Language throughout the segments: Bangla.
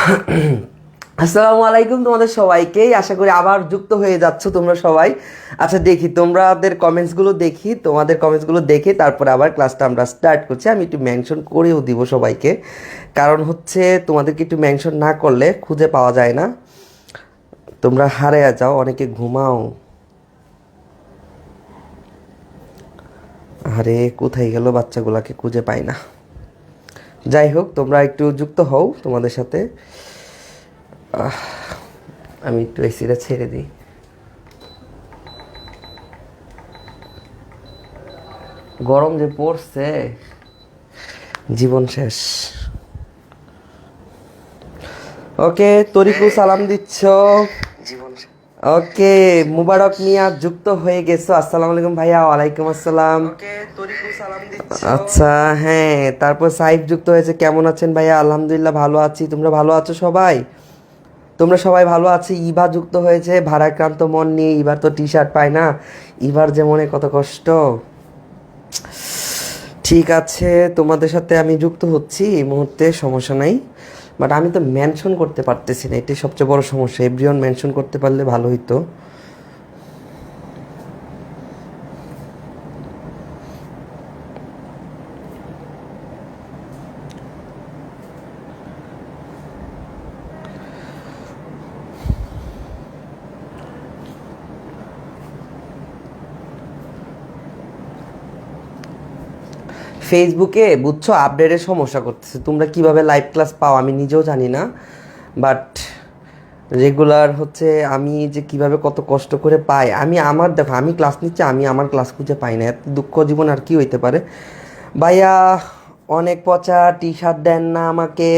আসসালামু আলাইকুম তোমাদের সবাইকেই, আশা করি আবার যুক্ত হয়ে যাচ্ছ তোমরা সবাই। আচ্ছা দেখি তোমাদের কমেন্টসগুলো, দেখি তোমাদের কমেন্টসগুলো দেখে তারপরে আবার ক্লাসটা আমরা স্টার্ট করছি। আমি একটু মেনশন করেও দিব সবাইকে, কারণ হচ্ছে তোমাদেরকে একটু মেনশন না করলে খুঁজে পাওয়া যায় না, তোমরা হারিয়ে যাও, অনেকে ঘুমাও। আরে কোথায় গেল বাচ্চাগুলোকে খুঁজে পাই না। যাই হোক, তোমরা একটু যুক্ত হও তোমাদের সাথে। আমি একটু এসিটা ছেড়ে দিই। গরম যে পড়ছে, জীবন শেষ। ওকে, তরিকুল সালাম দিচ্ছ। ওকে, মুবারক মিয়া যুক্ত হয়ে গেছো। আসসালামু আলাইকুম ভাইয়া। ওয়ালাইকুম আসসালাম। আচ্ছা হ্যাঁ, তারপর সাইফ যুক্ত হয়েছে। কেমন আছেন ভাইয়া? আলহামদুলিল্লাহ ভালো আছি। তোমরা ভালো আছো সবাই? তোমরা সবাই ভালো আছি। ইভা যুক্ত হয়েছে ভারাক্রান্ত মন নিয়ে। ইভার তো টি শার্ট পায় না, ইভার যে মনে কত কষ্ট। ঠিক আছে, তোমাদের সাথে আমি যুক্ত হচ্ছি এই মুহূর্তে, সমস্যা নাই। বাট আমি তো মেনশন করতে পারতেছি না, এটাই সবচেয়ে বড় সমস্যা। এভরিওয়ান মেনশন করতে পারলে ভালো হইতো। ফেসবুকে বুঝছো আপডেটের সমস্যা করতেছে। তোমরা কিভাবে লাইভ ক্লাস পাও আমি নিজেও জানি না, বাট রেগুলার হচ্ছে আমি যে কিভাবে কত কষ্ট করে পাই। আমি আমার দেখো, আমি ক্লাস নিচ্ছি, আমি আমার ক্লাস খুঁজে পাই না। এত দুঃখ জীবন আর কি হইতে পারে। ভাইয়া অনেক পচা, টি শার্ট দেন না আমাকে,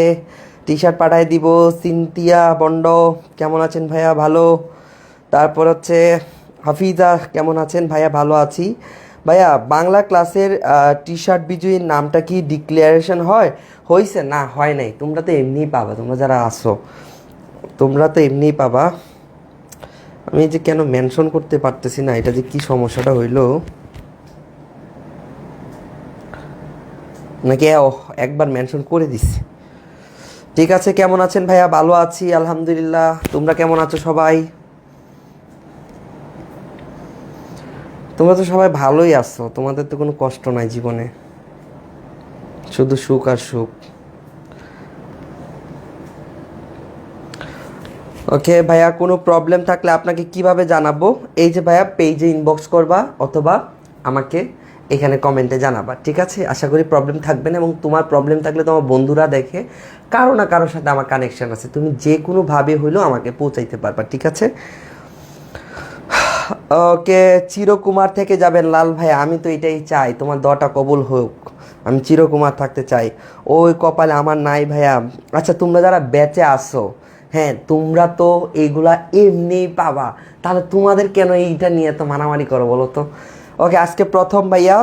টি শার্ট পাঠাই দিব। সিনথিয়া বন্ড কেমন আছেন ভাইয়া? ভালো। তারপর হচ্ছে হাফিজা কেমন আছেন ভাইয়া? ভালো আছি ভাইয়া। বাংলা ক্লাসের টি শার্ট বিজয়ীর নামটা কি ডিক্লারেশন হয়েছে? না, হয় নাই। তোমরা তো এমনিই পাবা, তোমরা যারা আসো তোমরা তো এমনিই পাবা। আমি যে কেন মেনশন করতে পারতেছি না, এটা যে কি সমস্যাটা হইলো। নাকি একবার মেনশন করে দিছি। ঠিক আছে, কেমন আছেন ভাইয়া? ভালো আছি আলহামদুলিল্লাহ। তোমরা কেমন আছো সবাই? তোমরা তো সবাই ভালোই আছো, তোমাদের তো কোনো কষ্ট নাই জীবনে, শুধু সুখ আর সুখ। ওকে ভাইয়া, কোনো প্রবলেম থাকলে আপনাকে কিভাবে জানাবো? এই যে ভাইয়া, পেজে ইনবক্স করবা অথবা আমাকে এখানে কমেন্টে জানাবা, ঠিক আছে? আশা করি প্রবলেম থাকবে না। এবং তোমার প্রবলেম থাকলে তোমার বন্ধুরা দেখে, কারো না কারোর সাথে আমার কানেকশান আছে, তুমি যে কোনোভাবে হইলেও আমাকে পৌঁছাইতে পারবা, ঠিক আছে? ওকে, চিরকুমার থেকে যাবেন লাল ভাই। আমি তো এটাই চাই, তোমার দোয়াটা কবুল হোক। আমি চিরকুমার থাকতে চাই, ওই কপালে আমার নাই ভাইয়া। আচ্ছা, তোমরা যারা বেঁচে আসো, হ্যাঁ তোমরা তো এইগুলা এমনিই পাবা, তাহলে তোমাদের কেন এইটা নিয়ে তো মারামারি করো বলো তো? ওকে, আজকে প্রথম ভাইয়া।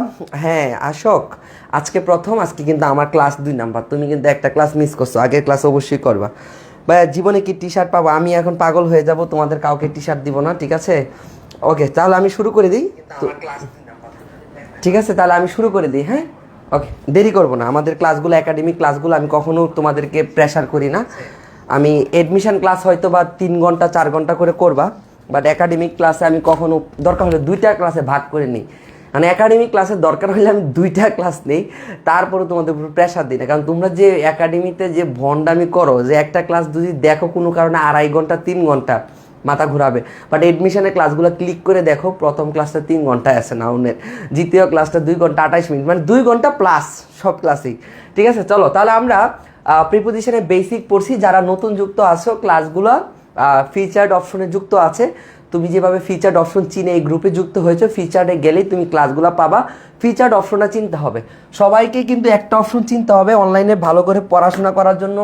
হ্যাঁ আশোক, আজকে প্রথম। আজকে কিন্তু আমার ক্লাস 2 নাম্বার, তুমি কিন্তু একটা ক্লাস মিস করছো, আগের ক্লাস অবশ্যই করবা। ভাইয়া জীবনে কি টি শার্ট পাবো? আমি এখন পাগল হয়ে যাব, তোমাদের কাউকে টি শার্ট দিব না, ঠিক আছে? ওকে, তাহলে আমি শুরু করে দিই। ঠিক আছে, তাহলে আমি শুরু করে দিই। হ্যাঁ ওকে, দেরি করবো না। আমাদের ক্লাসগুলো, একাডেমিক ক্লাসগুলো আমি কখনো তোমাদেরকে প্রেশার করি না। আমি এডমিশন ক্লাস হয়তো বা 3 ঘন্টা 4 ঘন্টা করে করবা, বাট একাডেমিক ক্লাসে আমি কখনো দরকার হলে 2টা ক্লাসে ভাগ করে নিই। মানে একাডেমিক ক্লাসের দরকার হলে আমি 2টা ক্লাস নেই, তারপরে তোমাদের উপর প্রেশার দিই না। কারণ তোমরা যে একাডেমিতে যে ভন্ডামি করো, যে একটা ক্লাস যদি দেখো কোনো কারণে 2.5 ঘন্টা 3 ঘন্টা, মাথা ঘুরাবে। বাট এডমিশনের ক্লাসগুলো ক্লিক করে দেখো, প্রথম ক্লাসটা 3 ঘন্টায় আছে নাউনের, দ্বিতীয় ক্লাসটা 2 ঘন্টা 28 মিনিট, মানে 2 ঘন্টা প্লাস সব ক্লাসেই, ঠিক আছে? চলো তাহলে আমরা প্রিপোজিশনের বেসিক পড়ছি। যারা নতুন যুক্ত আছো, ক্লাসগুলো ফিচার্ড অপশনে যুক্ত আছে। তুমি যেভাবে ফিচার্ড অপশন চিনে এই গ্রুপে যুক্ত হয়েছো, ফিচার্ডে গেলেই তুমি ক্লাসগুলো পাবা। ফিচার্ড অপশনটা চিনতে হবে সবাইকে, কিন্তু একটা অপশন চিনতে হবে অনলাইনে ভালো করে পড়াশোনা করার জন্য,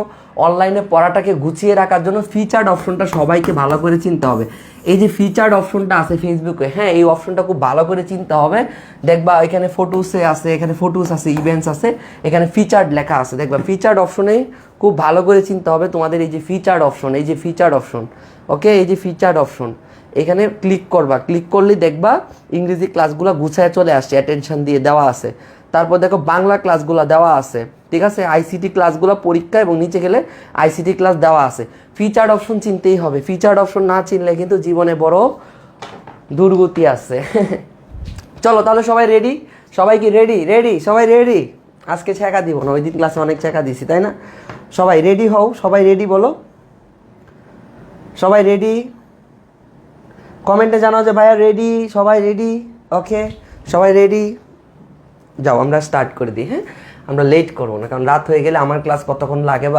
অনলাইনে পড়াটাকে গুছিয়ে রাখার জন্য ফিচার্ড অপশনটা সবাইকে ভালো করে চিনতে হবে। এই যে ফিচার্ড অপশনটা আছে ফেসবুকে, হ্যাঁ এই অপশনটা খুব ভালো করে চিনতে হবে। দেখবা এখানে ফটোসে আছে, এখানে ফটোস আছে, ইভেন্টস আছে, এখানে ফিচার্ড লেখা আছে। দেখবা ফিচার্ড অপশনে খুব ভালো করে চিনতে হবে তোমাদের। এই যে ফিচার্ড অপশন, এই যে ফিচার্ড অপশন, ওকে, এই যে ফিচার্ড অপশন, এখানে ক্লিক করবা। ক্লিক করলেই দেখবা ইংরেজি ক্লাসগুলো গুছায় চলে আসছে, অ্যাটেনশন দিয়ে দেওয়া আছে। তারপর দেখো বাংলা ক্লাসগুলো দেওয়া আছে, ঠিক আছে, আইসিটি ক্লাসগুলো পরীক্ষা এবং নিচে গেলে আইসিটি ক্লাস দেওয়া আছে। ফিচার্ড অপশন চিনতেই হবে, ফিচার্ড অপশন না চিনলে কিন্তু জীবনে বড় দুর্গতি আছে। চলো তাহলে সবাই রেডি, সবাই কি রেডি? রেডি, সবাই রেডি? আজকে ছেঁকা দিব না, ওই দিন ক্লাসে অনেক ছেঁকা দিছি তাই না? সবাই রেডি হও, সবাই রেডি বলো, সবাই রেডি? কমেন্টে জানাও যে ভাইয়া রেডি, সবাই রেডি? ওকে, সবাই রেডি? যাও আমরা স্টার্ট করে দিই। হ্যাঁ, আমরা লেট করবো না, কারণ রাত হয়ে গেলে আমার ক্লাস কতক্ষণ লাগে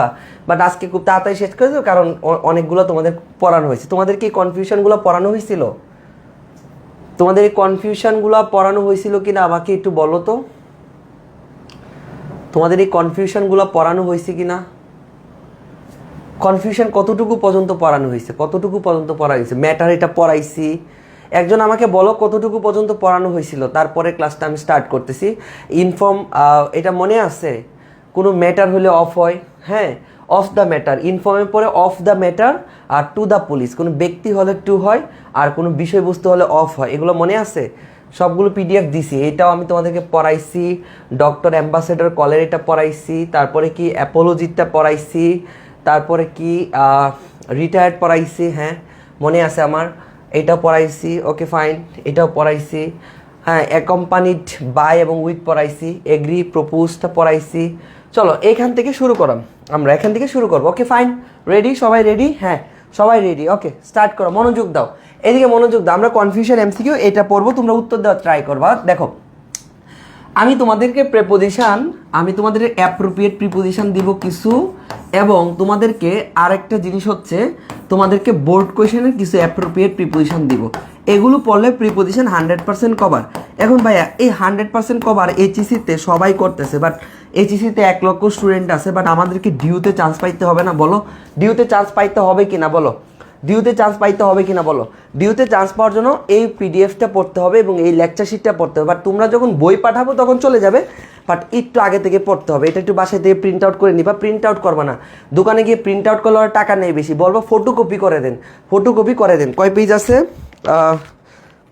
বাট আজকে খুব তাড়াতাড়ি শেষ করে দেবো, কারণ অনেকগুলো তোমাদের পড়ানো হয়েছে। তোমাদের কি কনফিউশনগুলো পড়ানো হয়েছিল? তোমাদের এই কনফিউশনগুলো পড়ানো হয়েছিল কিনা আমাকে একটু বলো তো। তোমাদের এই কনফিউশনগুলো পড়ানো হয়েছে কিনা? কনফিউশন কতটুকু পর্যন্ত পড়ানো হয়েছে? কতটুকু পর্যন্ত পড়া হয়েছে? ম্যাটার এটা পড়াইছি, একজন আমাকে বলো কতটুকু পর্যন্ত পড়ানো হয়েছিল, তারপরে ক্লাসটা আমি স্টার্ট করতেছি। ইনফর্ম, এটা মনে আছে কোনো ম্যাটার হলে অফ হয়, হ্যাঁ, অফ দ্য ম্যাটার, ইনফর্মের পরে অফ দ্য ম্যাটার আর টু দ্য পুলিশ, কোনো ব্যক্তি হলে টু হয় আর কোনো বিষয়বস্তু হলে অফ হয়, এগুলো মনে আছে? সবগুলো পিডিএফ দিছি, এটাও আমি তোমাদেরকে পড়াইছি। ডক্টর অ্যাম্বাসেডর কলের এটা পড়াইছি, তারপরে কি অ্যাপোলজিটটা পড়াইছি, তারপরে কি রিটায়ার্ড পড়াইছি, হ্যাঁ মনে আছে আমার, এটা পড়াইছি। ওকে ফাইন, এটাও পড়াইছি। হ্যাঁ, অ্যাকম্পানিড বাই এবং উইথ পড়াইছি, এগ্রি প্রপোজটা পড়াইছি। চলো এখান থেকে শুরু করলাম, আমরা এখান থেকে শুরু করবো। Okay fine, ready? সবাই রেডি? হ্যাঁ সবাই রেডি। ওকে স্টার্ট করো, মনোযোগ দাও, এদিকে মনোযোগ দাও। আমরা কনফিউশন এমসিকিউ এটা পড়বো, তোমরা উত্তর দেওয়ার ট্রাই করবা। দেখো আমি তোমাদেরকে প্রিপোজিশন, আমি তোমাদের অ্যাপ্রোপ্রিয়েট প্রিপোজিশন দিব কিছু, এবং তোমাদেরকে আরেকটা জিনিস হচ্ছে তোমাদেরকে বোর্ড কোয়েশনের কিছু অ্যাপ্রোপ্রিয়েট প্রিপোজিশন দিব। এগুলো পড়লে প্রিপোজিশন 100% কভার। এখন ভাইয়া এই 100% কভার এইচএসিতে সবাই করতেছে, বাট এইচএসিতে 1 লক্ষ স্টুডেন্ট আছে, বাট আমাদেরকে ডিউতে চান্স পাইতে হবে না? বলো ডিউতে চান্স পাইতে হবে কিনা? বলো ডিউতে চান্স পাইতে হবে কিনা? বলো ডিউতে চান্স পাওয়ার জন্য এই পিডিএফটা পড়তে হবে এবং এই লেকচার শিটটা পড়তে হবে। বাট তোমরা যখন বই পাঠাবো তখন চলে যাবে, বাট একটু আগে থেকে পড়তে হবে। এটা একটু বাসায় থেকে প্রিন্ট আউট করে নিবা, প্রিন্ট আউট করবা না, দোকানে গিয়ে প্রিন্ট আউট করলে টাকা নেই বেশি, বলবো ফটোকপি করে দেন, ফটোকপি করে দেন। কয় পেজ আছে?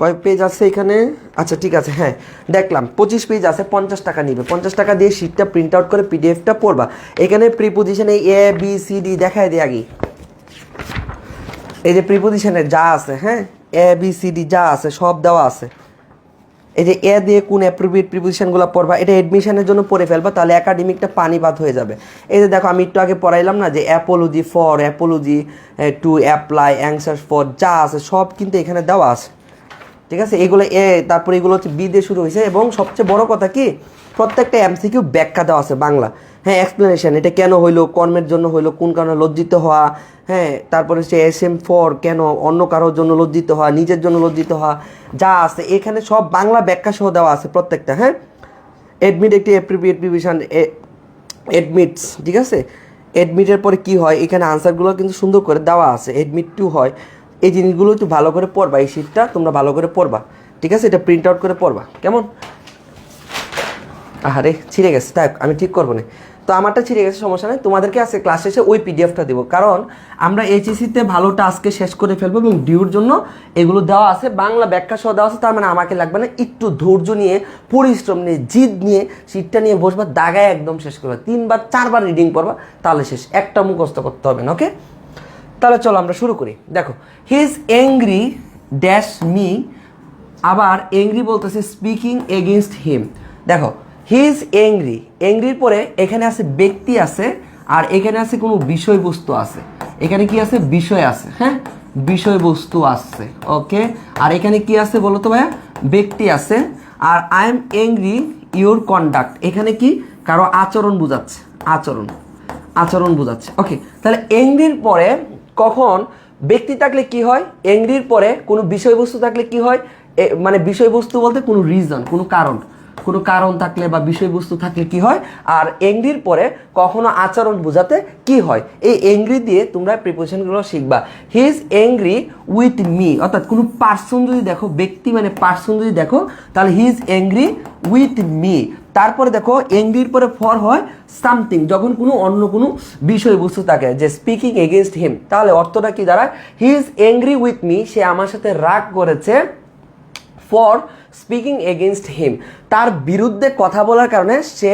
কয় পেজ আছে এখানে? আচ্ছা ঠিক আছে, হ্যাঁ দেখলাম 25 পেজ আছে, 50 টাকা নিবে। 50 টাকা দিয়ে শিটটা প্রিন্ট আউট করে পিডিএফটা পড়বা। এখানে প্রিপোজিশন এই এ বি সি ডি দেখায় দিয়ে আগে, এই যে প্রিপোজিশনের যা আছে, হ্যাঁ এ বি সি ডি যা আছে সব দেওয়া আছে। এই যে এ দিয়ে কোন অ্যাপ্রোপ্রিয়েট প্রিপোজিশনগুলো পড়বা, এটা এডমিশনের জন্য পড়ে ফেলবা, তাহলে একাডেমিকটা পানিবাদ হয়ে যাবে। এই যে দেখো আমি একটু আগে পড়াইলাম না, যে Apology for, Apology to apply, answer for, যা আছে সব কিন্তু এখানে দেওয়া আছে। ঠিক আছে, এগুলো এ, তারপরে এগুলো হচ্ছে বি দিয়ে শুরু হয়েছে, এবং সবচেয়ে বড় কথা কি প্রত্যেকটা এমসিকিউ ব্যাখ্যা দেওয়া আছে বাংলা, হ্যাঁ এক্সপ্লেনেশন, এটা কেন হইলো, কর্মের জন্য হইলো, কোন কারণে লজ্জিত হওয়া, হ্যাঁ তারপরে হচ্ছে এসএম ফর, কেন অন্য কারোর জন্য লজ্জিত হওয়া, নিজের জন্য লজ্জিত হওয়া, যা আছে এখানে সব বাংলা ব্যাখ্যা সহ দেওয়া আছে প্রত্যেকটা। হ্যাঁ এডমিট একটি অ্যাপ্রোপ্রিয়েট প্রিপোজিশন, এডমিটস, ঠিক আছে, এডমিটের পরে কি হয় এখানে আনসারগুলো কিন্তু সুন্দর করে দেওয়া আছে, এডমিট টু হয়। এই জিনিসগুলো একটু ভালো করে পড়বা, এই শিটটা তোমরা ভালো করে পড়বা, ঠিক আছে, এটা প্রিন্ট আউট করে পড়বা, কেমন? আরে ছিঁড়ে গেছে, তাই আমি ঠিক করবো না, তো আমারটা ছিঁড়ে গেছে, সমস্যা নেই, তোমাদেরকে আজকে ক্লাস শেষে ওই পিডিএফটা দেবো, কারণ আমরা এইচএসিতে ভালোটা আজকে শেষ করে ফেলবো, এবং ডিউর জন্য এগুলো দেওয়া আছে, বাংলা ব্যাখ্যা সহ দেওয়া আছে। তার মানে আমাকে লাগবে না, একটু ধৈর্য নিয়ে, পরিশ্রম নিয়ে, জিদ নিয়ে শিটটা নিয়ে বসবা, দাগায় একদম শেষ করবা, 3বার 4বার রিডিং পড়বা, তাহলে শেষ, একটা মুখস্থ করতে হবে না। ওকে, তাহলে চলো আমরা শুরু করি। দেখো he is angry dash me, আবার অ্যাংরি বলতেছে স্পিকিং এগেনস্ট হিম। দেখো হি ইজ অ্যাংরি, অ্যাংরির পরে এখানে আছে ব্যক্তি আছে, আর এখানে আছে কোনো বিষয়বস্তু আছে, এখানে কি আছে? বিষয় আছে, হ্যাঁ বিষয়বস্তু আছে। ওকে, আর এখানে কি আছে বলো তো ভাইয়া? ব্যক্তি আছে। আর I am angry your conduct, এখানে কি? কারো আচরণ বোঝাচ্ছে, আচরণ, আচরণ বোঝাচ্ছে। ওকে, তাহলে অ্যাংরির পরে কখন ব্যক্তি থাকলে কি হয়, অ্যাংরির পরে কোনো বিষয়বস্তু থাকলে কি হয়, মানে বিষয়বস্তু বলতে কোনো রিজন, কোনো কারণ, কোনো কারণ থাকলে বা বিষয়বস্তু থাকলে কি হয়, আর অ্যাংরির পরে কখনো আচরণ বোঝাতে কি হয়। এই অ্যাংরি দিয়ে তোমরা প্রিপোজিশনগুলো শিখবা। He is angry with me, অর্থাৎ কোনো পার্সন যদি দেখো, ব্যক্তি মানে পার্সন যদি দেখো, তাহলে হি ইজ অ্যাংরি উইথ মি। তারপরে দেখো অ্যাংরির পরে ফর হয় সামথিং, যখন কোনো অন্য কোনো বিষয়বস্তু থাকে, যে স্পিকিং এগেনস্ট হিম, তাহলে অর্থটা কি দাঁড়ায়? He is angry with me, সে আমার সাথে রাগ করেছে, ফর স্পিকিং এগেনস্ট হিম, তার বিরুদ্ধে কথা বলার কারণে সে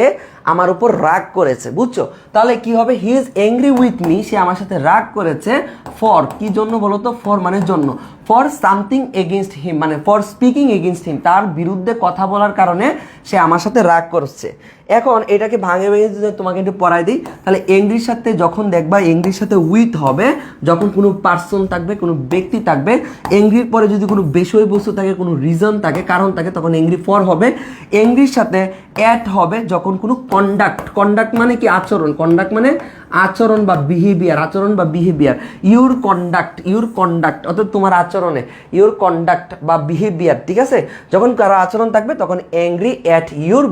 আমার উপর রাগ করেছে, বুঝছো? তাহলে কি হবে, he is angry with me, সে আমার সাথে রাগ করেছে ফর, কি জন্য বলো তো? ফর মানে জন্য, ফর সামথিং এগেনস্ট হিম মানে ফর স্পিকিং এগেনস্ট হিম, তার বিরুদ্ধে কথা বলার কারণে সে আমার সাথে রাগ করছে। এখন এটাকে ভাঙে ভেঙে যদি তোমাকে একটু পড়াই দিই, তাহলে অ্যাংরির সাথে যখন দেখবা অ্যাংরির সাথে উইথ হবে, যখন কোনো পার্সন থাকবে, কোনো ব্যক্তি থাকবে, অ্যাংরির পরে যদি কোনো বিষয়বস্তু থাকে, কোনো রিজন থাকে, কারণ থাকে, তখন অ্যাংরি ফর হবে। অ্যাংরির সাথে অ্যাট হবে যখন কোনো কন্ডাক্ট, কন্ডাক্ট মানে কি? আচরণ, কন্ডাক্ট মানে আচরণ বা বিহেভিয়ার, আচরণ বা বিহেভিয়ার, ইউর কন্ডাক্ট অর্থাৎ তোমার আচরণে, ইউর কন্ডাক্ট বা বিহেভিয়ার, ঠিক আছে? যখন কারো আচরণ থাকবে তখন angry at your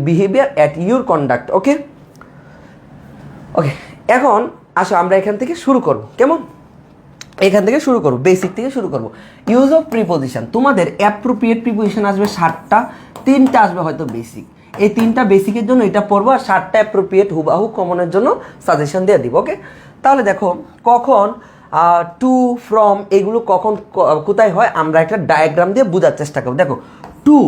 behaviour, at your conduct. Okay okay, এখন আসো আমরা এখান থেকে শুরু করব, কেমন? এখান থেকে শুরু করবো, বেসিক থেকে শুরু করবো। ইউজ অফ প্রিপোজিশন, তোমাদের অ্যাপ্রোপ্রিয়েট প্রিপোজিশন আসবে 7টা, 3টা আসবে হয়তো বেসিক। এই 3টা বেসিকের জন্য এটা পড়বো, আর 7টা অ্যাপ্রোপ্রিয়েট হুবাহু কমনের জন্য সাজেশন দিয়ে দিব। ওকে, তাহলে দেখো কখন টু, ফ্রম এগুলো কখন কোথায় হয় আমরা একটা ডায়াগ্রাম দিয়ে বোঝার চেষ্টা করব। দেখো টু,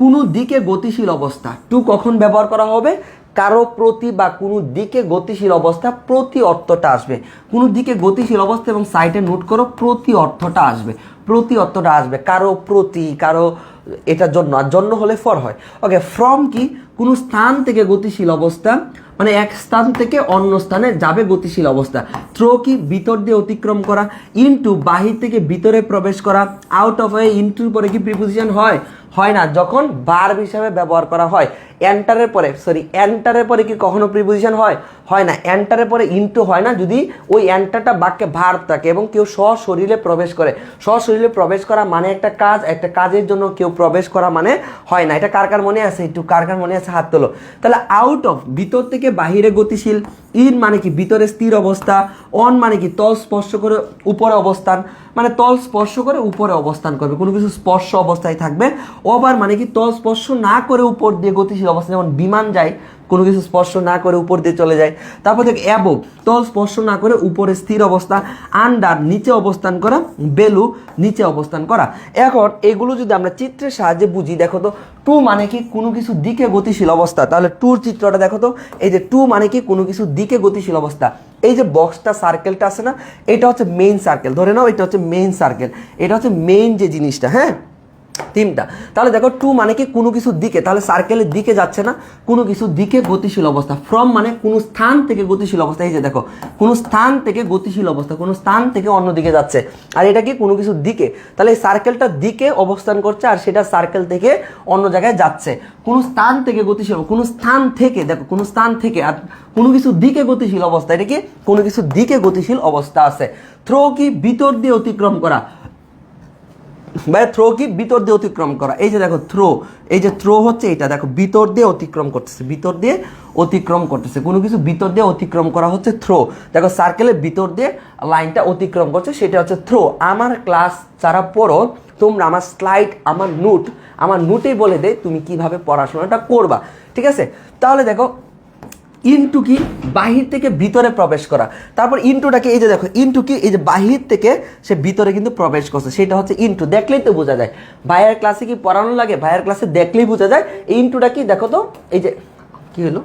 কোনো দিকে গতিশীল অবস্থা, টু কখন ব্যবহার করা হবে? কারো প্রতি বা কোনো দিকে গতিশীল অবস্থা, প্রতি অর্থটা আসবে। কোনো দিকে গতিশীল অবস্থা এবং সাইডে নোট করো প্রতি অর্থটা আসবে, প্রতি অর্থটা আসবে, কারো প্রতি, কারো এটার জন্য, আর জন্য হলে ফর হয়। ওকে, ফ্রম কি? কোনো স্থান থেকে গতিশীল অবস্থা, মানে এক স্থান থেকে অন্য স্থানে যাবে গতিশীল অবস্থা। থ্রো কি? ভিতর দিয়ে অতিক্রম করা। ইনটু বাহির থেকে ভিতরে প্রবেশ করা। আউট অফ এ, ইনটুর পরে কি প্রিপোজিশন হয়? হয় না, যখন ভার্ব হিসাবে ব্যবহার করা হয়। এন্টারের পরে কি কখনো প্রিপোজিশন হয়? হয় না। এন্টারের পরে ইনটু হয় না যদি ওই এন্টারটা বাক্যে ভার্ব থাকে এবং কেউ সশরীরে প্রবেশ করে। সশরীরে প্রবেশ করা মানে একটা কাজ, একটা কাজের জন্য কেউ প্রবেশ করা মানে হয় না। এটা কার কার মনে আছে? একটু কার কার মনে আছে হাত তোলো। তাহলে আউট অফ, ভিতর থেকে বাহিরে গতিশীল। ইন মানে কি? ভিতরে স্থির অবস্থা। অন মানে কি? তল স্পর্শ করে উপরে অবস্থান, মানে তল স্পর্শ করে উপরে অবস্থান করবে, কোনো কিছু স্পর্শ অবস্থায় থাকবে। ওভার মানে কি? তল স্পর্শ না করে উপর দিয়ে গতিশীল অবস্থা, যেমন বিমান যায় কোনো কিছু স্পর্শ না করে উপর দিয়ে চলে যায়। তারপর দেখ অ্যাবভ, তল স্পর্শ না করে উপরে স্থির অবস্থা। আন্ডার, নিচে অবস্থান করা। বেলু, নিচে অবস্থান করা। এখন এগুলো যদি আমরা চিত্রের সাহায্যে বুঝি, দেখো তো টু মানে কি? কোনো কিছু দিকে গতিশীল অবস্থা। তাহলে টুর চিত্রটা দেখো তো, এই যে টু মানে কি? কোনো কিছু দিকে গতিশীল অবস্থা। এই যে বক্সটা, সার্কেলটা আছে না, এটা হচ্ছে মেইন সার্কেল, ধরে নাও এটা হচ্ছে মেইন সার্কেল, এটা হচ্ছে মেইন যে জিনিসটা, হ্যাঁ, তিনটা। তাহলে দেখো টু মানে কি? কোনো কিছু দিকে, তাহলে সার্কেলের দিকে যাচ্ছে না, কোনো কিছু দিকে গতিশীল অবস্থা। ফ্রম মানে কোনো স্থান থেকে গতিশীল অবস্থা, এই যে দেখো কোনো স্থান থেকে গতিশীল অবস্থা, কোনো স্থান থেকে অন্য দিকে যাচ্ছে। আর এটা কি? কোনো কিছু দিকে, তাহলে এই সার্কেলটা দিকে অবস্থান করছে আর সেটা সার্কেল থেকে অন্য জায়গায় যাচ্ছে। কোনো স্থান থেকে গতিশীল, কোনো স্থান থেকে, দেখো কোনো স্থান থেকে, আর কোনো কিছু দিকে গতিশীল অবস্থা, এটা কি? কোনো কিছু দিকে গতিশীল অবস্থা আছে। থ্রো কি? ভিতর দিয়ে অতিক্রম করা। ভাই থ্রো কি? ভিতর দিয়ে অতিক্রম করা। এই যে দেখো থ্রো, এই যে থ্রো হচ্ছে এটা, দেখো ভিতর দিয়ে অতিক্রম করতেছে, ভিতর দিয়ে অতিক্রম করতেছে, কোনো কিছু ভিতর দিয়ে অতিক্রম করা হচ্ছে থ্রো। দেখো সার্কেলের ভিতর দিয়ে লাইনটা অতিক্রম করছে, সেটা হচ্ছে থ্রো। আমার ক্লাস যারা পড়ো তোমরা, আমার স্লাইড, আমার নোটেই বলে দেয় তুমি কিভাবে পড়াশোনাটা করবা, ঠিক আছে? তাহলে দেখো ইনটু কি? বাহির থেকে ভিতরে প্রবেশ করা। তারপর ইনটুটাকে, এই যে দেখো ইনটু কি? এই যে বাহির থেকে সে ভিতরে কিন্তু প্রবেশ করছে, সেটা হচ্ছে ইনটু। দেখলেই তো বোঝা যায়, ভাইয়ের ক্লাসে কি পড়ানো লাগে? ভাইয়ের ক্লাসে দেখলেই বোঝা যায়। এই ইনটুটা কি? দেখো তো, এই যে কি হলো,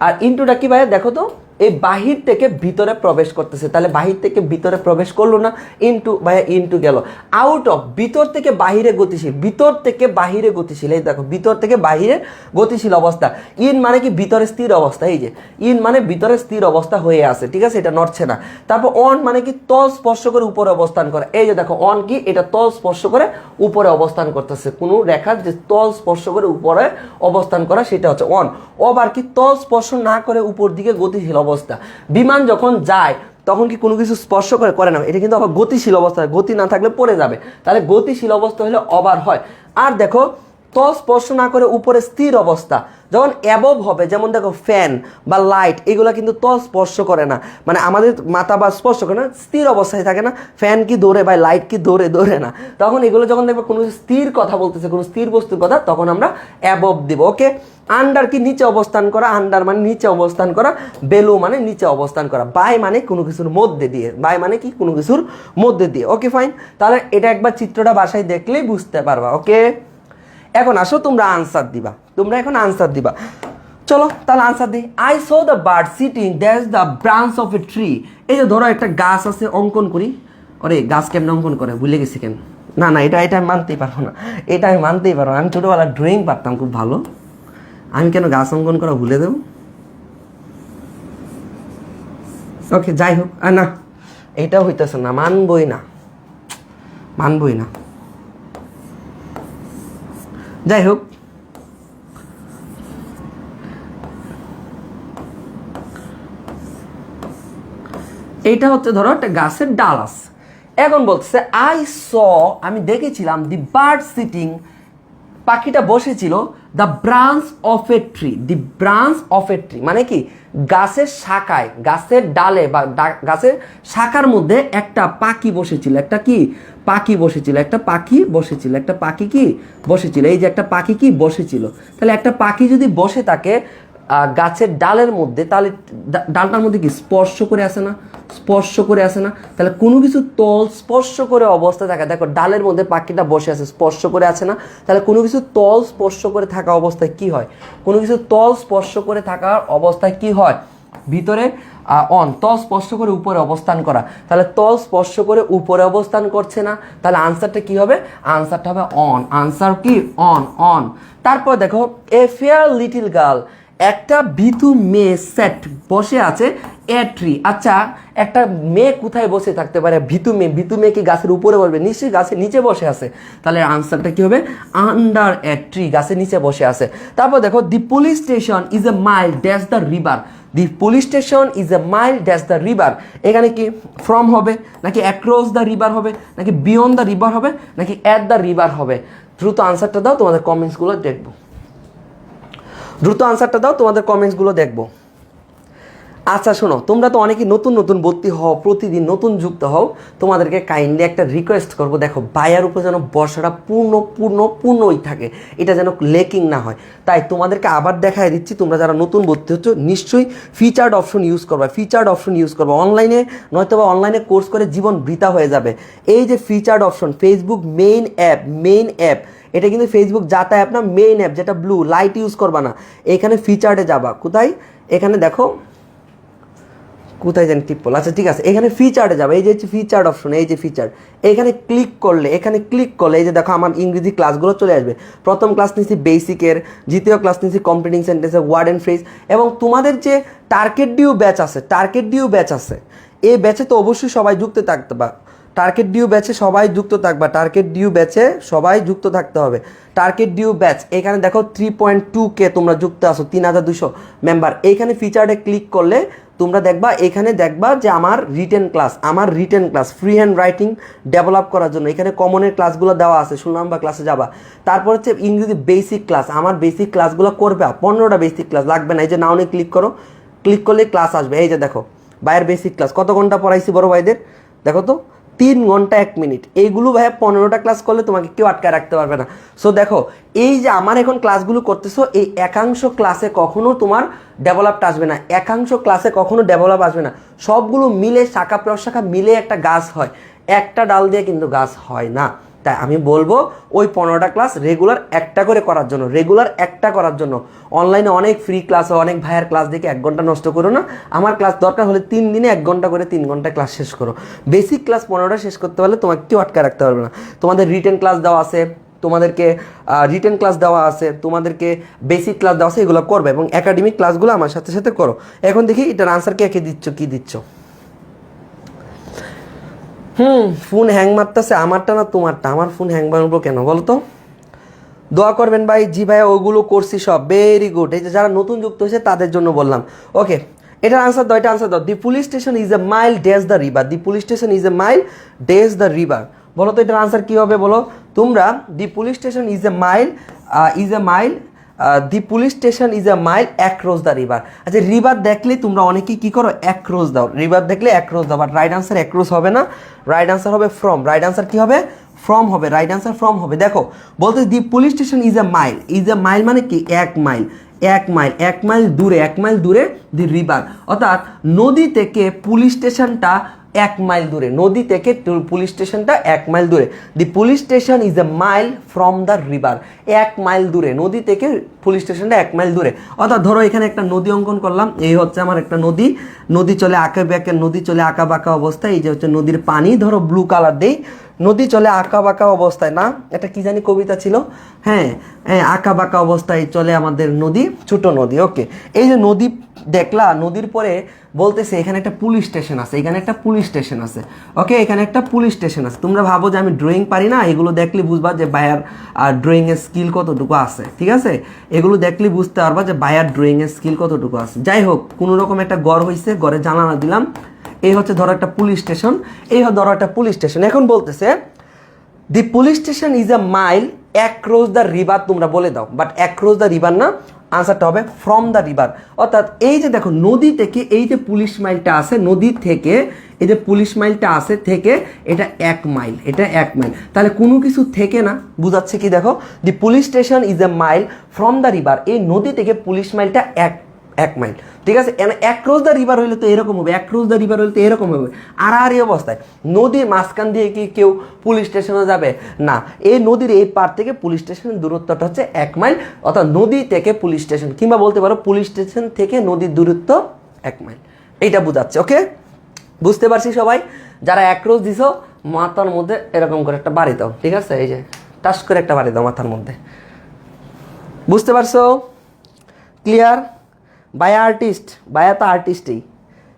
আর ইনটুটা কি ভাইয়া? দেখো তো, এই বাহির থেকে ভিতরে প্রবেশ করতেছে, তাহলে বাহির থেকে ভিতরে প্রবেশ করলো না, ইনটু ভাইয়া ইনটু গেল। আউট অফ, ভিতর থেকে বাহিরে গতিশীল, ভিতর থেকে বাহিরে গতিশীল, এই দেখো ভিতর থেকে বাহিরে গতিশীল অবস্থা। ইন মানে কি? ভিতরে স্থির অবস্থা, এই যে ইন মানে ভিতরে স্থির অবস্থা হয়ে আছে, ঠিক আছে, এটা নড়ছে না। তারপর অন মানে কি? তল স্পর্শ করে উপরে অবস্থান করা। এই যে দেখো অন কি? এটা তল স্পর্শ করে উপরে অবস্থান করতেছে, কোনো রেখার যে তল স্পর্শ করে উপরে অবস্থান করা, সেটা হচ্ছে অন। ওভার কি? তল স্পর্শ না করে উপর দিকে গতিশীল অবস্থা। বিমান যখন যায় তখন কি কোনো কিছু স্পর্শ করে না, এটা কিন্তু আবার গতিশীল অবস্থা, গতি না থাকলে পড়ে যাবে, তাহলে গতিশীল অবস্থা হলে ওভার হয়। আর দেখো তল স্পর্শ না করে উপরে স্থির অবস্থা, যখন অ্যাবভ হবে, যেমন দেখো ফ্যান বা লাইট, এগুলো কিন্তু তল স্পর্শ করে না, মানে আমাদের মাথা বা স্পর্শ করে না, স্থির অবস্থায় থাকে না। ফ্যান কি দৌড়ে বা লাইট কি দৌড়ে না, তখন এগুলো যখন দেখবে কোনো স্থির কথা বলতেছে, কোনো স্থির বস্তুর কথা, তখন আমরা অ্যাবভ দিব। ওকে, আন্ডার কি? নিচে অবস্থান করা, আন্ডার মানে নিচে অবস্থান করা। বেলো মানে নিচে অবস্থান করা। বাই মানে কোনো কিছুর মধ্যে দিয়ে, বাই মানে কি? কোনো কিছুর মধ্যে দিয়ে। ওকে ফাইন, তাহলে এটা একবার চিত্রটা বাসায় দেখলেই বুঝতে পারবা। ওকে, এখন আসো তোমরা আনসার দিবা, তোমরা এখন আনসার দিবা। চলো তাহলে আনসার দিই। I saw the bird sitting that's the branch of a tree. এই যে ধরো একটা গাছ আছে, অঙ্কন করি। আরে গাছ কেমন অঙ্কন করে ভুলে গেছি কেন? না না, এটা আমি মানতেই পারবো না, এটা আমি মানতেই পারবো না। আমি ছোটোবেলায় ড্রয়িং পারতাম খুব ভালো, আমি কেন গাছ অঙ্কন করা ভুলে দেবো? ওকে যাই হোক, আর না এটাও হইতেছে না, মানবই না, মানবই না। যাই হোক, এইটা হচ্ছে ধরো একটা গাছের ডাল আছে। এখন বলছে আই স, আমি দেখেছিলাম, দি বার্ড সিটিং, পাখিটা বসেছিল, the branch of a tree. The branch of a tree মানে কি, গাছের শাখায়, গাছের ডালে বা গাছের শাখার মধ্যে একটা পাখি বসেছিল। একটা কি পাখি বসেছিল, একটা পাখি বসেছিল, একটা পাখি কি বসেছিল। এই যে একটা পাখি কি বসেছিল, তাহলে একটা পাখি যদি বসে থাকে গাছের ডালের মধ্যে, তাহলে ডালটার মধ্যে কি স্পর্শ করে আসে না, স্পর্শ করে আসে না। তাহলে কোনো কিছু তল স্পর্শ করে অবস্থায় থাকে, দেখো ডালের মধ্যে পাখিটা বসে আছে, স্পর্শ করে আছে না। তাহলে কোনো কিছু তল স্পর্শ করে থাকা অবস্থায় কি হয়, কোনো কিছু তল স্পর্শ করে থাকার অবস্থায় কি হয়, ভিতরে অন, তল স্পর্শ করে উপরে অবস্থান করা। তাহলে তল স্পর্শ করে উপরে অবস্থান করছে না, তাহলে আনসারটা কি হবে, আনসারটা হবে অন। আনসার কি অন, অন। তারপর দেখো এ ফেয়ার লিটল গার্ল, একটা ভীতু মেয়ে সেট বসে আছে এ ট্রি। আচ্ছা, একটা মেয়ে কোথায় বসে থাকতে পারে? ভীতু মেয়ে, ভীতু মেয়ে কি গাছের উপরে বসবে? নিশ্চয়ই গাছের নিচে বসে আছে। তাহলে আনসারটা কি হবে, আন্ডার এ ট্রি, গাছের নিচে বসে আছে। তারপর দেখো দি police station is a mile dash the river. The police station is a mile dash the river. এখানে কি ফ্রম হবে, নাকি অ্যাক্রস দ্য রিভার হবে, নাকি বিয়ন্ড দ্য রিভার হবে, নাকি অ্যাট দ্য রিভার হবে? দ্রুত আনসারটা দাও, তোমাদের কমেন্টসগুলো দেখবো। দ্রুত আনসারটা দাও, তোমাদের কমেন্টসগুলো দেখবো। আচ্ছা শোনো, তোমরা তো অনেকেই নতুন নতুন ভর্তি হও, প্রতিদিন নতুন যুক্ত হও, তোমাদেরকে কাইন্ডলি একটা রিকোয়েস্ট করবো, দেখো বায়ার উপরে যেন বর্ষাটা পূর্ণই থাকে, এটা যেন লেকিং না হয়। তাই তোমাদেরকে আবার দেখাই দিচ্ছি, তোমরা যারা নতুন ভর্তি হচ্ছ নিশ্চয়ই ফিচার্ড অপশন ইউজ করবা, ফিচার্ড অপশন ইউজ করবা। অনলাইনে নয়তো বা অনলাইনে কোর্স করে জীবন বৃথা হয়ে যাবে। এই যে featured option, Facebook main app, এটা কিন্তু ফেসবুক যাতা অ্যাপ না, মেইন অ্যাপ যেটা ব্লু লাইট ইউজ করবা না। এখানে ফিচার্ডে যাবা, কোথায়, এখানে দেখো কোথায় জানি টিপ পড়ল। আচ্ছা ঠিক আছে, এখানে ফিচার্ডে যাবে, এই যে ফিচার্ড অপশন, এই যে ফিচার্ড, এখানে ক্লিক করলে এই যে দেখো আমার ইংরেজি ক্লাসগুলো চলে আসবে। প্রথম ক্লাস নিচ্ছি বেসিকের, দ্বিতীয় ক্লাস নিচ্ছি কমপ্লিটিং সেন্টেন্সের ওয়ার্ড অ্যান্ড ফ্রেজ, এবং তোমাদের যে টার্গেট ডিউ ব্যাচ আছে, এই ব্যাচে তো অবশ্যই সবাই যুক্ত থাকতে বা টার্গেট ডিউ ব্যাচে সবাই যুক্ত থাকবা, টার্গেট ডিউ ব্যাচে সবাই যুক্ত থাকতে হবে। টার্গেট ডিউ ব্যাচ এখানে দেখো 3.2K তোমরা যুক্ত আসো, 3200 মেম্বার। এইখানে ফিচার্ডে ক্লিক করলে তোমরা দেখবা, এখানে দেখবা যে আমার written class free hand writing develop করার জন্য এখানে কমনের ক্লাসগুলো দেওয়া আছে, 16 নম্বর ক্লাসে যাবা। তারপর হচ্ছে ইংরেজি বেসিক ক্লাস, আমার বেসিক ক্লাসগুলো করবে, 15টা বেসিক ক্লাস লাগবে না। এই যে নাউনে ক্লিক করো, ক্লিক করলে ক্লাস আসবে। এই যে দেখো ভাইয়ের বেসিক ক্লাস কত ঘন্টা পড়াইছি বড় ভাইদের, দেখো তো 3 ঘন্টা 1 মিনিট। এইগুলো ভাইয়া 15টা ক্লাস করলে তোমাকে কেউ আটকায় রাখতে পারবে না। সো দেখো, এই যে আমার এখন ক্লাসগুলো করতেছো, এই একাংশ ক্লাসে কখনো তোমার ডেভেলপটা আসবে না, একাংশ ক্লাসে কখনো ডেভেলপ আসবে না। সবগুলো মিলে শাখা প্রশাখা মিলে একটা গাছ হয়, একটা ডাল দিয়ে কিন্তু গাছ হয় না। তাই আমি বলবো ওই 15টা ক্লাস রেগুলার একটা করার জন্য। অনলাইনে অনেক ফ্রি ক্লাস হয়, অনেক ভাইয়ের ক্লাস দেখে 1 ঘন্টা নষ্ট করো না। আমার ক্লাস দরকার হলে 3 দিনে 1 ঘন্টা করে 3 ঘন্টা ক্লাস শেষ করো। বেসিক ক্লাস 15টা শেষ করতে পারলে তোমাকে কেউ আটকে রাখতে পারবে না। তোমাদের রিটেন ক্লাস দেওয়া আছে, তোমাদেরকে বেসিক ক্লাস দেওয়া আছে, এগুলো করবে এবং একাডেমিক ক্লাসগুলো আমার সাথে সাথে করো। এখন দেখি এটার আনসার কি দিচ্ছ। ফোন হ্যাং মারতেছে, আমারটা না তোমারটা? আমার ফোন হ্যাং মারবো কেন বলো তো? দোয়া করবেন ভাই। জি ভাইয়া ওগুলো করছি সব, ভেরি গুড। এই যে যারা নতুন যুক্ত হয়েছে তাদের জন্য বললাম। ওকে, এটার আনসার দাও, দি police station is a mile dash the river. বলো তো এটার আনসার কি হবে বলো তোমরা? দি police station is a mile across the river. আচ্ছা, রিভার দেখলে তোমরা অনেকেই কি করো, অ্যাক্রস দাও, রিভার দেখলে অ্যাক্রস দাও, বাট রাইট আনসার অ্যাক্রস হবে না, রাইট আনসার হবে ফ্রম। রাইট আনসার কি হবে? ফ্রম হবে, রাইট আনসার ফ্রম হবে। দেখো বলতে দি police station is a mile মানে কি 1 মাইল দূরে দি রিভার, অর্থাৎ নদী থেকে পুলিশ স্টেশনটা 1 মাইল দূরে, নদী থেকে পুলিশ স্টেশনটা 1 মাইল দূরে। দি police station is a mile from the river, 1 mile দূরে, নদী থেকে পুলিশ স্টেশনটা 1 মাইল দূরে। অর্থাৎ ধরো এখানে একটা নদী অঙ্কন করলাম, এই হচ্ছে আমার একটা নদী, নদী চলে আঁকা বাঁকা, নদী চলে আঁকা বাঁকা অবস্থায়, এই যে হচ্ছে নদীর পানি, ধরো ব্লু কালার দেই, নদী চলে আঁকা বাঁকা অবস্থায়, না এটা কি জানি কবিতা ছিল, হ্যাঁ আঁকা বাঁকা অবস্থায় চলে আমাদের নদী, ছোট নদী। ওকে, এই যে নদী দেখলা, নদীর পরে বলতেছে এখানে একটা পুলিশ স্টেশন আছে, এখানে একটা পুলিশ স্টেশন আছে। ওকে, এখানে একটা পুলিশ স্টেশন আছে। তোমরা ভাবো যে আমি ড্রয়িং পারি না, এগুলো দেখলে বুঝবা যে ভাইয়ার ড্রয়িংয়ের স্কিল কতটুকু আছে, ঠিক আছে? এগুলো দেখলে বুঝতে পারবা যে ভাইয়ার ড্রয়িংয়ের স্কিল কতটুকু আছে। যাই হোক, কোনো রকম একটা ঘর হয়েছে, ঘরে জানালা দিলাম, এই হচ্ছে ধরো একটা পুলিশ স্টেশন, এই ধরো একটা পুলিশ স্টেশন। এখন বলতেছে দি police station is a mile across the river, তোমরা বলে দাও, বাট অ্যাক্রস দ্য রিভার না, আনসারটা হবে ফ্রম দ্য রিভার। অর্থাৎ এই যে দেখো নদী থেকে এই যে পুলিশ মাইলটা আছে, নদী থেকে এই যে পুলিশ মাইলটা আছে থেকে এটা 1 মাইল, এটা 1 মাইল, তাহলে কোনো কিছু থেকে না, বুঝাচ্ছে কি দেখো, দি police station is a mile from the river, এই নদী থেকে পুলিশ মাইলটা 1 মাইল, ঠিক আছে? অ্যাক্রস দ্য রিভার হইলে তো এরকম হবে, অ্যাক্রস দ্য রিভার হইলে তো এরকম হবে। আর এই অবস্থায় নদীর মাঝখান দিয়ে কি কেউ পুলিশ স্টেশনে যাবে না? এই নদীর এই পার থেকে পুলিশ স্টেশনের দূরত্বটা হচ্ছে 1 মাইল, অর্থাৎ নদী থেকে পুলিশ স্টেশন, কিংবা বলতে পারো পুলিশ স্টেশন থেকে নদীর দূরত্ব 1 মাইল, এইটা বোঝাচ্ছে। ওকে, বুঝতে পারছি সবাই? যারা অ্যাক্রস দিছো মাথার মধ্যে এরকম করে একটা বাড়ি দাও, ঠিক আছে? এই যে টাচ করে একটা বাড়ি দাও মাথার মধ্যে, বুঝতে পারছো? ক্লিয়ার? ভাইয়া আর্টিস্ট, ভাইয়া তো আর্টিস্টই,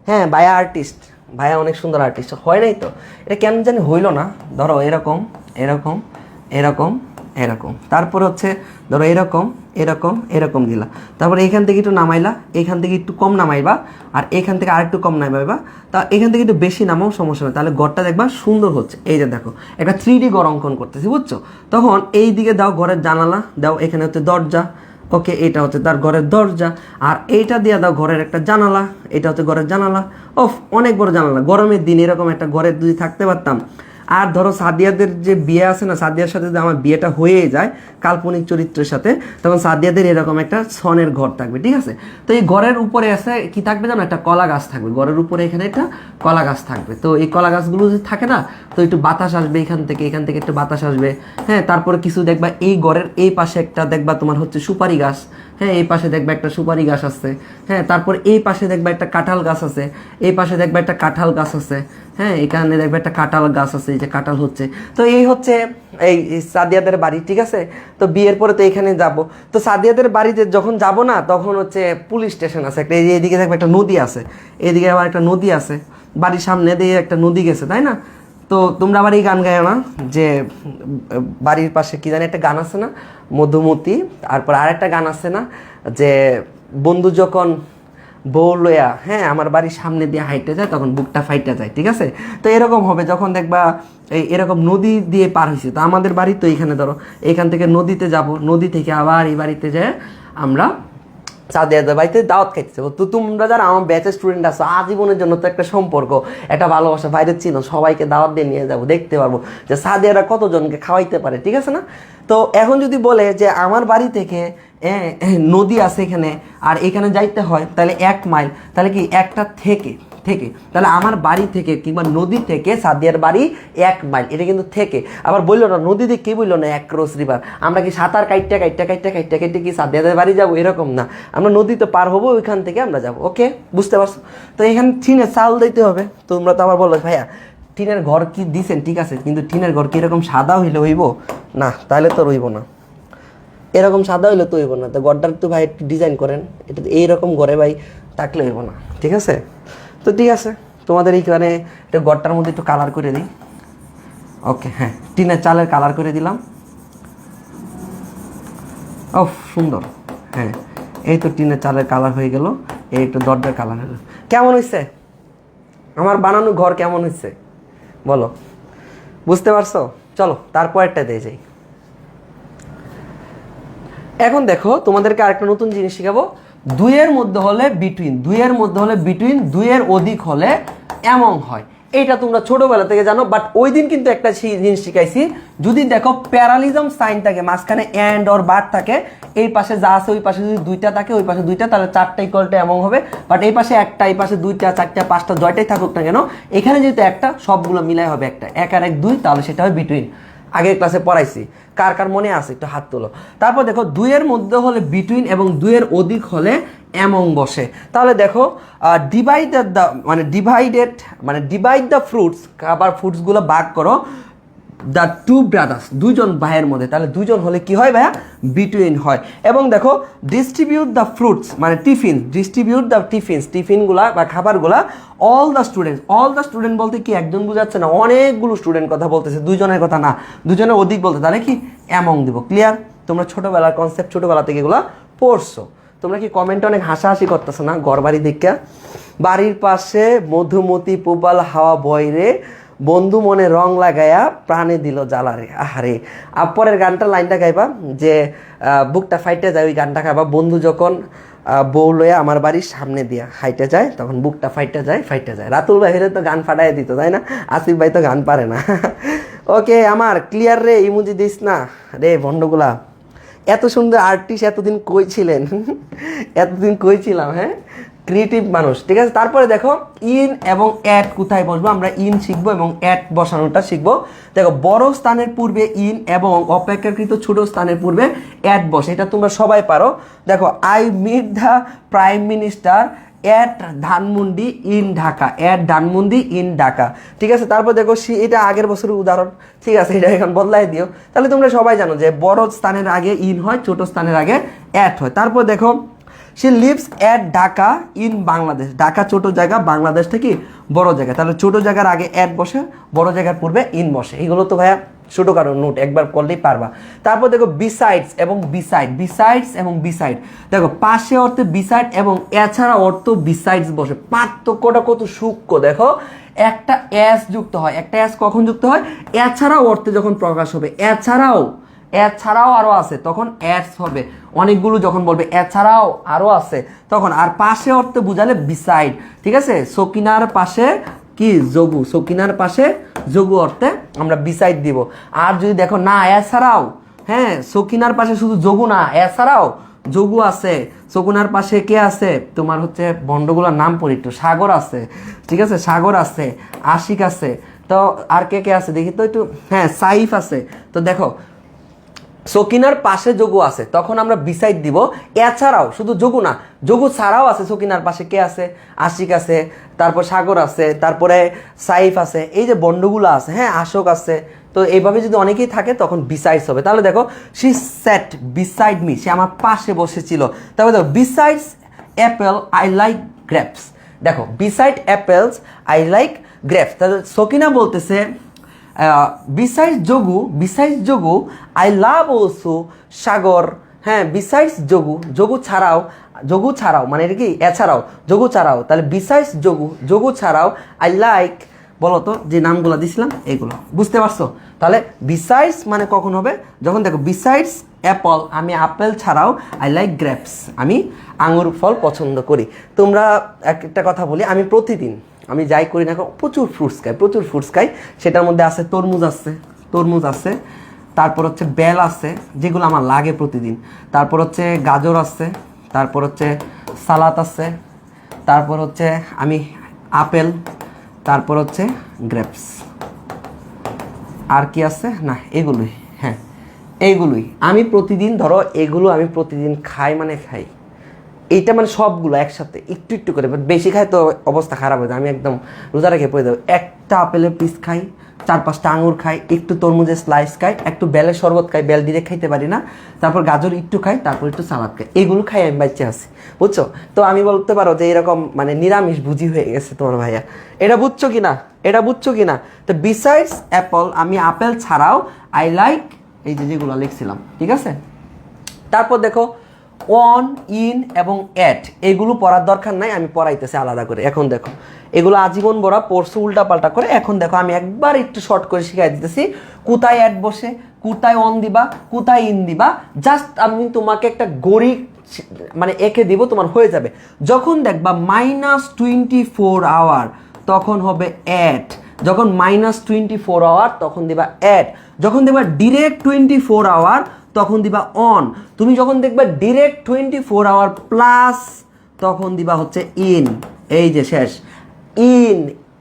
হ্যাঁ ভাইয়া আর্টিস্ট, ভাইয়া অনেক সুন্দর আর্টিস্ট। হয় নাই তো, এটা কেন জানি হইল না। ধরো এরকম এরকম এরকম এরকম, তারপর হচ্ছে ধরো এরকম এরকম এরকম দিলা, তারপর এখান থেকে একটু নামাইলা, এখান থেকে একটু কম নামাইবা, আর এখান থেকে আর একটু কম নামাইবা, তা এখান থেকে একটু বেশি নামাও, সমস্যা নেই, তাহলে ঘরটা দেখবা সুন্দর হচ্ছে। এই যে দেখো একটা 3D ঘর অঙ্কন করতেছি, বুঝছো? তখন এই দিকে দাও ঘরের জানালা দাও, এখানে হচ্ছে দরজা, ওকে, এটা হচ্ছে তার ঘরের দরজা, আর এইটা দিয়ে দাও ঘরের একটা জানালা, এটা হচ্ছে ঘরের জানালা। ওফ, অনেক বড় জানালা। গরমের দিন এরকম একটা ঘরে যদি থাকতে পারতাম। আর ধরো সাদিয়াদের যে বিয়ে আছে না, সাদিয়ার সাথে যদি আমার বিয়েটা হয়ে যায় কাল্পনিক চরিত্রের সাথে, তখন সাদিয়াদের এরকম একটা সনের ঘর থাকবে, ঠিক আছে? তো এই ঘরের উপরে আছে কি থাকবে জানো, একটা কলা গাছ থাকবে ঘরের উপরে, এখানে একটা কলা গাছ থাকবে। তো এই কলা গাছগুলো যদি থাকে না, তো একটু বাতাস আসবে এখান থেকে একটু বাতাস আসবে, হ্যাঁ। তারপরে কিছু দেখবা এই ঘরের এই পাশে একটা দেখবা তোমার হচ্ছে সুপারি গাছ, হ্যাঁ, এই পাশে দেখবা একটা সুপারি গাছ আছে, হ্যাঁ। তারপর এই পাশে দেখবা একটা কাঁঠাল গাছ আছে, এই পাশে দেখবা একটা কাঁঠাল গাছ আছে, হ্যাঁ। এখানে দেখবে একটা কাঁঠাল গাছ আছে, এই যে কাঁঠাল হচ্ছে। তো এই হচ্ছে এই সাদিয়াদের বাড়ি, ঠিক আছে? তো বিয়ের পরে তো এখানে যাব। তো সাদিয়াদের বাড়িতে যখন যাব না, তখন হচ্ছে পুলিশ স্টেশন আছে একটা, এইদিকে দেখবে একটা নদী আছে, এইদিকে আবার একটা নদী আছে, বাড়ির সামনে দিয়ে একটা নদী গেছে, তাই না? তো তোমরা আবার এই গান গায় না যে বাড়ির পাশে কি জানি একটা গান আছে না, মধুমতি, তারপর আরেকটা গান আছে না যে বন্ধু যখন বউ লয়া, হ্যাঁ, আমার বাড়ির সামনে দিয়ে হাইটে যায় তখন বুকটা ফাইটে যায়, ঠিক আছে? তো এরকম হবে যখন দেখবা এই এরকম নদী দিয়ে পার হয়েছে। তো আমাদের বাড়ি তো এইখানে ধরো এখান থেকে নদীতে যাব, নদী থেকে আবার এই বাড়িতে যায় আমরা সাদিয়াদের বাড়িতে দাওয়াত খাইতেছে। তো তোমরা যারা আমার ব্যাচের স্টুডেন্ট আছো, আজীবনের জন্য তো একটা সম্পর্ক, একটা ভালোবাসা, বাইরে চিনো, সবাইকে দাওয়াত দিয়ে নিয়ে যাবো, দেখতে পারবো যে সাদিয়ারা কতজনকে খাওয়াইতে পারে, ঠিক আছে না? তো এখন যদি বলে যে আমার বাড়ি থেকে নদী আছে এখানে আর এখানে যাইতে হয় তাহলে 1 মাইল, তাহলে কি একটা থেকে থেকে তাহলে আমার বাড়ি থেকে কিংবা নদী থেকে সাদিয়ার বাড়ি 1 মাইল, এটা কিন্তু থেকে। আবার বললো না নদী দিয়ে কি বললো না, অ্যাক্রস রিভার। আমরা কি সাঁতার কাইটটা কি সাদিয়াদের বাড়ি যাবো? এরকম না, আমরা নদীতে পার হবো, ওইখান থেকে আমরা যাবো। ওকে, বুঝতে পারছো? তো এখানে টিনের চাল দিতে হবে। তোমরা তো আবার বললো ভাইয়া টিনের ঘর কি দিছেন, ঠিক আছে, কিন্তু টিনের ঘর কি এরকম সাদা হইলে হইব না? তাহলে তো রইব না, এরকম সাদা হইলে তো হইব না। তো ঘরটার তো ভাই একটু ডিজাইন করেন, এটা তো এইরকম ঘরে ভাই থাকলে হইব না, ঠিক আছে? তো ঠিক আছে, তোমাদের এইখানে এটা ঘরটার মধ্যে একটু কালার করে দিই। ওকে, হ্যাঁ, টিনের চালের কালার করে দিলাম। ও সুন্দর, হ্যাঁ, এই তো টিনের চালের কালার হয়ে গেল, এই একটু দরজার কালার হলো। কেমন হয়েছে আমার বানানো ঘর? কেমন হয়েছে বলো? বুঝতে পারছো? চলো তারপরেরটা দিয়ে যাই। এখন দেখো তোমাদেরকে আরেকটা নতুন জিনিস শেখাবো। 2 এর মধ্যে হলে বিটুইন, 2 এর মধ্যে হলে বিটুইন, 2 এর অধিক হলে এমন হয়। এইটা তোমরা ছোটবেলা থেকে জানো, বাট ওই দিন কিন্তু একটা জিনিস শিখাইছি, যদি দেখো প্যারালিজম সাইন থাকে, মাঝখানে অ্যান্ড অর বাট থাকে, এই পাশে যা আছে ওই পাশে যদি দুইটা থাকে, ওই পাশে দুইটা, তাহলে চারটা ইকুয়ালটা এমন হবে। বাট এই পাশে একটা, এই পাশে দুইটা, চারটা, পাঁচটা, জয়টাই থাকুক না কেন, এখানে যেহেতু একটা, সবগুলো মিলাই হবে একটা, এক আর এক দুই, তাহলে সেটা হয় বিটুইন। আগের ক্লাসে পড়াইছি, কার কার মনে আছে একটু হাত তোলো। তারপর দেখো দুইয়ের মধ্যে হলে বিটুইন এবং দুইয়ের অধিক হলে এমং বসে। তাহলে দেখো ডিভাইড দ্য ফ্রুটস, আবার ফ্রুটসগুলো ভাগ করো, দ্য টু ব্রাদার্স, দুইজন ভাইয়ের মধ্যে, তাহলে দুইজন হলে কি হয় ভাইয়া, বিটুইন হয়। এবং দেখো ডিস্ট্রিবিউট দ্য ফ্রুটস মানে টিফিন, ডিস্ট্রিবিউট দ্য টিফিনস, টিফিনগুলা বা খাবারগুলা অল দ্য স্টুডেন্ট বলতে কি একজন বুঝাচ্ছে না, অনেকগুলো স্টুডেন্ট কথা বলতেছে, দুইজনের কথা না, দুজনের অধিক বলতে, তাহলে কি অ্যামং দিব। ক্লিয়ার? তোমরা ছোটোবেলার কনসেপ্ট ছোটোবেলা থেকে এগুলো পড়ছো। তোমরা কি কমেন্টে অনেক হাসাহাসি করতেছো না ঘর বাড়ি দেখা? বাড়ির পাশে মধুমতি পুবাল হাওয়া বয়রে, বন্ধু মনে রং লাগায়া প্রাণে দিল জ্বালারে। আহারে, পরের গানটা লাইনটা গাইবা যে বুকটা ফাইটে যায়, ওই গানটা গাইবা। বন্ধু যখন বউ লইয়া আমার বাড়ির সামনে দিয়া হাইটে যায়, তখন বুকটা ফাইটে যায়। রাতুল ভাইরে তো গান ফাটাই দিত, তাই না? আসিফ ভাই তো গান পারে না। ওকে, আমার ক্লিয়ার রে, ইমোজি দিস না রে ভণ্ডগুলা। এত সুন্দর আর্টিস্ট এতদিন কই ছিলেন? এতদিন কই ছিলাম? হ্যাঁ, ক্রিয়েটিভ মানুষ, ঠিক আছে। তারপরে দেখো ইন এবং অ্যাট কোথায় বসবো, আমরা ইন শিখবো এবং অ্যাট বসানোটা শিখবো। দেখো বড় স্থানের পূর্বে ইন এবং অপেক্ষাকৃত ছোট স্থানের পূর্বে অ্যাট বসে, এটা তোমরা সবাই পারো। দেখো I meet the prime minister at Dhanmondi in Dhaka, at Dhanmondi in Dhaka, ঠিক আছে। তারপর দেখো এটা আগের বছরের উদাহরণ, ঠিক আছে, এটা এখন বদলাই দিও। তাহলে তোমরা সবাই জানো যে বড় স্থানের আগে ইন হয়, ছোট স্থানের আগে অ্যাট হয়। তারপর দেখো সে leaves at Dhaka in Bangladesh, Dhaka ছোট জায়গা, বাংলাদেশ থেকে বড় জায়গা, তাহলে ছোট জায়গার আগে অ্যাট বসে, বড় জায়গার পূর্বে ইন বসে। এগুলো তো ভাইয়া ছোটো কারণ নোট, একবার করলেই পারবা। তারপর দেখো বিসাইডস এবং বিসাইড, দেখো পাশে অর্থে বিসাইড এবং এছাড়া অর্থ বিসাইডস বসে। পার্থক্যটা কত সূক্ষ্ম দেখো, একটা এস যুক্ত হয়, একটা এস কখন যুক্ত হয়, এছাড়াও অর্থে যখন প্রকাশ হবে, এছাড়াও আরও আছে তখন অ্যাডস হবে। অনেকগুলো যখন বলবে এছাড়াও আরও আছে তখন, আর পাশে অর্থে বুঝালে বিসাইড, ঠিক আছে। সকিনার পাশে কি যোগু, সকিনার পাশে যোগু অর্থে আমরা বিসাইড দিব। আর যদি দেখো না এছাড়াও, হ্যাঁ, সকিনার পাশে শুধু যোগু না, এছাড়াও যোগু আছে। সকুনার পাশে কে আছে, তোমার হচ্ছে বন্ডগুলোর নাম পড়ি একটু, সাগর আছে, ঠিক আছে, সাগর আছে, আশিক আছে, তো আর কে কে আছে দেখি তো একটু, হ্যাঁ সাইফ আছে। তো দেখো সকিনার পাশে যোগু আছে, তখন আমরা বিসাইড দিব। এছাড়াও শুধু যোগু না, যোগু ছাড়াও আছে সকিনার পাশে কে আছে, আশিক আছে, তারপর সাগর আছে, তারপরে সাইফ আছে, এই যে বন্ডগুলো আছে, হ্যাঁ আশোক আছে। তো এইভাবে যদি অনেকেই থাকে তখন বিসাইডস হবে। তাহলে দেখো শি স্যাট বিসাইড মি, সে আমার পাশে বসেছিল। তারপরে দেখো besides apple I like grapes, দেখো beside apples I like grapes. তাহলে সকিনা বলতেছে বিসাইডস যোগু আই লাভ অলসো সাগর, হ্যাঁ বিসাইডস যোগু ছাড়াও মানে এটা কি এছাড়াও, যোগু ছাড়াও, তাহলে বিসাইডস যোগু ছাড়াও আই লাইক, বলো তো যে নামগুলো দিছিলাম এগুলো, বুঝতে পারছো? তাহলে বিসাইডস মানে কখন হবে, যখন দেখো বিসাইডস অ্যাপল, আমি আপেল ছাড়াও আই লাইক গ্রেপস, আমি আঙুর ফল পছন্দ করি। তোমরা একটা কথা বলি, আমি প্রতিদিন আমি যাই করি না প্রচুর ফ্রুটস খাই, সেটার মধ্যে আছে তরমুজ আছে, তারপর হচ্ছে বেল আছে যেগুলো আমার লাগে প্রতিদিন, তারপর হচ্ছে গাজর আছে, তারপর হচ্ছে সালাদ আছে, তারপর হচ্ছে আমি আপেল, তারপর হচ্ছে গ্রেপস, আর কি আছে না এগুলোই, হ্যাঁ এইগুলোই আমি প্রতিদিন, ধরো এগুলো আমি প্রতিদিন খাই, এইটা মানে সবগুলো একসাথে একটু একটু করে, বেশি খাই তো অবস্থা খারাপ হয়ে যায়, আমি একদম রোজা রেখে পড়ে দেবো। একটা আপেলের পিস খাই, 4-5টা আঙুর খাই, একটু তরমুজের স্লাইস খাই, একটু বেলের শরবত খাই, বেল ডিরেক্ট খাইতে পারি না, তারপর গাজর একটু খাই, তারপর একটু সালাদ খাই, এগুলো খাই আমি বাচ্চা আছি, বুঝছো? তো আমি বলতে পারো যে এরকম মানে নিরামিষ বুঝি হয়ে গেছে তোমার ভাইয়া, এটা বুঝছো কি না? তো বিসাইডস অ্যাপল, আমি আপেল ছাড়াও আই লাইক, এই যে যেগুলো লিখছিলাম, ঠিক আছে। তারপর দেখো অন, ইন এবং অ্যাট, এগুলো পড়ার দরকার নাই, আমি পড়াইতেছি আলাদা করে। এখন দেখো এগুলো আজীবন বড়া পড়ছো উল্টাপাল্টা করে, এখন দেখো আমি একবার একটু শর্ট করে শিখাই দিতেছি কোথায় অ্যাট বসে, কোথায় অন দিবা, কোথায় ইন দিবা। জাস্ট আমি তোমাকে একটা গড়ি মানে এঁকে দিব, তোমার হয়ে যাবে। যখন দেখবা -24 আওয়ার তখন হবে অ্যাট, যখন -24 আওয়ার তখন দিবা অ্যাট, যখন দেখবা ডিরেক্ট 24 আওয়ার তখন দিবা অন, তুমি যখন দেখবা ডিরেক্ট 24 আওয়ার প্লাস তখন দিবা হচ্ছে ইন। এই যে শেষ। ইন,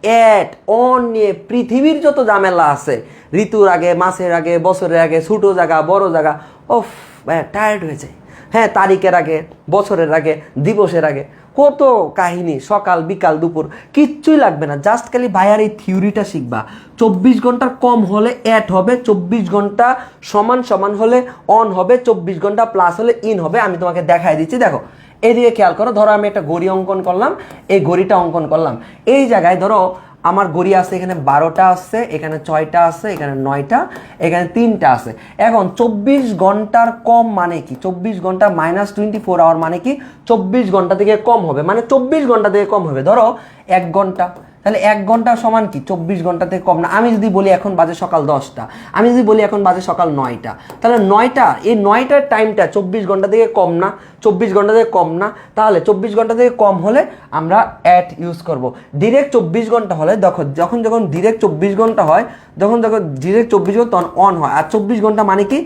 অ্যাট, অন নিয়ে পৃথিবীর যত ঝামেলা আছে, ঋতুর আগে, মাসের আগে, বছরের আগে, ছোটো জায়গা, বড় জায়গা, ওফ ভাইয়া টায়ার্ড হয়ে যায়। হ্যাঁ, তারিখের আগে, বছরের আগে, দিবসের আগে, কত কাহিনী, সকাল বিকাল দুপুর, কিচ্ছুই লাগবে না, জাস্ট খালি ভাইয়ার এই থিওরিটা শিখবা। 24 ঘন্টার কম হলে অ্যাট হবে, 24 ঘন্টা সমান সমান হলে অন হবে, 24 ঘন্টা প্লাস হলে ইন হবে। আমি তোমাকে দেখাই দিচ্ছি, দেখো এদিকে খেয়াল করো। ধরো আমি একটা ঘড়ি অঙ্কন করলাম, এই ঘড়িটা অঙ্কন করলাম, এই জায়গায় ধরো আমার ঘড়ি আছে, এখানে 12টা আছে, এখানে 6টা আছে, এখানে 9টা, এখানে 3টা আছে। এখন 24 ঘন্টার কম মানে কি? 24 ঘন্টা -24 আওয়ার মানে কি? 24 ঘন্টা থেকে কম হবে, মানে 24 ঘন্টা থেকে কম হবে। ধরো 1 ঘন্টা, তাহলে 1 ঘন্টা সমান কি? 24 ঘন্টা থেকে কম না। আমি যদি বলি এখন বাজে সকাল 10টা, আমি যদি বলি এখন বাজে সকাল 9টা, তাহলে 9টা, এই 9টার টাইমটা 24 ঘন্টা থেকে কম না? 24 ঘন্টা থেকে কম না? তাহলে 24 ঘন্টা থেকে কম হলে আমরা অ্যাট ইউজ করব। ডিরেক্ট 24 ঘন্টা হলে দেখো, যখন ডিরেক্ট 24 ঘন্টা হয়, যখন ডিরেক্ট 24 ঘন্টা তখন অন হয়। আর 24 ঘন্টা মানে কি?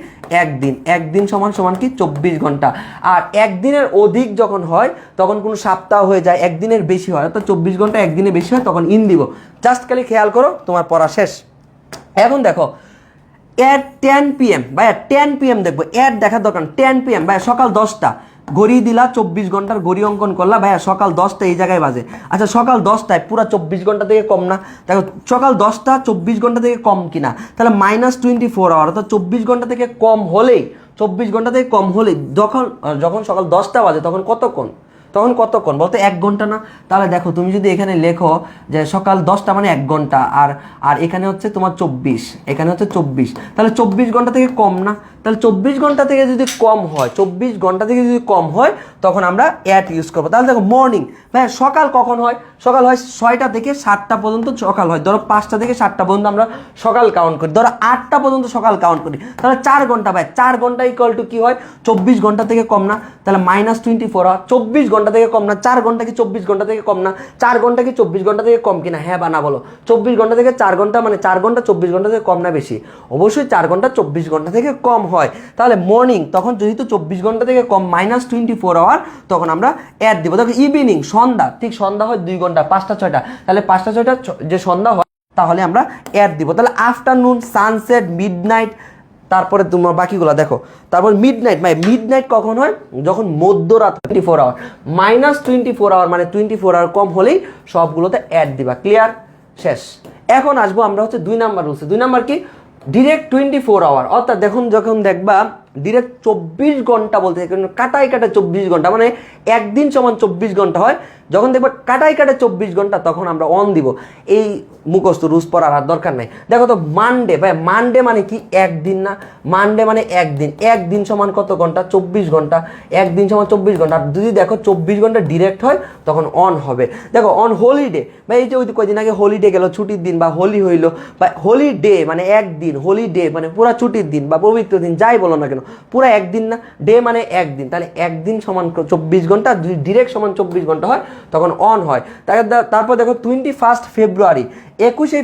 একদিন। একদিন সমান সমান কি? 24 ঘন্টা। আর একদিনের অধিক যখন হয় তখন কোনো সপ্তাহ হয়ে যায়, একদিনের বেশি হয়, অর্থাৎ 24 ঘন্টা একদিনে বেশি হয় তখন ইন দিব। জাস্ট খালি খেয়াল করো, তোমার পড়া শেষ। এখন দেখো অ্যাট 10 PM, ভাইয়া 10 PM দেখবো, অ্যাট দেখার দরকার। 10 PM ভাইয়া সকাল 10টা, ঘড়ি দিলা, 24 ঘন্টার ঘড়ি অঙ্কন করলা, ভাইয়া সকাল 10টা এই জায়গায় বাজে। আচ্ছা সকাল 10টায় পুরা 24 ঘন্টা থেকে কম না? দেখো সকাল 10টা 24 ঘন্টা থেকে কম কিনা, তাহলে -24 আওয়ার, অর্থাৎ 24 ঘন্টা থেকে কম হলেই, 24 ঘন্টা থেকে কম হলেই যখন সকাল 10টা বাজে তখন কতক্ষণ? তখন কতক্ষণ বলতে? 1 ঘন্টা না? তাহলে দেখো তুমি যদি এখানে লেখো যে সকাল 10টা মানে 1 ঘন্টা, আর এখানে হচ্ছে তোমার 24, এখানে হচ্ছে 24, তাহলে 24 ঘন্টা থেকে কম না? তাহলে 24 ঘন্টা থেকে যদি কম হয়, 24 ঘন্টা থেকে যদি কম হয় তখন আমরা অ্যাট ইউজ করবো। তাহলে দেখো মর্নিং, ভাই সকাল কখন হয়? সকাল হয় 6টা থেকে 7টা পর্যন্ত সকাল হয়। ধরো 5টা থেকে 7টা পর্যন্ত আমরা সকাল কাউন্ট করি, ধরো 8টা পর্যন্ত সকাল কাউন্ট করি, তাহলে 4 ঘন্টা। ভাই 4 ঘন্টা ইকুয়াল টু কি হয়? 24 ঘন্টা থেকে কম না? তাহলে -24 আওয়ার, 24 ঘন্টা থেকে কম না? 4 ঘন্টা কি 24 ঘন্টা থেকে কম না? 4 ঘন্টা কি 24 ঘন্টা থেকে কম কিনা? হ্যাঁ বা না বলো? 24 ঘন্টা থেকে 4 ঘন্টা মানে 4 ঘন্টা 24 ঘন্টা থেকে কম না বেশি? অবশ্যই 4 ঘন্টা 24 ঘন্টা থেকে কম হয়। তাহলে মর্নিং তখন যেহেতু 24 ঘন্টা থেকে কম, -24 আওয়ার, তখন আমরা অ্যাড দিব। দেখো ইভিনিং, সন্ধ্যা, ঠিক সন্ধ্যা হয় 2 ঘন্টা, 5টা 6টা, তাহলে 5টা 6টা যে সন্ধ্যা হয় তাহলে আমরা অ্যাড দিব। তাহলে আফটারনুন, সানসেট, মিডনাইট, তারপরে তোমার বাকিগুলো দেখো। তারপর মিডনাইট, মানে মিডনাইট কখন হয়? যখন মধ্যরাত, 24 আওয়ার। -24 আওয়ার মানে 24 আওয়ার কম হলেই সবগুলোতে অ্যাড দিবা। ক্লিয়ার? শেষ। এখন আসবো আমরা হচ্ছে 2 নাম্বার রুলসে। 2 নাম্বার কি? ডিরেক্ট 24 আওয়ার, অর্থাৎ যখন দেখবা ডিরেক্ট 24 ঘন্টা বলতে কাটাই 24 ঘন্টা, মানে একদিন সমান 24 ঘন্টা হয়। যখন দেখবা কাটাই 24 ঘন্টা তখন আমরা অন দিব। এই মুখস্থ রুলস পড়ার আর দরকার নাই। দেখো তো মানডে, ভাই মানডে মানে কি? একদিন না? মানডে মানে একদিন। একদিন সমান কত ঘন্টা? 24 ঘন্টা। একদিন সমান 24 ঘন্টা। আর যদি দেখো 24 ঘন্টা ডিরেক্ট হয় তখন অন হবে। দেখো অন হলিডে, ভাই এই যে ওই কয়দিন আগে হলিডে গেল, ছুটির দিন বা হোলি হইলো, বা হলিডে মানে একদিন, হলিডে মানে পুরা ছুটির দিন বা পবিত্র দিন, যাই বলো না কেন, পুরা একদিন না? ডে মানে একদিন, তাহলে একদিন সমান 24 ঘন্টা, যদি ডিরেক্ট সমান 24 ঘন্টা হয় তখন অন হয়। তারপর দেখো 21 ফেব্রুয়ারি, 21শে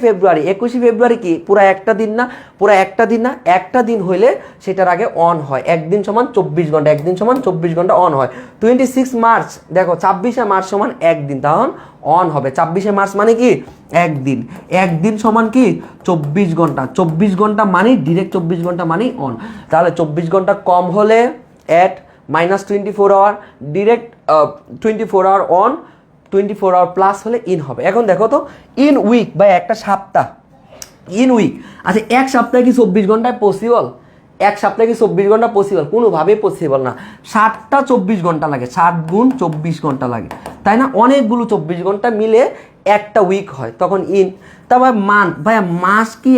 ফেব্রুয়ারি কি পুরা একটা দিন না? পুরা একটা দিন না? একটা দিন হইলে সেটার আগে অন হয়। একদিন সমান 24 ঘন্টা, একদিন সমান 24 ঘন্টা অন হয়। 26 মার্চ, দেখো 26শে মার্চ সমান একদিন, তখন অন হবে। 26শে মার্চ মানে কি? একদিন। একদিন সমান কি? 24 ঘন্টা। 24 ঘন্টা মানে ডিরেক্ট 24 ঘন্টা মানেই অন। তাহলে 24 ঘন্টা কম হলে at, -24 hour, direct 24 hour on, 24 hour plus হলে ইন হবে। এখন দেখো তো ইন উইক বা একটা সপ্তাহ, ইন উইক, আচ্ছা এক সপ্তাহে কি 24 ঘন্টায় পসিবল? এক সপ্তাহে কি 24 ঘন্টা পসিবল? কোনোভাবেই পসিবল না। 7টা 24 ঘন্টা লাগে, 7 গুণ 24 ঘন্টা লাগে, তাই না? অনেকগুলো 24 ঘন্টা মিলে একটা উইক হয়, তখন ইন। তারপর মান্থ, ভাইয়া মাস কি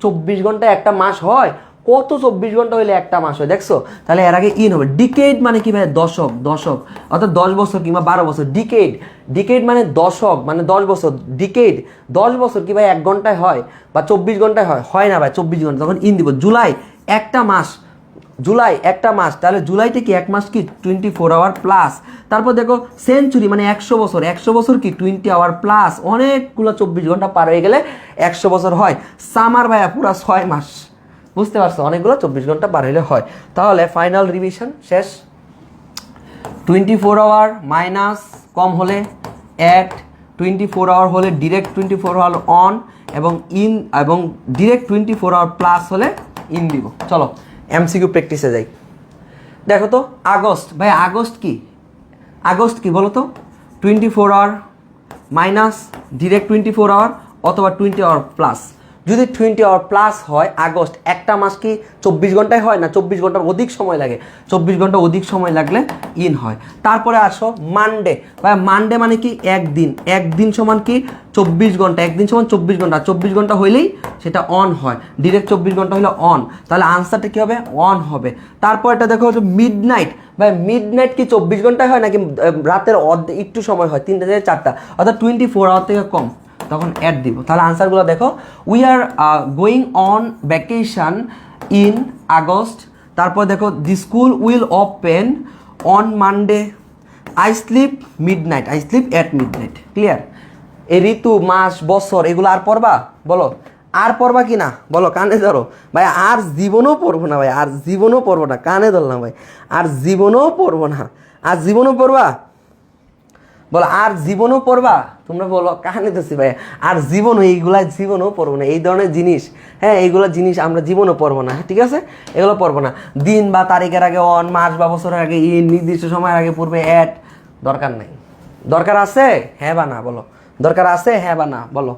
24 ঘন্টা একটা মাস হয়? কত 24 ঘন্টা হইলে একটা মাস হয়, দেখছো? তাহলে এর আগে ইন হবে। ডিকেড মানে কি ভাই? দশক, দশক, অর্থাৎ 10 বছর কিংবা 12 বছর। ডিকেড, ডিকেড মানে দশক, মানে 10 বছর। ডিকেড 10 বছর কি ভাই 1 ঘন্টায় হয় বা 24 ঘন্টায় হয়? হয় না ভাই, 24 ঘন্টা, তখন ইন দিব। জুলাই একটা মাস, জুলাই একটা মাস, তাহলে জুলাইতে কি এক মাস কি 24 আওয়ার প্লাস। তারপর দেখো সেঞ্চুরি মানে 100 বছর, 100 বছর কি 20 আওয়ার প্লাস, অনেকগুলো 24 ঘন্টা পার হয়ে গেলে 100 বছর হয়। সামার ভাইয়া পুরো 6 মাস, বুঝতে পারছো, অনেকগুলো 24 ঘন্টা পার হলে হয়। তাহলে ফাইনাল রিভিশন শেষ, 24 আওয়ার মাইনাস কম হলে অ্যাট, 24 আওয়ার হলে ডিরেক্ট 24 আওয়ার অন, এবং ইন, এবং ডিরেক্ট 24 আওয়ার প্লাস হলে ইন দিব। চলো এমসিকিউ প্র্যাকটিসে যাই। দেখো তো আগস্ট, ভাই আগস্ট কি, আগস্ট কি বলো তো, 24 আওয়ার মাইনাস ডিরেক্ট 24 আওয়ার অথবা 20 আওয়ার প্লাস। যদি 20 আওয়ার প্লাস হয় আগস্ট, একটা মাস কি 24 ঘন্টায় হয় না, 24 ঘন্টার অধিক সময় লাগে, 24 ঘন্টা অধিক সময় লাগলে ইন হয়। তারপরে আসো মানডে, ভাই মানডে মানে কি একদিন, একদিন সমান কি 24 ঘন্টা, একদিন সমান 24 ঘন্টা, 24 ঘন্টা হইলেই সেটা অন হয়, ডিরেক্ট 24 ঘন্টা হলে অন, তাহলে আনসারটা কি হবে, অন হবে। তারপর এটা দেখো হচ্ছে মিড নাইট, ভাই মিড নাইট কি 24 ঘন্টায় হয় নাকি রাতের একটু সময় হয়, 3টা থেকে 4টা, অর্থাৎ 24 আওয়ার থেকে কম, তখন অ্যাড দিব। তাহলে আনসারগুলো দেখো, we are going on vacation in August. তারপর দেখো the school will open on Monday, I sleep mid night, I sleep at mid night. Clear? এই ঋতু মাস বছর এগুলো আর পড়বা, বলো আর পড়বা কি না, বলো কানে ধরো ভাই, আর জীবনও পড়বো না ভাই, আর জীবনও পড়বো না, কানে ধরলাম ভাই, আর জীবনও পড়বো না, আর জীবনও পড়বা, বলো আর জীবনও পড়বা, তোমরা বলো কাহানি ধরছি ভাই, আর জীবনও এইগুলা জীবনও পড়বো না, এই ধরনের জিনিস, হ্যাঁ এইগুলো জিনিস আমরা জীবনও পড়বো না, ঠিক আছে, এগুলো পড়বো না। দিন বা তারিখের আগে অন, মাস বা বছরের আগে ইন, নির্দিষ্ট সময়ের আগে পড়বে অ্যাট, দরকার নাই। দরকার আছে হ্যাঁ বা না, বলো দরকার আছে হ্যাঁ বা না, বলো।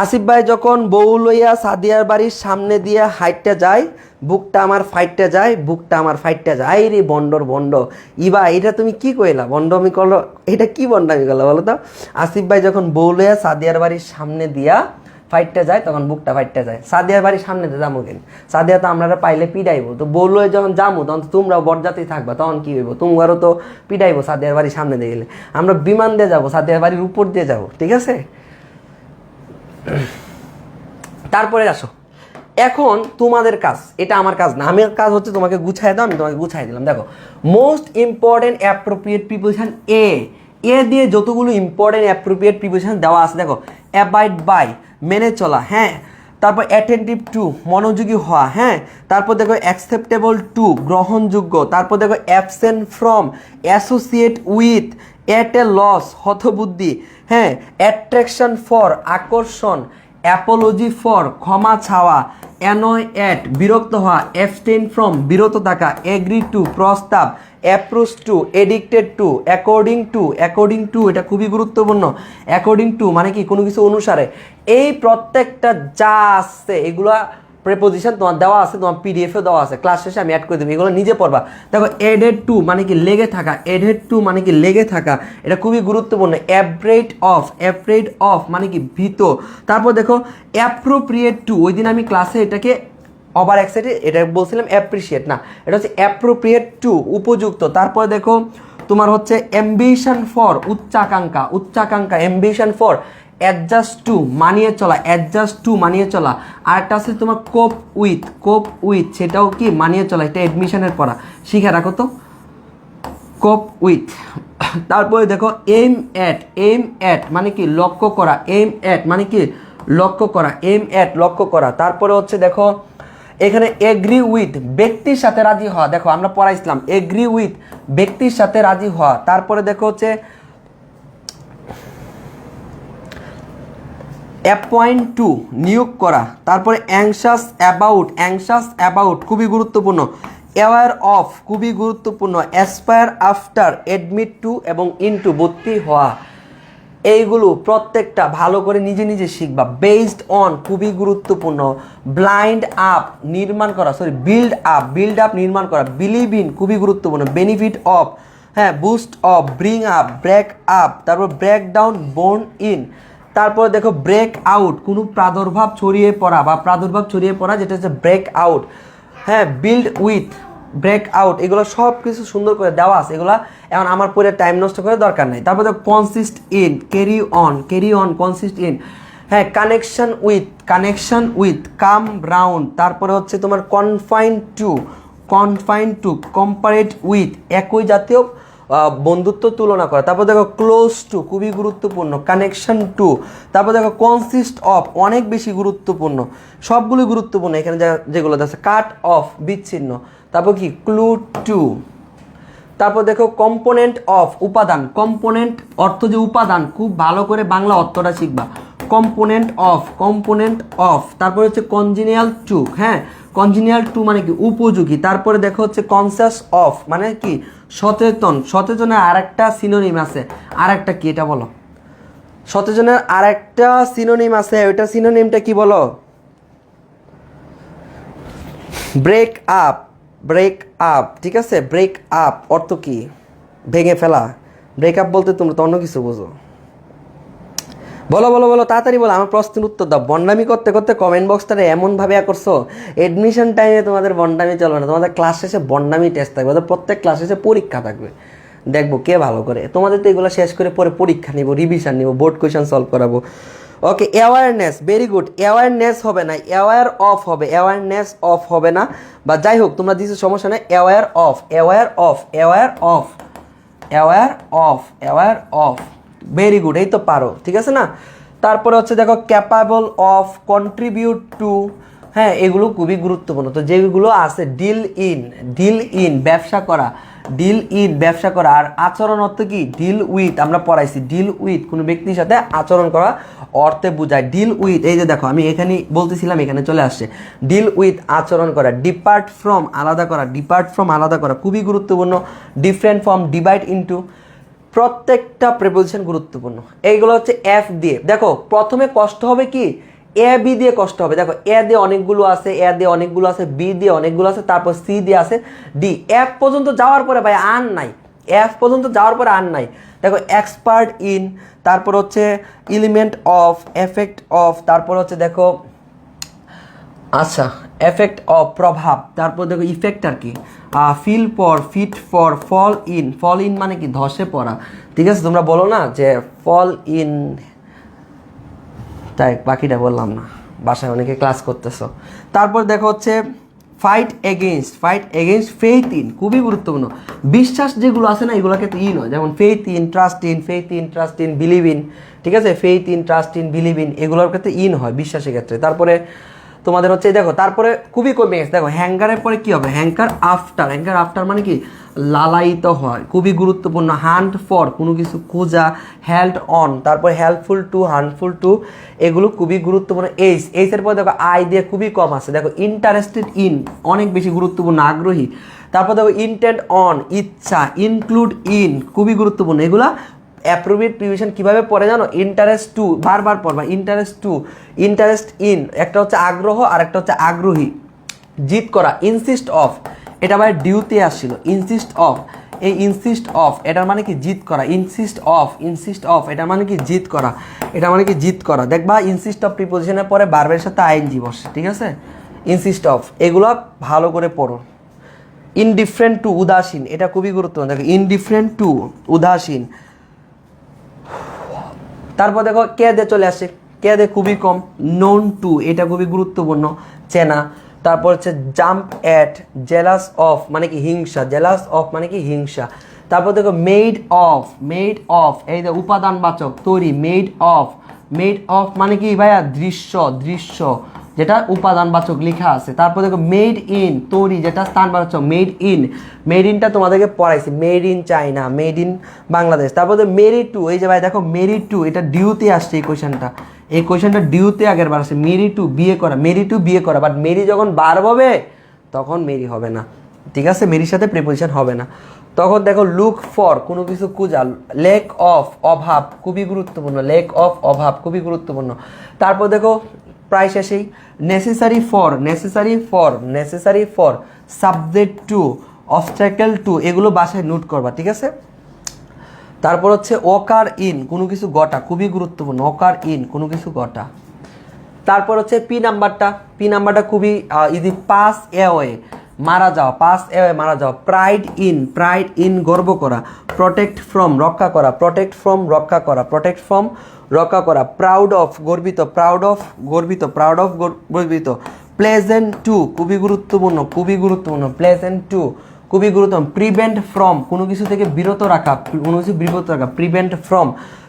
আসিফ ভাই যখন বউ লইয়া সাদিয়ার বাড়ির সামনে দিয়া হাইটটা যায়, বুকটা আমার ফাইটটা যায়, বুকটা আমার ফাইটটা যায়, আই রে বন্ডর বন্ড, ইবা এটা তুমি কি কইলা, বন্ড আমি করলো, এটা কি বন্ড আমি করলো বলো তো। আসিফ ভাই যখন বউ লইয়া সাদিয়ার বাড়ির সামনে দিয়া ফাইটটা যায়, তখন বুকটা ফাইটটা যায়। সাদিয়ার বাড়ির সামনে দিয়ে যাবো কেন, সাদিয়া তো আমরা পাইলে পিটাইবো, তো বউ লয়ে যখন যাবো তখন তো তোমরাও বরযাত্রী থাকবা, তখন কি হইব, তোমরাও তো পিটাইবো সাদিয়ার বাড়ির সামনে দিয়ে গেলে, আমরা বিমান দিয়ে যাবো, সাদিয়ার বাড়ির উপর দিয়ে যাবো, ঠিক আছে। তারপরে আসো, এখন তোমাদের কাজ, এটা আমার কাজ না, আমার কাজ হচ্ছে তোমাকে গুছাই দাও, আমি তোমাকে গুছাই দিলাম। দেখো মোস্ট ইম্পর্টেন্ট অ্যাপ্রোপ্রিয়েট প্রিপোজিশন এ, এ দিয়ে যতগুলো ইম্পর্টেন্ট অ্যাপ্রোপ্রিয়েট প্রিপোজিশন দেওয়া আছে দেখো, অ্যাবাইড বাই মেনে চলা, হ্যাঁ, তারপর অ্যাটেন্টিভ টু মনোযোগী হওয়া, হ্যাঁ, তারপর দেখো অ্যাকসেপ্টেবল টু গ্রহণযোগ্য, তারপর দেখো absent from, associate with, at a loss হতবুদ্ধি, হ্যাঁ, অ্যাট্রাকশন ফর আকর্ষণ, অ্যাপোলজি ফর ক্ষমা চাওয়া, অ্যানয় অ্যাট বিরক্ত হওয়া, অ্যাবস্টেইন ফ্রম বিরত থাকা, এগ্রি টু প্রস্তাব, approach to, addicted two, according to, according to এটা খুবই গুরুত্বপূর্ণ, অ্যাকর্ডিং টু মানে কি কোনো কিছু অনুসারে, এই প্রত্যেকটা যা আছে এগুলা প্রেপোজিশন তোমার দেওয়া আছে, তোমার পিডিএফে দেওয়া আছে, ক্লাস শেষে আমি অ্যাড করে দেবো, এগুলো নিজে পড়বা। দেখো এডেড টু মানে কি লেগে থাকা, এডেড টু মানে কি লেগে থাকা, এটা খুবই গুরুত্বপূর্ণ। অ্যাব্রেড অফ, অ্যাফ্রেড অফ মানে কি ভীত। তারপর দেখো অ্যাপ্রোপ্রিয়েট টু, ওই দিন আমি ক্লাসে এটাকে ওভার এক্সাইটেড এটা বলছিলাম অ্যাপ্রিসিয়েট না, এটা হচ্ছে অ্যাপ্রোপ্রিয়েট টু উপযুক্ত। তারপর দেখো তোমার হচ্ছে অ্যাম্বিশন ফর উচ্চাকাঙ্ক্ষা, উচ্চাকাঙ্ক্ষা অ্যাম্বিশন ফর, অ্যাডজাস্ট টু মানিয়ে চলা, অ্যাডজাস্ট টু মানিয়ে চলা, আর একটা আছে তোমার কোপ উইথ, কোপ উইথ সেটাও কি মানিয়ে চলা, এটা অ্যাডমিশনের পড়া, শিখে রাখো তো কোপ উইথ। তারপরে দেখো এম অ্যাট, এম অ্যাট মানে কি লক্ষ্য করা, এম অ্যাট মানে কি লক্ষ্য করা, এম অ্যাট লক্ষ্য করা। তারপরে হচ্ছে দেখো এখানে এগ্রি উইথ ব্যক্তির সাথে রাজি হওয়া, দেখো আমরা পড়াইছিলাম এগ্রি উইথ ব্যক্তির সাথে রাজি হওয়া। তারপরে দেখো হচ্ছে অ্যাপয়েন্ট টু নিয়োগ করা, তারপরে অ্যাংশাস অ্যাবাউট, অ্যাংশাস অ্যাবাউট খুবই গুরুত্বপূর্ণ, অ্যাওয়ার অফ খুবই গুরুত্বপূর্ণ, অ্যাসপায়ার আফটার, অ্যাডমিট টু এবং ইনটু ভর্তি হওয়া, এইগুলো প্রত্যেকটা ভালো করে নিজে নিজে শিখবা। বেসড অন খুবই গুরুত্বপূর্ণ, ব্লাইন্ড আপ নির্মাণ করা, sorry build up, build up নির্মাণ করা, বিলিভ ইন খুবই গুরুত্বপূর্ণ, বেনিফিট অফ, হ্যাঁ, boast of, bring up, break up, তারপর ব্রেক ডাউন, বোর্ন ইন। তারপর দেখো ব্রেক আউট কোনো প্রাদুর্ভাব ছড়িয়ে পড়া বা প্রাদুর্ভাব ছড়িয়ে পড়া, যেটা হচ্ছে ব্রেক আউট, হ্যাঁ, বিল্ড উইথ, ব্রেক আউট, এগুলো সব কিছু সুন্দর করে দেওয়া আছে, এগুলো এখন আমার পরে টাইম নষ্ট করে দরকার নেই। তারপর দেখো consist in, carry on, carry on, consist in, হ্যাঁ, কানেকশন উইথ কাম রাউন্ড, তারপরে হচ্ছে তোমার কনফাইন টু কম্পারেট উইথ, একই জাতীয় বন্ধুত্ব তুলনা করা। তারপর দেখো ক্লোজ টু, খুবই গুরুত্বপূর্ণ। কানেকশন টু, তারপর দেখো কনসিস্ট অফ, অনেক বেশি গুরুত্বপূর্ণ, সবগুলো গুরুত্বপূর্ণ এখানে যেগুলো আছে। কাট অফ, বিচ্ছিন্ন। তারপর কি ক্লু টু, তারপর দেখো কম্পোনেন্ট অফ, উপাদান। কম্পোনেন্ট অর্থ যে উপাদান, খুব ভালো করে বাংলা অর্থটা শিখবা। কম্পোনেন্ট অফ, তারপরে হচ্ছে কনজিনিয়াল টু, হ্যাঁ কনজিনিয়াল টু মানে কি উপযোগী। তারপরে দেখো হচ্ছে কনসাস অফ মানে কি সচেতনের আরেকটা সিনোনিম আছে, আরেকটা কি এটা বলো, সচেতনের আরেকটা সিনোনিম আছে, ওইটা সিনোনিমটা কি বলো? ব্রেক আপ, ঠিক আছে। ব্রেক আপ অর্থ কি? ভেঙে ফেলা। ব্রেক আপ বলতে তোমরা তো অন্য কিছু বোঝো। বলো তাড়াতাড়ি বলো, আমার প্রশ্নের উত্তর দাও। বন্ডামি করতে করতে কমেন্ট বক্সটারে এমনভাবে করছো, এডমিশন টাইমে তোমাদের বন্ডামি চলবে না, তোমাদের ক্লাস শেষে বন্ডামি টেস্ট থাকবে, ওদের প্রত্যেক ক্লাস শেষে পরীক্ষা থাকবে, দেখবো কে ভালো করে। তোমাদের তো এগুলো শেষ করে পরে পরীক্ষা নিব, রিভিশন নিব, বোর্ড কোয়েশন সলভ করাবো। ওকে, অ্যাওয়ারনেস, ভেরি গুড। অ্যাওয়ারনেস হবে না, অ্যাওয়ার অফ হবে না, বা যাই হোক তোমরা দিছো সমস্যা নেই। অ্যাওয়ার অফ, ভেরি গুড, এই তো পারো, ঠিক আছে না। তারপরে হচ্ছে দেখো ক্যাপাবল অফ, কন্ট্রিবিউট টু, হ্যাঁ এগুলো খুবই গুরুত্বপূর্ণ। তো যেগুলো আছে ডিল ইন ব্যবসা করা, আর আচরণ অর্থ কি? ডিল উইথ, আমরা পড়াইছি ডিল উইথ কোনো ব্যক্তির সাথে আচরণ করা অর্থে বোঝায়। ডিল উইথ, এই যে দেখো আমি এখানে বলতেছিলাম, এখানে চলে আসছে ডিল উইথ, আচরণ করা। ডিপার্ট ফ্রম, আলাদা করা, খুবই গুরুত্বপূর্ণ। ডিফারেন্ট ফ্রম, ডিভাইড ইনটু, প্রত্যেকটা প্রিপোজিশন গুরুত্বপূর্ণ। এইগুলো হচ্ছে এফ দিয়ে। দেখো প্রথমে কষ্ট হবে কি? এ বি দিয়ে কষ্ট হবে। দেখো এ দিয়ে অনেকগুলো আছে, বি দিয়ে অনেকগুলো আছে, তারপর সি দিয়ে আছে, ডি। এফ পর্যন্ত যাওয়ার পরে ভাই আর নাই। দেখো এক্সপার্ট ইন, তারপর হচ্ছে এলিমেন্ট অফ, এফেক্ট অফ, তারপর হচ্ছে দেখো আচ্ছা এফেক্ট অফ, প্রভাব। তারপর দেখো ইফেক্ট আর কি, feel for, fit for, fall in মানে কি? ধসে পড়া, ঠিক আছে। তোমরা বলো না যে ফল ইন, তাই বাকিটা বললাম না, বাসায় অনেকে ক্লাস করতেছো। তারপর দেখো হচ্ছে ফাইট এগেইনস্ট, ফেইথ ইন, খুবই গুরুত্বপূর্ণ। বিশ্বাস যেগুলো আছে না, এগুলোকে তো ইন হয়, যেমন faith in, trust in, believe in, ঠিক আছে। Faith in, trust in, believe in, এগুলোর ক্ষেত্রে ইন হয় বিশ্বাসের ক্ষেত্রে। তারপরে তোমাদের হচ্ছে দেখো, তারপরে খুবই কমে গেছে। দেখো হ্যাঙ্গারের পরে কি হবে? হ্যাঙ্গার আফটার মানে কি? লালায়িত হয়, খুবই গুরুত্বপূর্ণ। হান্ট ফর, কোনো কিছু খোঁজা। হেল্ড অন, তারপর হেল্পফুল টু, হার্মফুল টু, এগুলো খুবই গুরুত্বপূর্ণ। এইসের পরে দেখো আই দিয়ে খুবই কম আছে। দেখো ইন্টারেস্টেড ইন, অনেক বেশি গুরুত্বপূর্ণ, আগ্রহী। তারপর দেখো ইন্টেন্ট অন, ইচ্ছা। ইনক্লুড ইন, খুবই গুরুত্বপূর্ণ। এগুলা অ্যাপ্রোপ্রিয়েট প্রিভিশন কিভাবে পড়ে জানো? ইন্টারেস্ট টু, বারবার পড়বা। ইন্টারেস্ট ইন, একটা হচ্ছে আগ্রহ আর একটা হচ্ছে আগ্রহী। জিত করা, ইনসিস্ট অফ, এটা ভাই ডিউতে আসছিল। ইনসিস্ট অফ, এটার মানে কি? জিত করা। ইনসিস্ট অফ, এটার মানে কি? জিত করা। দেখবা ইনসিস্ট অফ প্রিপোজিশনের পরে ভার্বের সাথে আইএনজি বসে, ঠিক আছে। ইনসিস্ট অফ, এগুলো ভালো করে পড়ো। ইনডিফারেন্ট টু, উদাসীন, এটা খুবই গুরুত্বপূর্ণ। দেখো ইনডিফারেন্ট টু, উদাসীন। তারপর দেখো কে দে চলে আসে, কে দে খুবই কম। নোন টু, এটা খুবই গুরুত্বপূর্ণ, চেনা। তারপর হচ্ছে জাম্প অ্যাট, জেলাস অফ মানে কি? হিংসা। তারপর দেখো মেড অফ, এই যে উপাদানবাচক, তৈরি। মেড অফ মানে কি ভাইয়া? দৃশ্য, যেটা উপাদানবাচক লেখা আছে। তারপর দেখো মেড ইন, তৈরি, যেটা স্থানবাচক। মেড ইনটা তোমাদেরকে পড়াইছি, made in China, made in Bangladesh. তারপর মেরি টু, এই যে ভাই দেখো মেরি টু, এটা ডিউতে আসছে এই কোয়েশনটা ডিউতে আগের বার আসছে। মেরি টু, বিয়ে করা, বাট মেরি যখন ভার্ব হবে তখন মেরি হবে না, ঠিক আছে। মেরির সাথে প্রিপোজিশন হবে না। তখন দেখো লুক ফর, কোনো কিছু খোঁজা। লেক অফ, অভাব, খুবই গুরুত্বপূর্ণ। তারপর দেখো প্রায় শেষেই necessary for, subject to, obstacle to, এগুলো বাসায় নোট করবা, ঠিক আছে। তারপর হচ্ছে ওকার ইন, কোনো কিছু ঘটা, খুবই গুরুত্বপূর্ণ। ওকার ইন, কোনো কিছু ঘটা। তারপর হচ্ছে পি নাম্বারটা খুবই ইজি। পাস অ্যাওয়ে, মারা যাওয়া, পাস অ্যাওয়ে মারা যাওয়া। প্রাইড ইন গর্ব করা। প্রটেক্ট ফ্রম রক্ষা করা, প্রটেক্ট ফ্রম রক্ষা করা, প্রটেক্ট ফ্রম রক্ষা করা। প্রাউড অফ গর্বিত, প্রাউড অফ গর্বিত, প্রাউড অফ গর্বিত। প্লেজেন্ট টু খুবই গুরুত্বপূর্ণ, খুবই গুরুত্বপূর্ণ। প্লেজেন্ট টু খুবই গুরুত্বপূর্ণ। প্রিভেন্ট ফ্রম কোনো কিছু থেকে বিরত রাখা, কোনো কিছু বিরত রাখা, প্রিভেন্ট ফ্রম।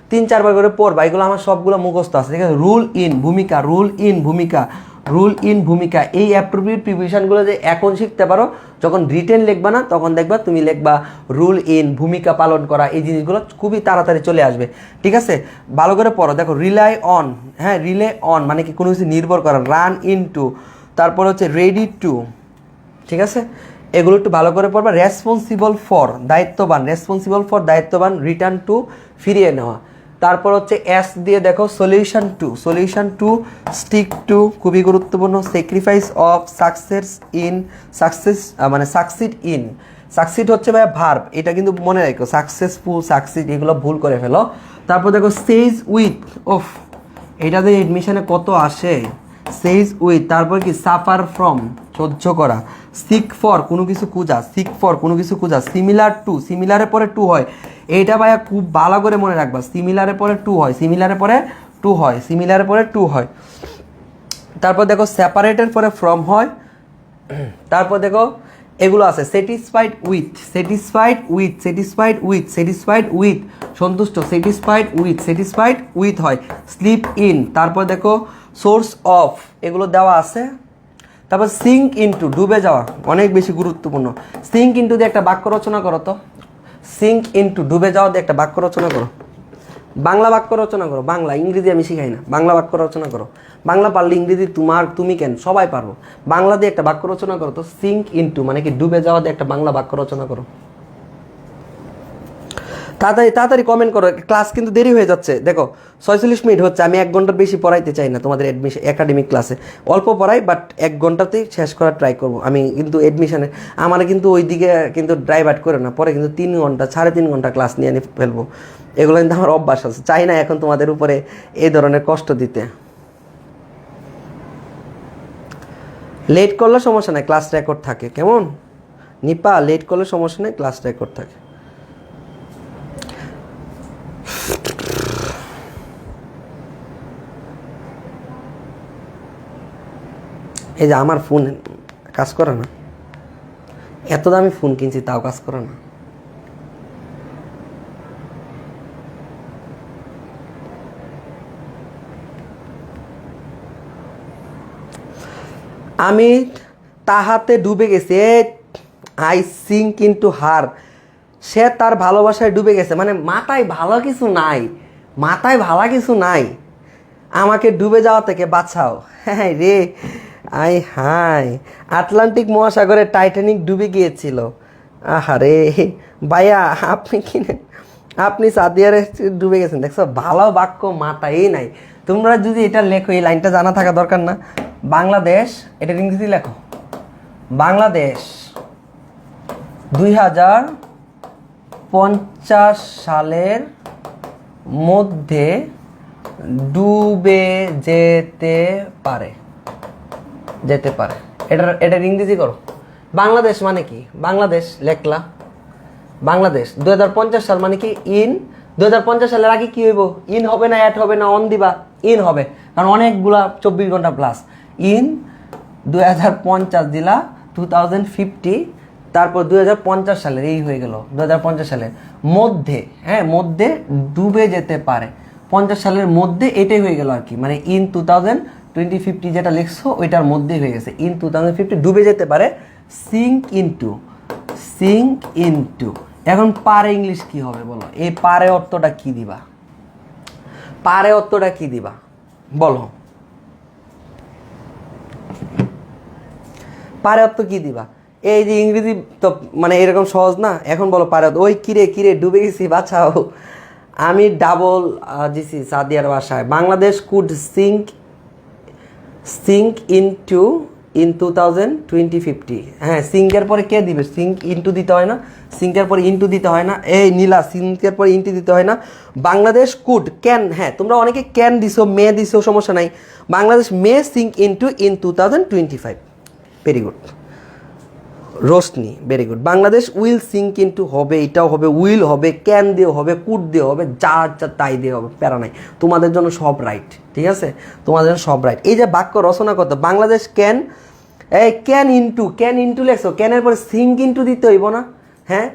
3-4 বার করে পড়বা, এগুলো আমার সবগুলো মুখস্থ আছে, ঠিক আছে। রুল ইন ভূমিকা, রুল ইন ভূমিকা, রুল ইন ভূমিকা। এই অ্যাপ্রোপ্রিয়েট প্রিপোজিশনগুলো যে এখন শিখতে পারো, যখন রিটেন লিখবা না তখন দেখবা তুমি লিখবা রুল ইন ভূমিকা পালন করা, এই জিনিসগুলো খুবই তাড়াতাড়ি চলে আসবে, ঠিক আছে। ভালো করে পড়ো। দেখো রিলাই অন, হ্যাঁ রিলে অন মানে কি কোনো কিছু নির্ভর করা। রান ইন টু, তারপর হচ্ছে রেডি টু, ঠিক আছে। এগুলো একটু ভালো করে পড়বা। রেসপন্সিবল ফর দায়িত্ববান, রেসপন্সিবল ফর দায়িত্ববান। রিটার্ন টু ফিরিয়ে নেওয়া। তারপর হচ্ছে এস দিয়ে দেখো solution to, solution to. Stick to খুবই গুরুত্বপূর্ণ। Sacrifice of success in, success মানে সাকসিড ইন। সাকসিড হচ্ছে ভাই ভার্ব, এটা কিন্তু মনে রাখো। সাকসেসফুল, সাকসিড এগুলো ভুল করে ফেলো। তারপর দেখো সেইজ উইথ, ওফ এটাতে এডমিশনে কত আসে। সেইজ উইথ, তারপর কি সাফার ফ্রম সহ্য করা। সিক ফর কোনো কিছু খুঁজা, সিক ফর কোনো কিছু খুঁজা। সিমিলার টু, সিমিলারের পরে টু হয়, এইটা ভাইয়া খুব ভালো করে মনে রাখবা। সিমিলারের পরে টু হয়, সিমিলারের পরে টু হয়, সিমিলারের পরে টু হয়। তারপর দেখো সেপারেটের পরে ফ্রম হয়। তারপর দেখো এগুলো আছে satisfied with, satisfied with, satisfied with, satisfied with সন্তুষ্ট। স্যাটিসফাইড উইথ, স্যাটিসফাইড উইথ হয়। স্লিপ ইন, তারপর দেখো সোর্স অফ, এগুলো দেওয়া আছে। তারপর সিঙ্ক ইনটু ডুবে যাওয়া, অনেক বেশি গুরুত্বপূর্ণ। সিঙ্ক ইনটু দিয়ে একটা বাক্য রচনা করো তো। সিঙ্ক ইনটু ডুবে যাওয়া দিয়ে একটা বাক্য রচনা করো। বাংলা বাক্য রচনা করো, বাংলা, ইংরেজি আমি শিখাই না, বাংলা বাক্য রচনা করো। বাংলা পারলে ইংরেজি তুমি কেন, সবাই পারবো। বাংলা দিয়ে একটা বাক্য রচনা করো তো। সিঙ্ক ইনটু মানে কি ডুবে যাওয়া দিয়ে একটা বাংলা বাক্য রচনা করো। তাড়াতাড়ি তাড়াতাড়ি কমেন্ট করো, ক্লাস কিন্তু দেরি হয়ে যাচ্ছে। দেখো 46 মিনিট হচ্ছে, আমি 1 ঘন্টার বেশি পড়াইতে চাই না তোমাদের একাডেমিক ক্লাসে। অল্প পড়াই, বাট 1 ঘন্টাতেই শেষ করার ট্রাই করবো আমি। কিন্তু এডমিশনে আমার কিন্তু ওই দিকে কিন্তু ড্রাইভার্ট করে না, পরে কিন্তু 3 ঘন্টা 3.5 ঘন্টা ক্লাস নিয়ে ফেলবো। এগুলো কিন্তু আমার অভ্যাস আছে, চাই না এখন তোমাদের উপরে এই ধরনের কষ্ট দিতে। লেট করলে সমস্যা নেই, ক্লাস রেকর্ড থাকে। কেমন নিপা, লেট করলে সমস্যা নেই, ক্লাস রেকর্ড থাকে। এই যে আমার ফোন কাজ করে না, এত দামি ফোন কিনছি তাও কাজ করে না। আমি তাহাতে ডুবে গেছি, আই সিঙ্ক ইনটু হার। সে তার ভালোবাসায় ডুবে গেছে, মানে মাথায় ভালো কিছু নাই, মাথায় ভালো কিছু নাই, আমাকে ডুবে যাওয়া থেকে বাঁচাও। হ্যাঁ রে, আই হাই, আটলান্টিক মহাসাগরে টাইটানিক ডুবে গিয়েছিল। আহারে ভাইয়া, আপনি সাদিয়ারে ডুবে গেছেন। দেখছো ভালো বাক্য মাথায় নাই। তোমরা যদি এটা লেখো, এই লাইনটা জানা থাকা দরকার না। বাংলাদেশ, এটা ইংরেজি লেখো। বাংলাদেশ 2050 সালের মধ্যে ডুবে যেতে পারে, যেতে পারে। এটার ইংরেজি করো। বাংলাদেশ মানে কি, বাংলাদেশ লেখলা। বাংলাদেশ 2050 সাল মানে কি ইন। 2050 সালের আগে কি হইব, ইন হবে না, অ্যাড হবে না, অন দিবা, ইন হবে, কারণ অনেকগুলা 24 ঘন্টা প্লাস। ইন 2050 দিলা 2050, তারপর 2050 সালের এই হয়ে গেল 2050 সালের মধ্যে। হ্যাঁ মধ্যে ডুবে যেতে পারে, 50 সালের মধ্যে, এটাই হয়ে গেল আর কি। মানে ইন 2050 যেটা লিখছো ওইটার মধ্যেই হয়ে গেছে। ইন 2050 ডুবে যেতে পারে। Sink into, sink into. এখন পারে ইংলিশ কি হবে বলো, এই পারে অর্থটা কি দিবা, পারে অর্থটা কি দিবা বলো, পারে অর্থ কি দিবা। এই যে ইংরেজি তো মানে এরকম সহজ না। এখন বলো পারে অর্থ, ওই কিরে কিরে ডুবে গেছি বাঁচাও। আমি ডাবল দিছি সাদিয়ার বাসায়। Bangladesh could sink, sink into in 2050। হ্যাঁ সিঙ্কের পরে কে দিবে, সিঙ্ক ইনটু দিতে হয় না, সিঙ্কের পরে ইনটু দিতে হয় না। এই নীলা, সিঙ্কের পরে ইনটু দিতে হয় না। বাংলাদেশ কুড, ক্যান, হ্যাঁ তোমরা অনেকে ক্যান দিছো, মে দিছো, সমস্যা নাই। Bangladesh may sink into in 2025। Very good. Roshni, very good. Bangladesh will sink into হবে, এটাও হবে, উইল হবে, ক্যান দিয়ে হবে, কুড দিয়ে হবে, যা যা তাই দিয়ে হবে, প্যারা নাই, তোমাদের জন্য সব রাইট, ঠিক আছে, তোমাদের জন্য সব রাইট। এই যে বাক্য রচনা করতে বাংলাদেশ ক্যান, ক্যান ইনটু লেখছো, ক্যানের পরে সিঙ্ক ইনটু দিতে হইব না? হ্যাঁ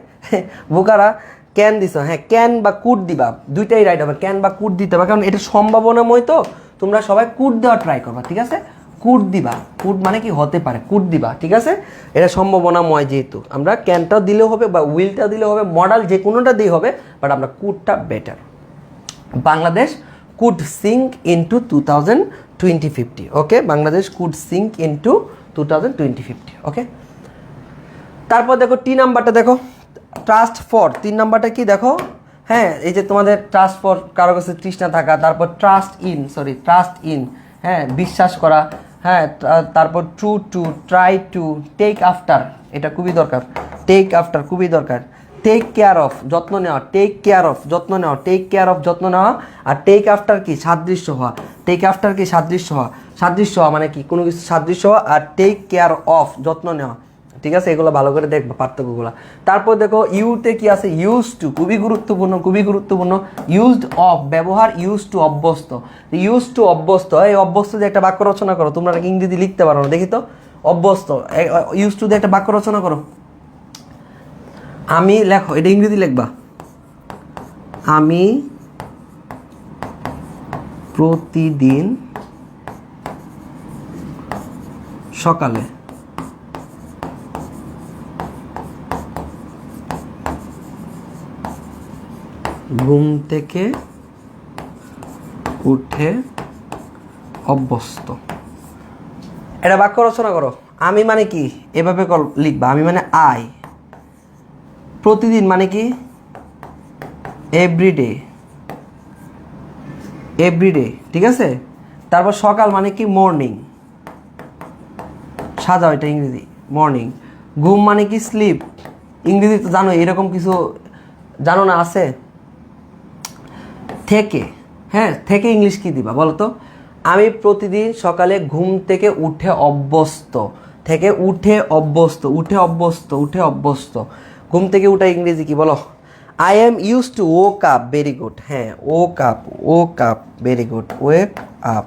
বোকারা, ক্যান দিছ, হ্যাঁ ক্যান বা কুড দিবা, দুইটাই রাইট হবে, ক্যান বা কুড দিতে হবে, কারণ এটা সম্ভাবনাময়, তো তোমরা সবাই কুড দেওয়া ট্রাই করবা, ঠিক আছে, কুড দিবা, কুড মানে কি হতে পারে, কুড দিবা, ঠিক আছে, এটা সম্ভাবনাময়, যেহেতু আমরা ক্যানটাও দিলেও হবে বা উইলটাও দিলেও হবে, মডেল যে কোনোটা দিয়ে হবে, বাট আমরা কুডটা better. Bangladesh could sink into 2050, okay, Bangladesh could sink into 2050, okay. তারপর দেখো টি নাম্বারটা দেখো, ট্রাস্ট ফর, 3 নাম্বারটা কি দেখো, হ্যাঁ এই যে তোমাদের ট্রাস্ট ফর, কারো কাছে তৃষ্ণা থাকা, তারপর ট্রাস্ট ইন, হ্যাঁ বিশ্বাস করা, হ্যাঁ তারপর true to, try to, take after, এটা খুবই দরকার, টেক আফটার খুবই দরকার, টেক কেয়ার অফ যত্ন নেওয়া, টেক কেয়ার অফ যত্ন নেওয়া, টেক কেয়ার অফ যত্ন নেওয়া, আর টেক আফটার কি সাদৃশ্য হওয়া, টেক আফটার কি সাদৃশ্য হওয়া, সাদৃশ্য হওয়া মানে কি কোনো কিছু সাদৃশ্য হওয়া, আর টেক কেয়ার অফ যত্ন নেওয়া, ঠিক আছে, এগুলো ভালো করে দেখবো পার্থক্যগুলো। তারপর দেখো ইউতে কি আছে, ইউজ টু, খুবই গুরুত্বপূর্ণ, খুবই গুরুত্বপূর্ণ, ইউজড অফ ব্যবহার, ইউজ টু অভ্যস্ত, ইউজ টু অভ্যস্ত, এই অভ্যস্ত দিয়ে একটা বাক্য রচনা করো, তোমরা ইংরেজি লিখতে পারো না, দেখি তো, অভ্যস্ত, ইউজ টু দিয়ে একটা বাক্য রচনা করো, আমি লেখো, এটা ইংরেজি লিখবা, আমি প্রতিদিন সকালে ঘুম থেকে উঠে অভ্যস্ত, এটা বাক্য রচনা করো। আমি মানে কি এভাবে লিখবা, আমি মানে আই, প্রতিদিন মানে কি এভরিডে, ঠিক আছে, তারপর সকাল মানে কি মর্নিং, সাজাও এটা ইংরেজি মর্নিং, ঘুম মানে কি স্লিপ, ইংরেজি তো জানো, এরকম কিছু জানো না আছে, থেকে, হ্যাঁ থেকে ইংলিশ কি দিবা বলো তো, আমি প্রতিদিন সকালে ঘুম থেকে উঠে অভ্যস্ত, থেকে উঠে অভ্যস্ত, ঘুম থেকে উঠে ইংরেজি কি বলো, I am use to woke up, very good, হ্যাঁ woke up, very good, wake up,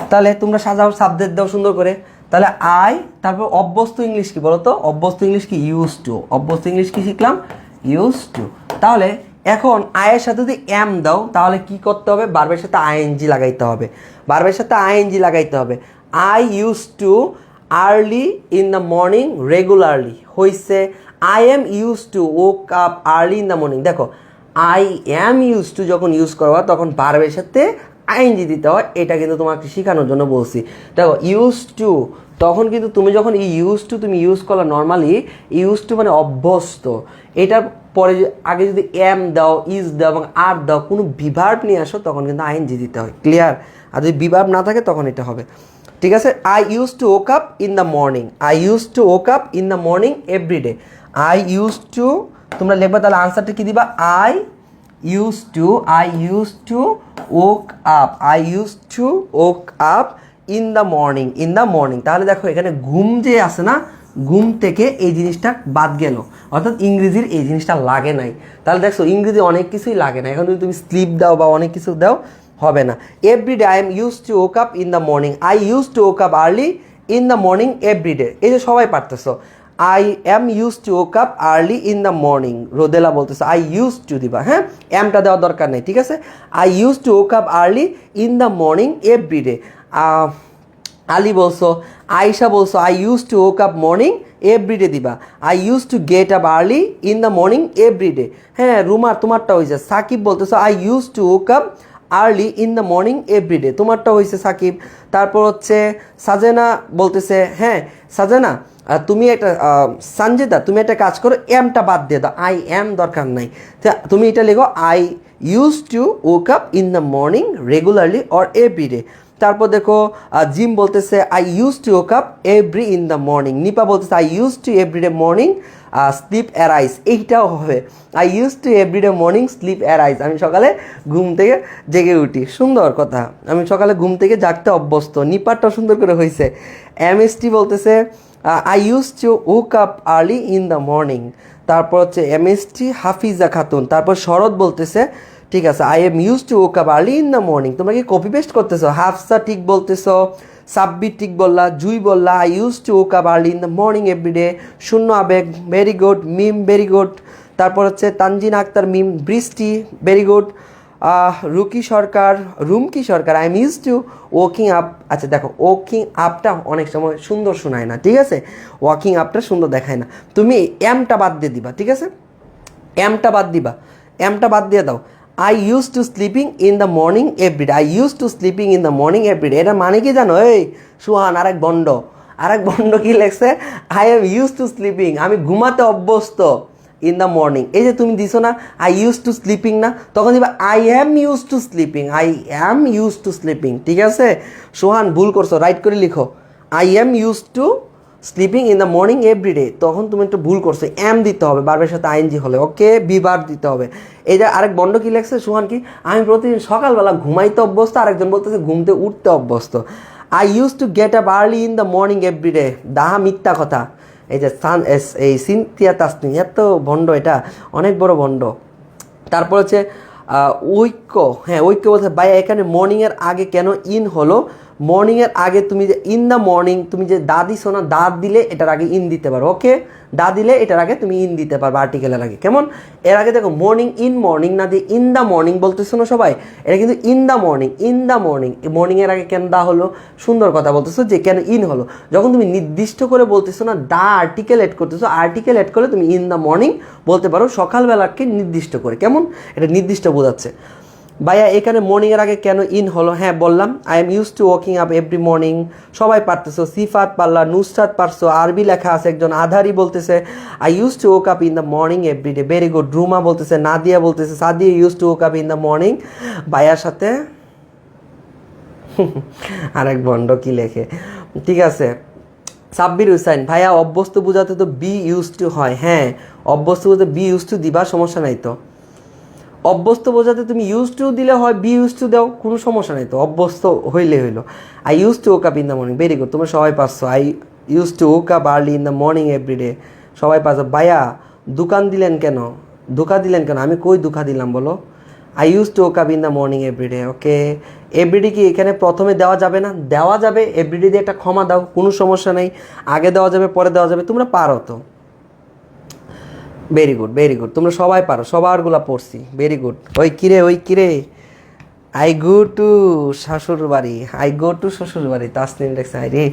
তাহলে তোমরা সাজাও, সাবজেক্ট দাও সুন্দর করে, তাহলে আই, তারপর অভ্যস্ত ইংলিশ কি বলো তো, অভ্যস্ত ইংলিশ কি ইউজ টু, অভ্যস্ত ইংলিশ কি শিখলাম, ইউজ টু। তাহলে এখন আয়ের সাথে যদি এম দাও, তাহলে কি করতে হবে, ভার্বের সাথে আইএনজি লাগাইতে হবে, I use to early in the morning regularly, হইছে I am use to woke up early in the morning, দেখো আই এম ইউজ টু যখন ইউজ করবা তখন ভার্বের সাথে আইএনজি দিতে হয়, এটা কিন্তু তোমাকে শেখানোর জন্য বলছি। দেখো ইউজ টু, তখন কিন্তু তুমি যখন এই ইউজ টু তুমি ইউজ করলা, নর্মালি ইউজ টু মানে অভ্যস্ত, এটার পরে আগে যদি এম দাও, ইজ দাও এবং আর দাও, কোনো বিভার্ব নিয়ে আসো, তখন কিন্তু আইএনজি দিতে হয়, ক্লিয়ার, আর যদি বিভার্ব না থাকে তখন এটা হবে, ঠিক আছে। I use to woke up in the morning, everyday, I use to, তোমরা লিখবা, তাহলে আনসারটা কি দিবা, I use to woke up in the morning, তাহলে দেখো এখানে ঘুম যে আছে না, ঘুম থেকে এই জিনিসটা বাদ গেল, অর্থাৎ ইংরেজির এই জিনিসটা লাগে নাই, তাহলে দেখছো ইংরেজি অনেক কিছুই লাগে না, এখন যদি তুমি স্লিপ দাও বা অনেক কিছু দাও হবে না। Everyday I am use to woke up in the morning, I use to woke up early in the morning everyday, এই যে সবাই পারতেছো, I am use to woke up early in the morning, Rodela বলতেছে আই ইউজ টু দিবা, হ্যাঁ এমটা দেওয়ার দরকার নেই, ঠিক আছে, I use to woke up early in the morning everyday, Ali বলছো, আয়শা বলছো I use to woke up morning everyday দিবা, I use to get up early in the morning everyday, হ্যাঁ রুমার তোমারটা হয়েছে, সাকিব বলতেছো I use to woke up early in the morning everyday, তোমারটা হয়েছে সাকিব। তারপর হচ্ছে সাজেনা বলতেছে, হ্যাঁ সাজেনা তুমি একটা, সঞ্জিদা তুমি একটা কাজ করো, এমটা বাদ দিয়ে দাও, আই এম দরকার নাই, তুমি এটা লেখো I use to woke up in the morning regularly or everyday. তারপর দেখো জিম বলতেছে I use to woke up every in the morning, Nipa বলতেছে I use to everyday morning sleep arise, এইটাও হবে I use to everyday morning sleep arise, আমি সকালে ঘুম থেকে জেগে উঠি, সুন্দর কথা, আমি সকালে ঘুম থেকে জাগতে অভ্যস্ত, নিপারটাও সুন্দর করে হয়েছে। এমএসটি বলতেছে I use to woke up early in the morning. তারপর হচ্ছে এমএসটি হাফিজা খাতুন। তারপর শরৎ বলতেছে ঠিক আছে I am use to woke up early in the morning. তোমরা কি কপি পেস্ট করতেছো? হাফসা ঠিক বলতেছো, সাব্বির ঠিক বললা, জুই বললা I use to woke up early in the morning everyday. শূন্য আবেগ very good, Mim very good. তারপর হচ্ছে Tanjin Akter Mim, Brishti very good. Rumki Sarkar I am use to walking up. আচ্ছা দেখো ওয়াকিং আপটা অনেক সময় সুন্দর শোনায় না, ঠিক আছে, ওয়াকিং আপটা সুন্দর দেখায় না। তুমি এমটা বাদ দিয়ে দিবা, ঠিক আছে, এমটা বাদ দিয়ে দাও। I use to sleeping in the morning everyday. I use to sleeping in the morning everyday, এটার মানে কি জানো? এই সুহান আরেক বন্ড কি লেখছে? I am use to sleeping, আমি ঘুমাতে অভ্যস্ত, ইন দ্য মর্নিং। এই যে তুমি দিছো না আই ইউজ টু স্লিপিং না, তখন দিবা I am use to sleeping, ঠিক আছে। সোহান ভুল করছো, রাইট করে লিখো I am use to sleeping in the morning everyday. তখন তুমি একটু ভুল করছো, অ্যাম দিতে হবে বারবার সাথে আইএনজি হলে, ওকে, বিবার দিতে হবে। এই যে আরেক বন্ড কি লেখছে সোহান, কি আমি প্রতিদিন সকালবেলা ঘুমাইতে অভ্যস্ত, আরেকজন বলতেছে ঘুমতে উঠতে অভ্যস্ত। I use to get up early in the morning everyday, দাহা মিথ্যা কথা। এই যে এই সিনথিয়া তাসনিম, এত ভণ্ড, এটা অনেক বড় ভণ্ড। তারপর হচ্ছে ঐক্য বলতে ভাই এখানে মর্নিংয়ের আগে কেন ইন হলো? মর্নিংয়ের আগে তুমি যে ইন দ্য মর্নিং, তুমি যে দা দিছো না, দা দিলে এটার আগে ইন দিতে পারো, ওকে, দা দিলে এটার আগে তুমি ইন দিতে পারবে আর্টিকেলের আগে, কেমন? এর আগে দেখো মর্নিং না দিয়ে ইন দ্য মর্নিং বলতেছো না সবাই, এটা কিন্তু ইন দ্য মর্নিং। মর্নিংয়ের আগে কেন দা হলো? সুন্দর কথা বলতেছো যে কেন ইন হলো। যখন তুমি নির্দিষ্ট করে বলতেছো না, দা আর্টিকেল এড করতেছো, আর্টিকেল এড করলে তুমি ইন দ্য মর্নিং বলতে পারো, সকালবেলাকে নির্দিষ্ট করে, কেমন? এটা নির্দিষ্ট বোঝাচ্ছে। ভাইয়া এখানে মর্নিংয়ের আগে কেন ইন হলো? হ্যাঁ বললাম, I am use to walking up every morning. সবাই পারতেছো, সিফাত পারলা, নুসরাত পারছো, আরবি লেখা আছে একজন, আধারি বলতেছে I use to woke up in the morning everyday, very good. Ruma বলতেছে, নাদিয়া বলতেছে, Sadia use to woke up in the morning. ভাইয়ার সাথে আরেক বন্ড কি লেখে, ঠিক আছে। সাব্বির হুসাইন, ভাইয়া অভ্যস্ত বোঝাতে তো বি ইউজ টু হয়। হ্যাঁ অভ্যস্ত বোঝাতে বি ইউজ টু দিবা, সমস্যা নাই তো। অভ্যস্ত বোঝাতে তুমি ইউজ টু দিলে হয়, বি ইউজ টু দাও, কোনো সমস্যা নেই তো, অভ্যস্ত হইলে হইলো। I use to woke up in the morning, very good, তোমরা সবাই পারছো। I use to woke up early in the morning everyday, সবাই পারছো। ভাইয়া ধোকা দিলেন কেন? আমি কই ধোকা দিলাম বলো? I use to woke up in the morning everyday, okay. Everyday কি এখানে প্রথমে দেওয়া যাবে না? দেওয়া যাবে, এভরিডে দিয়ে একটা ক্ষমা দাও, কোনো সমস্যা নেই, আগে দেওয়া যাবে পরে দেওয়া যাবে, তোমরা পারো তো। ভেরি গুড, তোমরা সবাই পারো, সবারগুলা পড়ছি, ভেরি গুড। ওই কিরে আই গো টু শ্বশুর বাড়ি, তাসনিম লেখছে, আই রে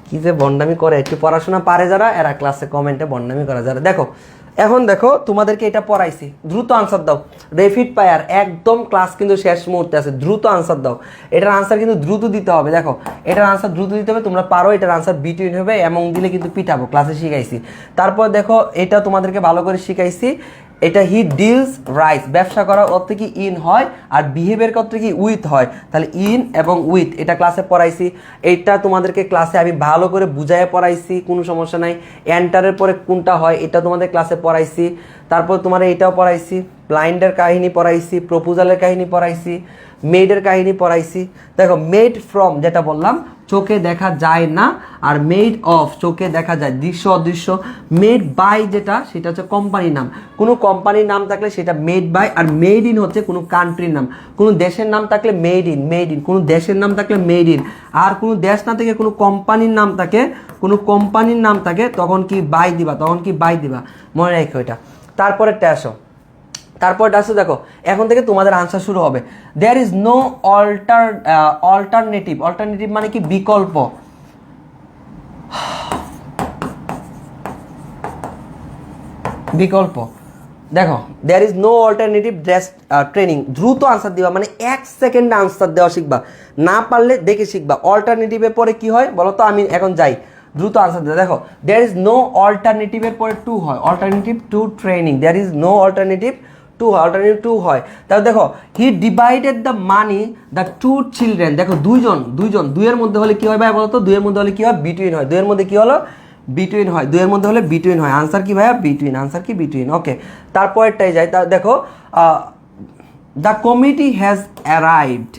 কি যে বন্ডামি করে, একটু পড়াশোনা পারে যারা, এরা ক্লাসে কমেন্টে বন্ডামি করে যারা। দেখো এখন দেখো তোমাদেরকে এটা পড়াইছি, দ্রুত আনসার দাও। রেপিড ফায়ার, একদম ক্লাস কিন্তু শেষ মুহূর্তে আছে, দ্রুত আনসার দাও। এটার আনসার কিন্তু দ্রুত দিতে হবে। দেখো এটার আনসার দ্রুত দিতে হবে, তোমরা পারো। এটার আনসার বিটুইন হবে, এমন দিলে কিন্তু পিটাবো, ক্লাসে শিখাইছি। তারপর দেখো এটা তোমাদেরকে ভালো করে শিখাইছি, এটা হি ডিলস রাইস, ব্যবসা করা অর্থ কি ইন হয়, আর বিহেভিয়ার করতে কি উইথ হয়, তাহলে ইন এবং উইথ, এটা ক্লাসে পড়াইছি। এইটা তোমাদেরকে ক্লাসে আমি ভালো করে বুঝাইয়া পড়াইছি, কোনো সমস্যা নাই। এন্টারের পরে কোনটা হয় এটা তোমাদের ক্লাসে পড়াইছি। তারপর তোমার এইটাও পড়াইছি, ব্লাইন্ডের কাহিনী পড়াইছি, প্রপোজালের কাহিনী পড়াইছি, মেডের কাহিনী পড়াইছি। দেখো মেড ফ্রম যেটা বললাম, চোখে দেখা যায় না, আর মেড অফ চোখে দেখা যায়, দৃশ্য অদৃশ্য। মেড বাই যেটা, সেটা হচ্ছে কোম্পানির নাম, কোনো কোম্পানির নাম থাকলে সেটা মেড বাই, আর মেড ইন হচ্ছে কোনো কান্ট্রির নাম। কোনো দেশের নাম থাকলে মেড ইন, কোনো দেশের নাম থাকলে মেড ইন, আর কোনো দেশ না থেকে কোনো কোম্পানির নাম থাকে, তখন কি বাই দিবা, মনে রাখো এটা। তারপরেরটা আসো, দেখো এখন থেকে তোমাদের আনসার শুরু হবে। দেয়ার ইজ নো অল্টারনেটিভ মানে কি? বিকল্প। দেখো there is no alternative training, দ্রুত আনসার দিবা, মানে 1 সেকেন্ডে আনসার দেওয়া শিখবা, না পারলে দেখে শিখবা। অল্টারনেটিভের পরে কি হয় বলো তো, আমি এখন যাই, দ্রুত আনসার দেওয়া। দেখো দেয়ার ইজ নো অল্টারনেটিভের পরে টু হয়, alternative to training, there is no alternative to হয়। তাহলে দেখো he divided the money the two children, দেখো দুইয়ের মধ্যে হলে কি হয় ভাই বলতো? দুইয়ের মধ্যে হলে কি হয়? বিটুইন হয়। দুইয়ের মধ্যে কি হলো? দুইয়ের মধ্যে হলে বিটুইন হয়। আনসার কি ভাইয়া? বিটুইন, ওকে। তারপরেরটাই যাই, তা দেখো the committee has arrived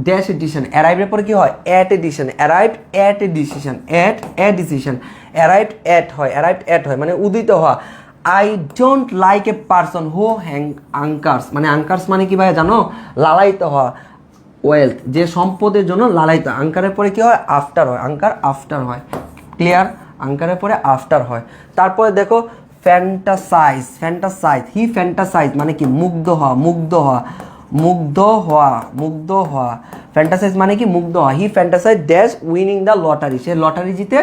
dash a decision, অ্যারাইভের পরে কি হয় at a decision, arrived at a decision, at a decision, arrived at হয়, অ্যারাইভড অ্যাট হয় মানে উদিত হওয়া। I don't like a person who hankers, মানে আঙ্কার্স মানে কি ভাই জানো, লালায়িত হওয়া, ওয়েলথ যে সম্পদের জন্য লালায়িত, আঙ্কারের পরে কি হয় আফটার হয়, আঙ্কার আফটার হয়, ক্লিয়ার, আঙ্কারের পরে আফটার হয়। তারপরে দেখো ফ্যান্টাসাইজ, ফ্যান্টাসাইজ হি ফ্যান্টাসাইজ মানে কি মুগ্ধ হওয়া, মুগ্ধ হওয়া, মুগ্ধ হওয়া, মুগ্ধ হওয়া, ফ্যান্টাসাইজ মানে কি মুগ্ধ হওয়া। He fantasize dash winning the lottery, সে লটারি জিতে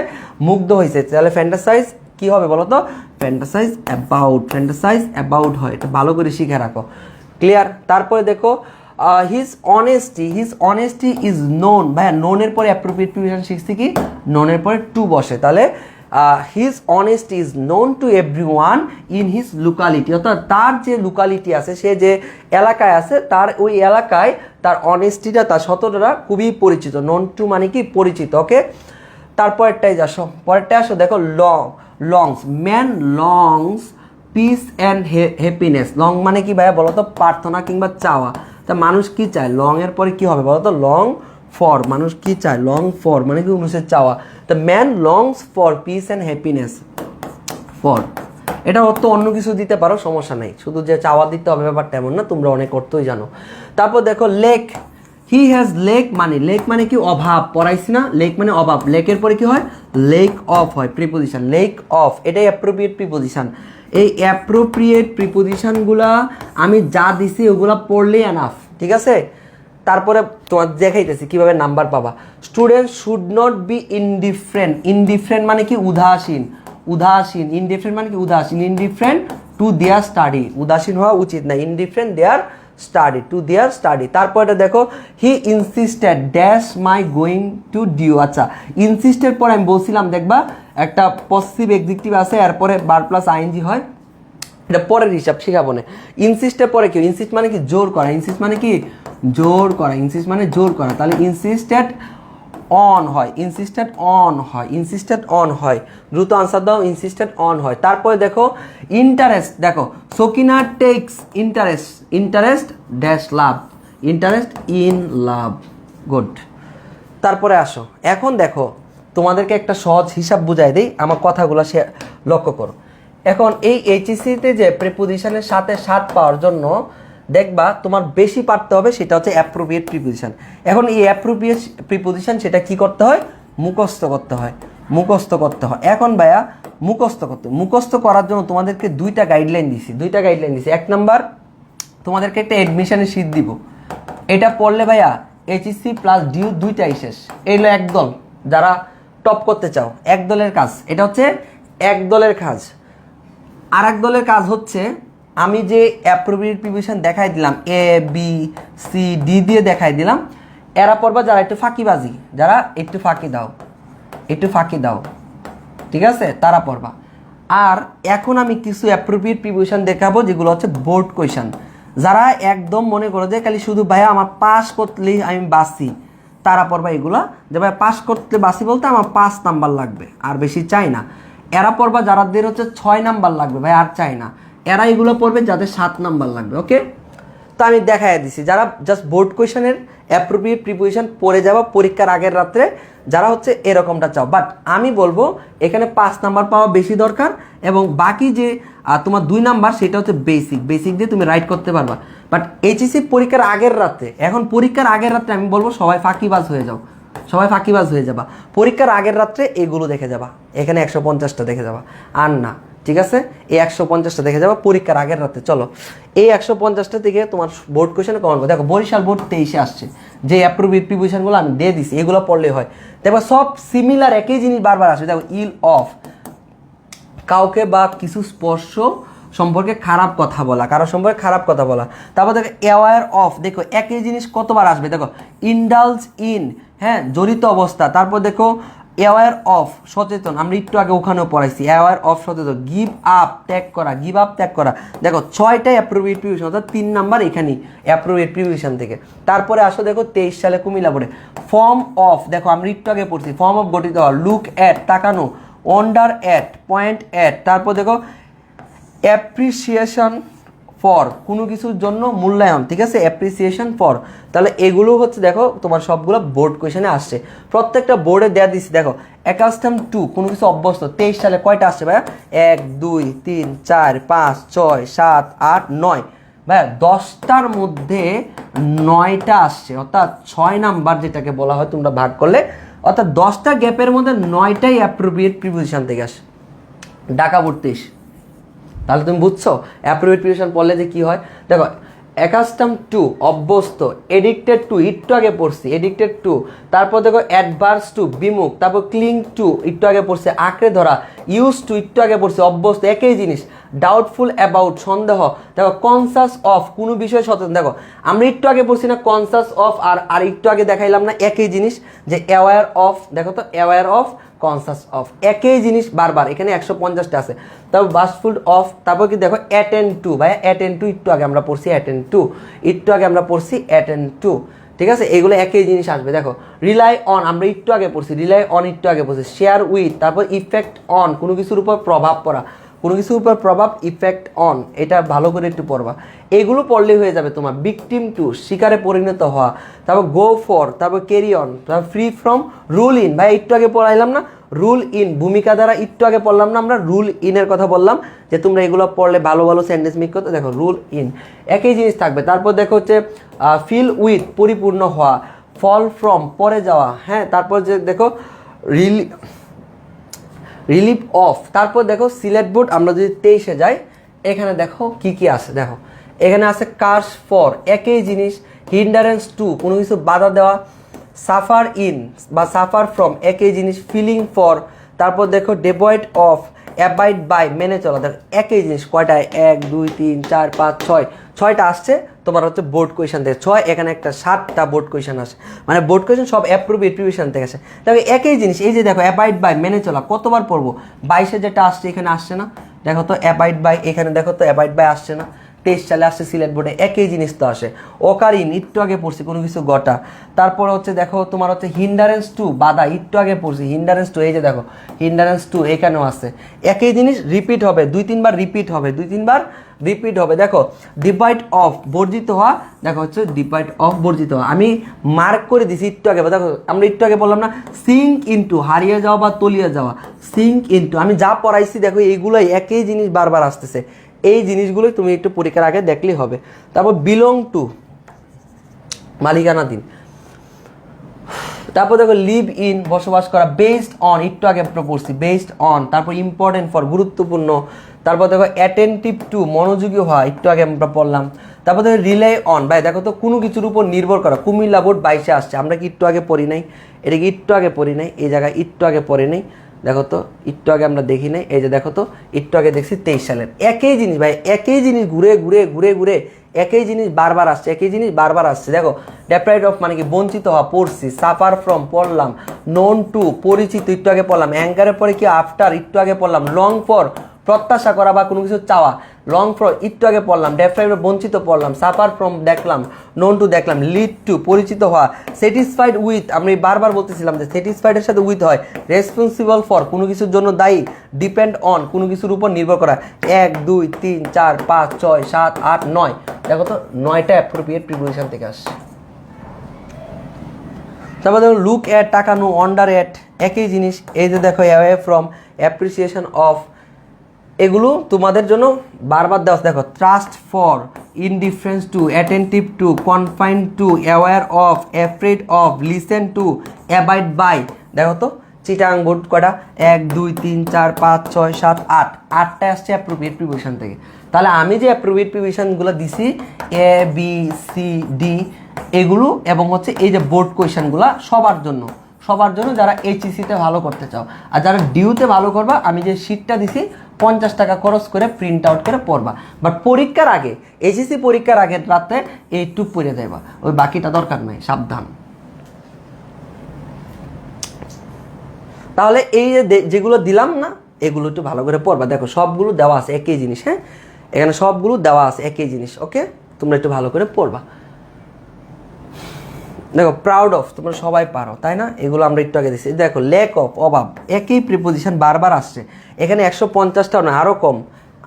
মুগ্ধ হয়েছে, তাহলে ফ্যান্টাসাইজ কি হবে বলো তো, ফ্যান্টাসাইজ অ্যাবাউট, ফ্যান্টাসাইজ অ্যাবাউট হয়, এটা ভালো করে শিখে রাখো, ক্লিয়ার। তারপরে দেখো his honesty, his honesty is known, ভাইয়া নোনের পরে অ্যাপ্রোপ্রিয়েট প্রিপোজিশন শিখছি কি, নোনের পরে টু বসে, তাহলে his honesty is known to every one in his locality, অর্থাৎ তার যে লোকালিটি আছে, সে যে এলাকায় আছে, তার ওই এলাকায় তার অনেস্টিটা, তার সততাটা খুবই পরিচিত, নোন টু মানে কি পরিচিত, ওকে। তারপরেরটাই আসো, পরেরটাই আসো, দেখো longs, man longs piece and happiness, long মানে কি ভাইয়া বলো তো, প্রার্থনা কিংবা চাওয়া, তা মানুষ কি চায়, লং এর পরে কি হবে বলো তো, লং ফর, মানুষ কি চায়, লং ফর মানে কি মানুষের চাওয়া, the man longs for piece and happiness, for, এটা অর্থ অন্য কিছু দিতে পারো, সমস্যা নাই, শুধু যে চাওয়া দিতে হবে ব্যাপারটা এমন না, তোমরা অনেক অর্থই জানো। তারপর দেখো লেক, হি হ্যাজ লেক মানে কি অভাব, পড়াইছি না, লেক মানে অভাব, লেকের পরে কি হয় লেক অফ হয়, প্রিপোজিশন লেক অফ, এটাই অ্যাপ্রোপ্রিয়েট প্রিপোজিশন। এই অ্যাপ্রোপ্রিয়েট প্রিপোজিশনগুলা আমি যা দিছি ওগুলা পড়লেই এনাফ, ঠিক আছে। তারপরে তোমার দেখাইতেছি কিভাবে নাম্বার পাবা। Student should not be indifferent, indifferent মানে কি উদাসীন, উদাসীন, ইনডিফারেন্ট মানে কি উদাসীন, ইনডিফারেন্ট টু দেয়ার স্টাডি, উদাসীন হওয়া উচিত না, indifferent their study, to their study. তারপরে দেখো he insisted dash my going to due, আচ্ছা ইনসিস্টেড পরে আমি বলছিলাম দেখবা একটা পসিটিভ এক্সিকিউটিভ আছে, এরপরে বার প্লাস আইএনজি হয়, এটা পরের হিসাব শিখাবো না। ইনসিস্টের পরে কি, ইনসিস্ট মানে কি জোর করা, ইনসিস্ট মানে কি জোর করা, ইনসিস্ট মানে জোর করা, তাহলে ইনসিস্টেড অন হয়, ইনসিস্টেড অন হয়, ইনসিস্টেড অন হয়, দ্রুত আনসার দাও, ইনসিস্টেড অন হয়। তারপরে দেখো ইন্টারেস্ট, দেখো Sakina takes interest, interest dash love, interest in love, good. তারপরে আসো, এখন দেখো তোমাদেরকে একটা সহজ হিসাব বুঝাই দিই, আমার কথাগুলো সে লক্ষ্য করো। এখন এই এইচএসসিতে যে প্রিপোজিশনের সাথে সাত পাওয়ার জন্য দেখবা তোমার বেশি পারতে হবে, সেটা হচ্ছে অ্যাপ্রোপ্রিয়েট প্রিপোজিশন। এখন এই অ্যাপ্রোপ্রিয়েট প্রিপোজিশন সেটা কি করতে হয়, মুখস্থ করতে হয়, মুখস্থ করতে হয়। এখন ভাইয়া মুখস্থ করার জন্য তোমাদেরকে দুইটা গাইডলাইন দিছি, এক নাম্বার তোমাদেরকে একটা অ্যাডমিশনের শীট দিব, এটা পড়লে ভাইয়া এইচএসসি প্লাস ডিউ দুইটাই শেষ, এইগুলো একদল যারা টপ করতে চাও, এক দলের কাজ, এটা হচ্ছে এক দলের কাজ। আর এক দলের কাজ হচ্ছে আমি যে অ্যাপ্রোপ্রিয়েট প্রিপোজিশন দেখাই দিলাম, এ বি সি ডি দিয়ে দেখাই দিলাম, এরা পড়বা যারা একটু ফাঁকিবাজি, যারা একটু ফাঁকি দাও, ঠিক আছে, তারা পড়বা। আর এখন আমি কিছু অ্যাপ্রোপ্রিয়েট প্রিপোজিশন দেখাবো যেগুলো হচ্ছে বোর্ড কোয়েশন, যারা একদম মনে করো যে খালি শুধু ভাইয়া আমার পাস করলেই আমি বাসি, তারা পড়বা এগুলা, যে ভাই পাস করতে বাসি বলতে আমার 5 নাম্বার লাগবে, আর বেশি চাই না। এরা পড়বা যাদের হচ্ছে 6 নাম্বার লাগবে ভাই, আর চাই না, এরা এগুলো পড়বে যাদের 7 নাম্বার লাগবে, ওকে। তো আমি দেখাই দিছি, যারা জাস্ট বোর্ড কোয়েশনের অ্যাপ্রোপ্রিয়েট প্রিপোজিশন পড়ে যাওয়া পরীক্ষার আগের রাত্রে, যারা হচ্ছে এরকমটা চাও, বাট আমি বলবো এখানে 5 নাম্বার পাওয়া বেশি দরকার, এবং বাকি যে তোমার 2 নাম্বার সেটা হচ্ছে বেসিক দিয়ে তুমি রাইট করতে পারবা। বাট এইচএসসি পরীক্ষার আগের রাতে, এখন পরীক্ষার আগের রাত্রে আমি বলবো সবাই ফাঁকিবাজ হয়ে যাবা, পরীক্ষার আগের রাত্রে এগুলো দেখে যাবা, এখানে 150টা দেখে যাবা, আর না, ঠিক আছে, এই 150টা দেখে যাবা পরীক্ষার আগের রাতে। চলো এই 150টা থেকে তোমার বোর্ড কোয়েশনে কমন, দেখো বরিশাল বোর্ড 23-এ আসছে, যে অ্যাপ্রোপ্রিয়েট প্রিপোজিশনগুলো আমি দিয়ে দিছি এগুলো পড়লে হয়, দেখো সব সিমিলার, একই জিনিস বারবার আসবে। দেখো ইল অফ, কাউকে বা কিছু স্পর্শ সম্পর্কে খারাপ কথা বলা, কারো সম্পর্কে খারাপ কথা বলা। তারপর দেখো অ্যাওয়ার অফ, দেখো একই জিনিস কতবার আসবে, দেখো ইনডালজ ইন, হ্যাঁ জড়িত অবস্থা। তারপর দেখো অ্যাওয়ার অফ, সচেতন, আমরা একটু আগে ওখানেও পড়াইছি, অ্যাওয়ার অফ সচেতন। গিভ আপ, ত্যাগ করা, দেখো 6টাই অ্যাপ্রোপ্রিয়েট প্রিপোজিশন, অর্থাৎ 3 নাম্বার এখানেই অ্যাপ্রোপ্রিয়েট প্রিপোজিশন থেকে। তারপরে আসো দেখো 23 সালে কুমিল্লা বোর্ডে ফর্ম অফ, দেখো আমরা একটু আগে পড়ছি, ফর্ম অফ গঠিত হওয়া, লুক অ্যাট তাকানো, ওয়ান্ডার অ্যাট পয়েন্ট অ্যাট। তারপর দেখো অ্যাপ্রিসিয়েশন ফর, কোনো কিছুর জন্য মূল্যায়ন, ঠিক আছে, অ্যাপ্রিসিয়েশন ফর। তাহলে এগুলো হচ্ছে দেখো তোমার সবগুলো বোর্ড কোয়েশনে আসছে, প্রত্যেকটা বোর্ডে দেওয়া দিচ্ছি। দেখো অ্যাকাস্টম টু, কোনো কিছু অভ্যস্ত, 23 সালে কয়টা আসছে ভাইয়া? 1 2 3 4 5 6 7 8 9 ভাইয়া, 10টার মধ্যে 9টা আসছে, অর্থাৎ 6 নাম্বার যেটাকে বলা হয় তোমরা ভাগ করলে, অর্থাৎ 10টা গ্যাপের মধ্যে 9টাই অ্যাপ্রোপ্রিয়েট প্রিপোজিশন থেকে আসে। ঢাকা বোর্ড 23। তাহলে তুমি বুঝছো অ্যাপ্রোপ্রিয়েট প্রিপোজিশন পড়লে যে কি হয়। দেখো অ্যাকাস্টম টু অভ্যস্ত, এডিক্টেড টু একটু আগে পড়ছি, এডিক্টেড টু। তারপর দেখো অ্যাডভার্স টু বিমুখ, তারপর ক্লিং টু একটু আগে পড়ছে, আঁকড়ে ধরা। ইউজ টু একটু আগে পড়ছে, অভ্যস্ত, একই জিনিস। ডাউটফুল অ্যাবাউট সন্দেহ। দেখো কনসাস অফ, কোনো বিষয়ে সচেতন। দেখো আমরা একটু আগে পড়ছি না কনসাস অফ, আর একটু আগে দেখাইলাম না একই জিনিস যে অ্যাওয়্যার অফ। দেখো তো অ্যাওয়্যার অফ, কনসাস অফ, একই জিনিস বারবার, এখানে 150টা আছে। তারপর বাসফুল অফ, তারপর কি দেখো অ্যাটেন্ড টু, ভাই অ্যাটেন্ড টু একটু আগে আমরা পড়ছি, অ্যাটেন্ড টু একটু আগে আমরা পড়ছি, অ্যাটেন্ড টু, ঠিক আছে, এগুলো একই জিনিস আসবে। দেখো রিলাই অন, আমরা একটু আগে পড়ছি, রিলাই অন একটু আগে পড়ছি। শেয়ার উইথ, তারপর ইফেক্ট অন, কোনো কিছুর উপর প্রভাব পড়া, কোনো কিছুর উপর প্রভাব, ইফেক্ট অন, এটা ভালো করে একটু পড়বা। এগুলো পড়লেই হয়ে যাবে তোমার। ভিকটিম টু, শিকারে পরিণত হওয়া। তারপর গো ফর, তারপর ক্যারি অন, তারপর ফ্রি ফ্রম, রুল ইন, ভাই একটু আগে পড়াইলাম না রুল ইন, ভূমিকা দ্বারা একটু আগে পড়লাম না আমরা রুল ইনের কথা বললাম, যে তোমরা এগুলো পড়লে ভালো ভালো সেন্টেন্স মেক করতে। দেখো রুল ইন একই জিনিস থাকবে। তারপর দেখো হচ্ছে ফিল উইথ, পরিপূর্ণ হওয়া। ফল ফ্রম, পরে যাওয়া, হ্যাঁ। তারপর যে দেখো রিলিফ অফ। তারপর দেখো সিলেট বোর্ড, আমরা যদি 23-এ যাই, এখানে দেখো কি কি আছে। দেখো এখানে আছে কার্স ফর, একই জিনিস। হিন্ডারেন্স টু, কোনো কিছু বাধা দেওয়া। সাফার ইন বা সাফার ফ্রম, একই জিনিস। Feeling for. তারপর দেখো ডেভয়েড অফ, অ্যাবাইড বাই, মেনে চলা। দেখো একই জিনিস, কয়টায়? 1 2 3 4 5 6, 6টা আসছে তোমার হচ্ছে বোর্ড কোয়েশন থেকে। 6, এখানে একটা 7টা বোর্ড কোয়েশন আসে, মানে বোর্ড কোয়েশন সব অ্যাপ্রোপ্রিয়েট প্রিপোজিশন থেকে আসে। দেখো একই জিনিস, এই যে দেখো অ্যাবাইড বাই, মেনে চলা, কতবার পড়বো? 22-এ যেটা আসছে এখানে আসছে না? দেখো তো অ্যাবাইড বাই, এখানে দেখো তো অ্যাবাইড বাই আসছে না? 23 সালে আসছে সিলেট বোর্ডে, একই জিনিস তো আসে। ওকারিন, একটু আগে পড়ছি, কোনো কিছু গটা। তারপর হচ্ছে দেখো তোমার হচ্ছে হিন্ডারেন্স টু, বাধা, একটু আগে পড়ছি। হিন্ডারেন্স টু, এই যে দেখো হিন্ডারেন্স টু এখানেও আছে, একই জিনিস রিপিট হবে, 2-3 বার রিপিট হবে, 2-3 বার রিপিট হবে। দেখো ডিপাইড অফ, বর্জিত হওয়া। দেখো হচ্ছে ডিপাইড অফ, বর্জিত হওয়া, আমি মার্ক করে দিছি একটু আগে। দেখো আমরা একটু আগে বললাম না সিঙ্ক ইনটু, হারিয়ে যাওয়া বা তলিয়ে যাওয়া। সিঙ্ক ইনটু, আমি যা পড়াইছি দেখো এইগুলোই একই জিনিস বারবার আসতেছে, এই জিনিসগুলোই তুমি একটু পরীক্ষার আগে দেখলেই হবে। তারপর বিলং টু, মালিকানাধীন। তারপর দেখো লিভ ইন, বসবাস করা। বেসড অন, একটু আগে পড়ছি, বেসড অন। তারপর ইম্পর্টেন্ট ফর, গুরুত্বপূর্ণ। তারপর দেখো অ্যাটেন্টিভ টু, মনোযোগী হওয়া, একটু আগে আমরা পড়লাম। তারপর দেখো রিলাই অন, ভাই দেখো তো কোনো কিছুর উপর নির্ভর করা। কুমিল্লা বোর্ড 22-এ আসছে, আমরা কি একটু আগে পড়ি নাই? এটা কি একটু আগে পড়ি নাই? এই জায়গায় একটু আগে পড়ি নাই? দেখো তো একটু আগে আমরা দেখি নাই, এই যে দেখো তো একটু আগে দেখছি 23 সালের। একই জিনিস ভাই, একই জিনিস ঘুরে ঘুরে ঘুরে ঘুরে একই জিনিস বারবার আসছে, একই জিনিস বারবার আসছে। দেখো ডেপ্রাইভড অফ মানে কি? বঞ্চিত হওয়া, পড়ছি। সাফার ফ্রম পড়লাম। নোন টু, পরিচিত, একটু আগে পড়লাম। অ্যাঙ্কারের পরে কি? আফটার, একটু আগে পড়লাম। লং ফর, প্রত্যাশা করা বা কোনো কিছু চাওয়া। লং ফর, একটু আগে পড়লাম। ডেপ্রাইভড বঞ্চিত পড়লাম। সাফার ফ্রম দেখলাম। নোন টু দেখলাম। লিড টু, পরিচিত হওয়া। স্যাটিসফাইড উইথ, আমি বারবার বলতেছিলাম যে স্যাটিসফাইডের সাথে উইথ হয়। রেসপন্সিবল ফর, কোনো কিছুর জন্য দায়ী। ডিপেন্ড অন, কোনো কিছুর উপর নির্ভর করা। 1 2 3 4 5 6 7 8 9, দেখো তো 9টা অ্যাপ্রোপ্রিয়েট প্রিপোজিশন থেকে আসছে। তারপর দেখো লুক অ্যাট, তাকানো। ওয়ান্ডার অ্যাট, একই জিনিস। এই যে দেখো অ্যাওয়ে ফ্রম, অ্যাপ্রিসিয়েশন অফ, এগুলো তোমাদের জন্য বারবার দেওয়া। দেখো trust for, indifference to, attentive to, confine to, aware of, afraid of, listen to, abide by. দেখো তো চিটাং বোর্ড কটা? 1 2 3 4 5 6 7 8, 8টা আসছে অ্যাপ্রোপ্রিয়েট প্রিপোজিশন থেকে। তাহলে আমি যে অ্যাপ্রোপ্রিয়েট প্রিপোজিশনগুলো দিছি এ বি সি ডি এগুলো, এবং হচ্ছে এই যে বোর্ড কোয়েশনগুলো সবার জন্য, সবার জন্য যারা এইচএসসিতে ভালো করতে চাও। আর যারা ডিউতে ভালো করবা, আমি যে শিটটা দিছি 50 টাকা খরচ করে প্রিন্ট আউট করে পড়বা। বাট পরীক্ষার আগে, এইচএসসি পরীক্ষার আগে রাতে এইটুক পড়ে যাইবা, ওই বাকিটা দরকার নাই, সাবধান। তাহলে এই যেগুলো দিলাম না, এগুলো একটু ভালো করে পড়বা। দেখো সবগুলো দেওয়া আছে একই জিনিস, হ্যাঁ, এখানে সবগুলো দেওয়া আছে একই জিনিস। ওকে, তোমরা একটু ভালো করে পড়বা। দেখো প্রাউড অফ, তোমরা সবাই পারো তাই না? এগুলো আমরা একটু আগে দিচ্ছি। দেখো ল্যাক অফ, অভাব, একই প্রিপোজিশন বারবার আসছে এখানে। 150টাও না, আরও কম।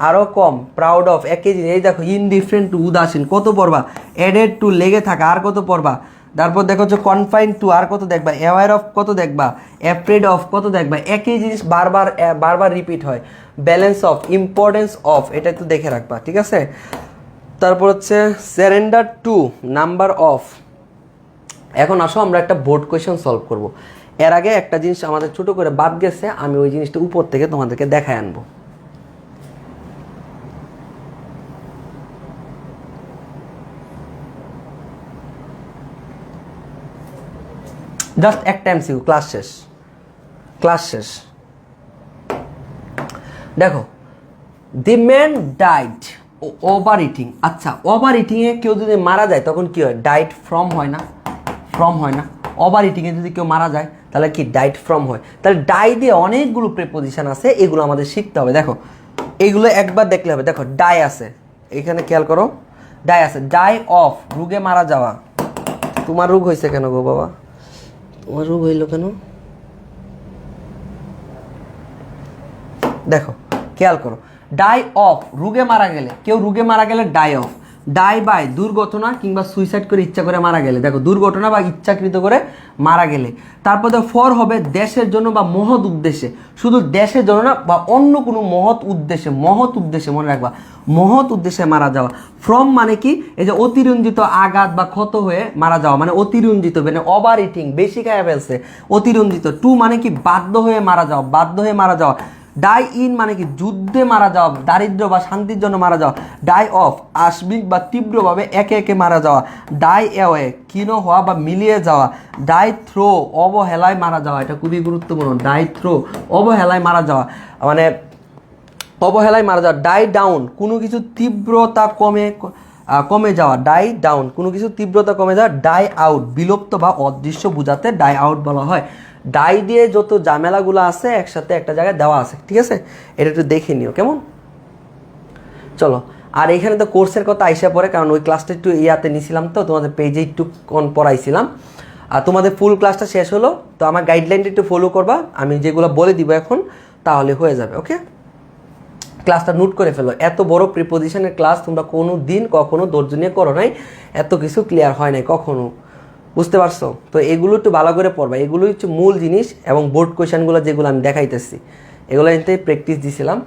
আরও কম, প্রাউড অফ একই জিনিস। এই দেখো ইনডিফারেন্ট টু উদাসীন কত পড়বা, অ্যাডেড টু লেগে থাকা আর কত পড়বা, তারপর দেখো হচ্ছে কনফাইন টু আর কত দেখবা, অ্যাওয়ার অফ কত দেখবা, অ্যাফ্রেড অফ কত দেখবা, একই জিনিস বারবার বারবার রিপিট হয়। ব্যালেন্স অফ, ইম্পর্টেন্স অফ, এটা একটু দেখে রাখবা, ঠিক আছে। তারপর হচ্ছে সারেন্ডার টু, নাম্বার অফ। এখন আসো আমরা একটা বোর্ড কোয়েশ্চেন সলভ করব। এর আগে একটা জিনিস আমাদের ছোট করে বাদ গেছে, আমি ওই জিনিসটা উপর থেকে তোমাদেরকে দেখায় আনবো। জাস্ট একটা এমসিকিউ, ক্লাস শেষ, ক্লাস শেষ। দেখো the man died over eating. আচ্ছা, ওভার ইটিংয়ে কেউ যদি মারা যায় তখন কি হয়? ডাইড ফ্রম হয় না? ফ্রম হয় না? ওভার ইটিংয়ে যদি কেউ মারা যায় তাহলে কি ডাইড ফ্রম হয়? তাহলে ডাই দিয়ে অনেকগুলো প্রিপোজিশন আছে, এগুলো আমাদের শিখতে হবে। দেখো এইগুলো একবার দেখলে হবে। দেখো ডাই আছে, এখানে খেয়াল করো, ডাই আছে। ডাই অফ, রোগে মারা যাওয়া। তোমার রোগ হয়েছে কেন গো বাবা? তোমার রোগ হইল কেন? দেখো খেয়াল করো, ডাই অফ, রোগে মারা গেলে, কেউ রোগে মারা গেলে ডাই অফ। ডাই বাই, দুর্ঘটনা কিংবা সুইসাইড করে ইচ্ছা করে মারা গেলে। দেখো দুর্ঘটনা বা ইচ্ছাকৃত করে মারা গেলে। তারপর দেখো ফর হবে দেশের জন্য বা মহৎ উদ্দেশ্যে। শুধু দেশের জন্য না, বা অন্য কোনো মহৎ উদ্দেশ্যে, মহৎ উদ্দেশ্যে মনে রাখবা, মহৎ উদ্দেশ্যে মারা যাওয়া। ফ্রম মানে কি? এই যে অতিরঞ্জিত আঘাত বা ক্ষত হয়ে মারা যাওয়া, মানে অতিরঞ্জিত, মানে ওভার ইটিং, বেশি খায় ফেলছে, অতিরঞ্জিত। টু মানে কি? বাধ্য হয়ে মারা যাওয়া, বাধ্য হয়ে মারা যাওয়া। ডাই ইন মানে কি? যুদ্ধে মারা যাওয়া, দারিদ্র বা শান্তির জন্য মারা যাওয়া। ডাই অফ, আশবিক বা তীব্রভাবে একে একে মারা যাওয়া। ডাই অ্যাওয়ে, ক্ষীণ হওয়া বা মিলিয়ে যাওয়া। ডাই থ্রো, অবহেলায় মারা যাওয়া, এটা খুবই গুরুত্বপূর্ণ। ডাই থ্রো, অবহেলায় মারা যাওয়া, মানে অবহেলায় মারা যাওয়া। ডাই ডাউন, কোনো কিছু তীব্রতা কমে যাওয়া। ডাই ডাউন, কোনো কিছু তীব্রতা কমে যাওয়া। ডাই আউট, বিলুপ্ত বা অদৃশ্য বোঝাতে ডাই আউট বলা হয়। ডাই দিয়ে যত ঝামেলাগুলো আছে একসাথে একটা জায়গায় দেওয়া আছে, ঠিক আছে? এটা একটু দেখে নিও কেমন। চলো, আর এখানে তো কোর্সের কথা আইসা পড়ে, কারণ ওই ক্লাসটা একটু ইয়াতে নিছিলাম, তো তোমাদের পেজে একটু পড়াইছিলাম। আর তোমাদের ফুল ক্লাসটা শেষ হলো, তো আমার গাইডলাইনটা একটু ফলো করবা, আমি যেগুলো বলে দিব এখন, তাহলে হয়ে যাবে। ওকে, ক্লাসটা নোট করে ফেলো। এত বড় প্রিপোজিশনের ক্লাস তোমরা কোনো দিন কখনো ধৈর্য নিয়ে করো নাই, এত কিছু ক্লিয়ার হয় নাই কখনো, বুঝতে পারছো? তো এগুলো একটু ভালো করে পড়বা, এগুলো হচ্ছে মূল জিনিস। এবং বোর্ড কোয়েশনগুলো যেগুলো আমি দেখাইতেছি, এগুলো এতে প্র্যাকটিস দিছিলাম।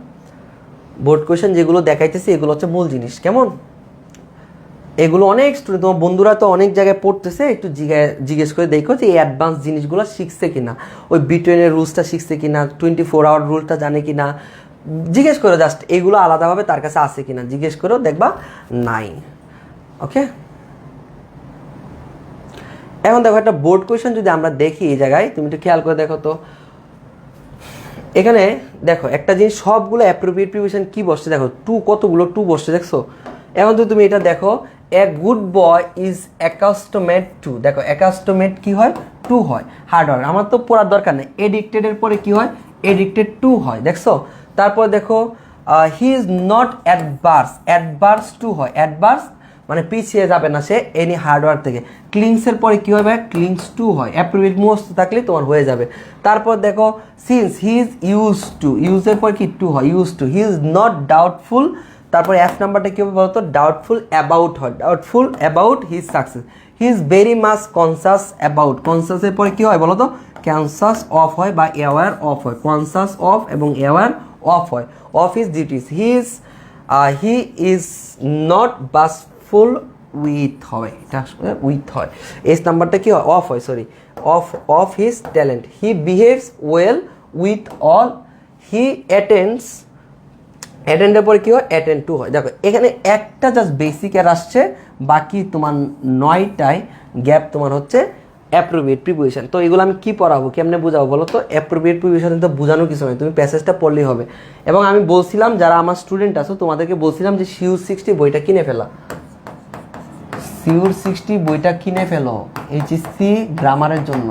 বোর্ড কোয়েশন যেগুলো দেখাইতেছি এগুলো হচ্ছে মূল জিনিস, কেমন? এগুলো অনেক স্টুডেন্ট, তোমার বন্ধুরা তো অনেক জায়গায় পড়তেছে, একটু জিজ্ঞেস করে দেখো যে এই অ্যাডভান্স জিনিসগুলো শিখছে কিনা, ওই বিটুইনের রুলসটা শিখছে কিনা, 24 আওয়ার রুলটা জানে কিনা, জিজ্ঞেস করো। জাস্ট এগুলো আলাদাভাবে তার কাছে আছে কিনা জিজ্ঞেস করো, দেখবা নাই। ওকে, এখন দেখো একটা বোর্ড কোয়েশন যদি আমরা দেখি এই জায়গায়, তুমি একটু খেয়াল করে দেখো তো। এখানে দেখো একটা জিনিস, সবগুলো অ্যাপ্রোপ্রিয়েট প্রিপোজিশন কি বসছে দেখো, টু, কতগুলো টু বসছে দেখছো। এখন তো তুমি এটা দেখো, a good boy is accustomed to. দেখো অ্যাকাস্টমেড কি হয়? টু হয়। হার্ড ওয়ার্ক, আমার তো পড়ার দরকার নেই। এডিক্টেডের পরে কি হয়? এডিক্টেড টু হয়, দেখছো। তারপর দেখো he is not adverse, adverse to হয়। অ্যাডভার্স মানে পিছিয়ে যাবে না সে এনি হার্ডওয়ার্ক থেকে। ক্লিংসের পরে কী হবে? ক্লিংস টু হয়। অ্যাপ্রোপ্রিয়েট মুখস্থ থাকলে তোমার হয়ে যাবে। তারপর দেখো since he is use to, ইউজের পর কি? টু হয়, use to. He is not doubtful, তারপরে এফ নাম্বারটা কী হবে বলতো? ডাউটফুল অ্যাবাউট হয়, doubtful about his success. He is very much conscious about, কনসাসের পরে কী হয় বলো তো? কনসাস অফ হয় বা অ্যাওয়ার অফ হয়। কনসাস অফ এবং অ্যাওয়ার অফ হয়। Of his duties. He is not bashful with হয়, এটা উইথ হয়। এস নাম্বারটা কি হয়? অফ হয়, sorry, of his talent. He behaves well with all. He অ্যাটেন্ডের পরে কি হয়? অ্যাটেন্ড টু হয়। দেখো এখানে একটা জাস্ট বেসিকের আসছে, বাকি তোমার 9টায় গ্যাপ তোমার হচ্ছে অ্যাপ্রোপ্রিয়েট প্রিপোজিশন। তো এগুলো আমি কি পড়াবো, কেমনে বোঝাবো বলো তো? অ্যাপ্রোপ্রিয়েট প্রিপোজিশন তো বোঝানো কিছু নয়, তুমি প্যাসেজটা পড়লেই হবে। এবং আমি বলছিলাম যারা আমার স্টুডেন্ট আছো তোমাদেরকে বলছিলাম যে শিউর 60 বইটা কিনে ফেলা, শিউর 60 বইটা কিনে ফেলো এইচএসসি গ্রামারের জন্য।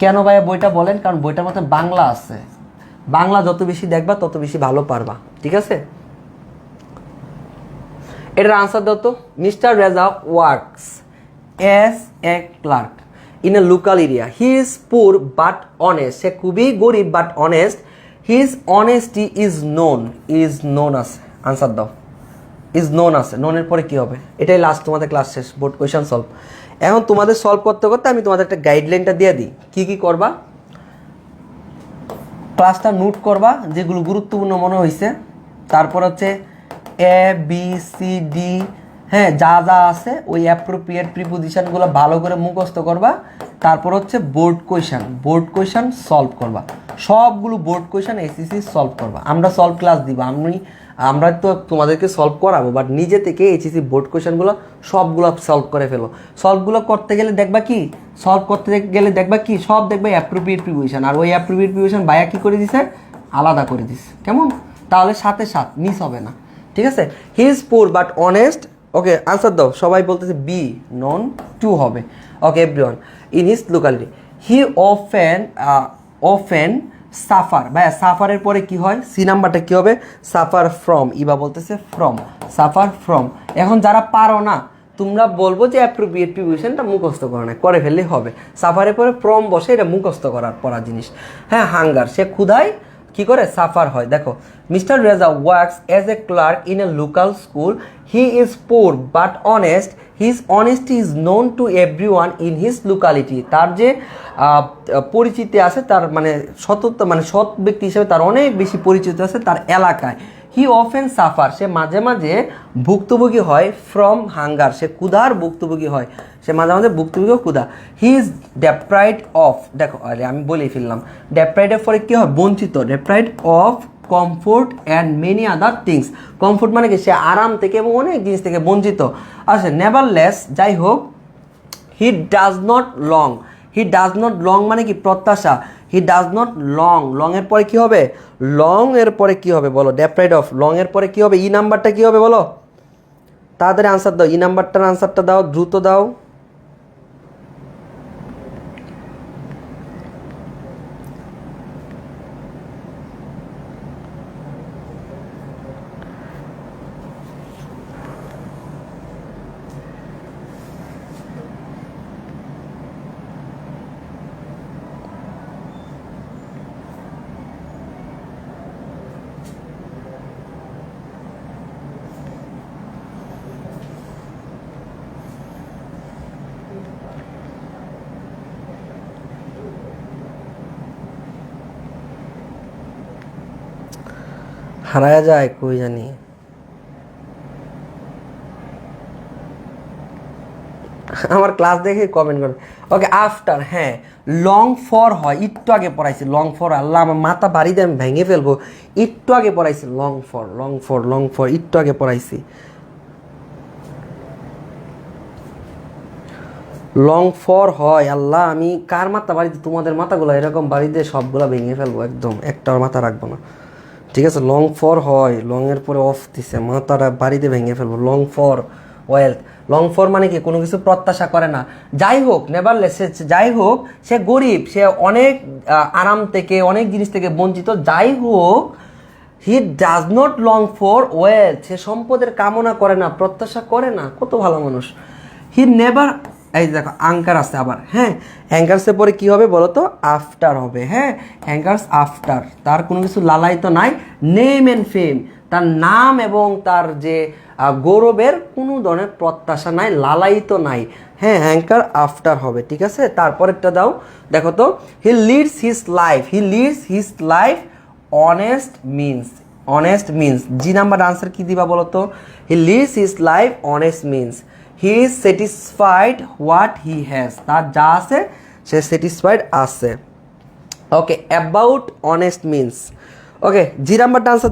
কেন ভাইয়া বইটা বলেন? কারণ বইটার মধ্যে বাংলা আছে, বাংলা যত বেশি দেখবা তত বেশি ভালো পারবা, ঠিক আছে? এটার আনসার দাও তো। Mister Reza works as a clerk in a local area. He is poor but honest, সে খুবই গরিব but honest. His honesty is known আছে, আনসার দাও। ইজ নোন আছে, নোনের পরে কি হবে? এটাই লাস্ট, তোমাদের ক্লাস শেষ, বোর্ড কোয়েশন সলভ। এখন তোমাদের সলভ করতে করতে আমি তোমাদের একটা গাইডলাইনটা দিয়ে দিই, কি করবা। ক্লাসটা নোট করবা যেগুলো গুরুত্বপূর্ণ মনে হয়েছে, তারপর হচ্ছে এ বি সি ডি, হ্যাঁ যা যা আছে ওই অ্যাপ্রোপ্রিয়েট প্রিপোজিশনগুলো ভালো করে মুখস্থ করবা। তারপর হচ্ছে বোর্ড কোয়েশন সলভ করবা, সবগুলো বোর্ড কোয়েশন এসএসসি সলভ করবা। আমরা সলভ ক্লাস দিব, আমরা তো তোমাদেরকে সলভ করাবো, বাট নিজে থেকে এইচএসসি বোর্ড কোয়েশনগুলো সবগুলো সলভ করে ফেলো। সলভগুলো করতে গেলে দেখবা কি, সব দেখবে অ্যাপ্রোপ্রিয়েট প্রিপোজিশন, আর ওই অ্যাপ্রোপ্রিয়েট প্রিপোজিশন ভাইয়া কি করে দিছে, আলাদা করে দিছে, কেমন? তাহলে সাথে মিস হবে না, ঠিক আছে। হি is poor but honest, okay answer দাও। সবাই বলতেছে বি, নন টু হবে। ওকে everyone, in his locality he often suffer, ভাইয়া সাফারের পরে কি হয়, সি নাম্বারটা কি হবে, সাফার ফ্রম, ইবা বলতেছে ফ্রম, সাফার ফ্রম। এখন যারা পারো না তোমরা বলবো যে অ্যাপ্রোপ্রিয়েট প্রিপোজিশনটা মুখস্থ করো না, করে ফেললেই হবে। সাফারের পরে ফ্রম বসে, এটা মুখস্থ পড়া জিনিস। হ্যাঁ হাঙ্গার, সে ক্ষুধায় কি করে সাফার হয়। দেখো mister Reza works as a clerk in a local school, he is poor but honest, his honesty is known to everyone in his locality. তার যে পরিচিতি আছে, তার মানে সততা, মানে সৎ ব্যক্তি হিসেবে তার অনেক বেশি পরিচিত আছে তার এলাকায়। হি অফেন সাফার, সে মাঝে মাঝে ভুক্তভোগী হয়, ফ্রম হাঙ্গার, সে ক্ষুধার ভুক্তভোগী হয়, সে মাঝে মাঝে ভুক্তভোগী ক্ষুধা। হি ইজ ডেপ্রাইড অফ, দেখো আরে আমি বলেই ফেললাম, ডেপ্রাইডের পরে কী হয়, বঞ্চিত, deprived of comfort and many other things. Comfort মানে কি, সে আরাম থেকে এবং অনেক জিনিস থেকে বঞ্চিত। আচ্ছা নেভারলেস, যাই হোক, হি ডাজ নট লং মানে কি, প্রত্যাশা। হি ডাজ নট লং এর পরে কি হবে, বলো, ডেপ্রাইড অফ, লং এর পরে কি হবে, ই নাম্বারটা কি হবে বলো, তাড়াতাড়ি আনসার দাও, ই নাম্বারটার আনসারটা দাও, দ্রুত দাও। হারায়া যায় কই জানি। আমার ক্লাস দেখে কমেন্ট করবে। ওকে আফটার, হ্যাঁ লং ফর হয়, একটু আগে পড়াইছি লং ফর, আল্লাহ আমার মাথা বাড়ি দিয়ে আমি ভেঙে ফেলবো। একটু আগে পড়াইছি লং ফর একটু আগে পড়াইছি। লং ফর হয়, আল্লাহ আমি কার মাথা বাড়িতে, তোমাদের মাথাগুলো এরকম বাড়ি দিয়ে সবগুলো ভেঙে ফেলবো, একদম একটার মাথা রাখবো না, ঠিক আছে। লং ফর হয়, লং এর পরে অফ দিছে, মাথাটা বাড়িতে ভেঙে ফেলবো। Long for wealth, long for মানে কি, কোনো কিছু প্রত্যাশা করে না। যাই হোক নেভারলেস, যাই হোক সে গরিব, সে অনেক আরাম থেকে, অনেক জিনিস থেকে বঞ্চিত, যাই হোক he does not long for wealth, সে সম্পদের কামনা করে না, প্রত্যাশা করে না। কত ভালো মানুষ। হি নেভার, এই দেখো আঙ্কার আছে আবার, হ্যাঁ অ্যাঙ্কার্সের পরে কি হবে বলো তো, আফটার হবে, হ্যাঁ অ্যাঙ্কার্স আফটার, তার কোনো কিছু লালায়িত নাই। নেম অ্যান্ড ফেম, তার নাম এবং তার যে গৌরবের কোনো ধরনের প্রত্যাশা নাই, লালায়িত নাই, হ্যাঁ অ্যাঙ্কার আফটার হবে, ঠিক আছে। তারপরেরটা দাও, দেখো তো, he leads his life honest means, G number answer কি দিবা বলো তো, he leads his life honest means, he is satisfied what he has, তার যা আছে সে স্যাটিসফাইড আছে। Okay about honest means, okay G নাম্বারটা আনসার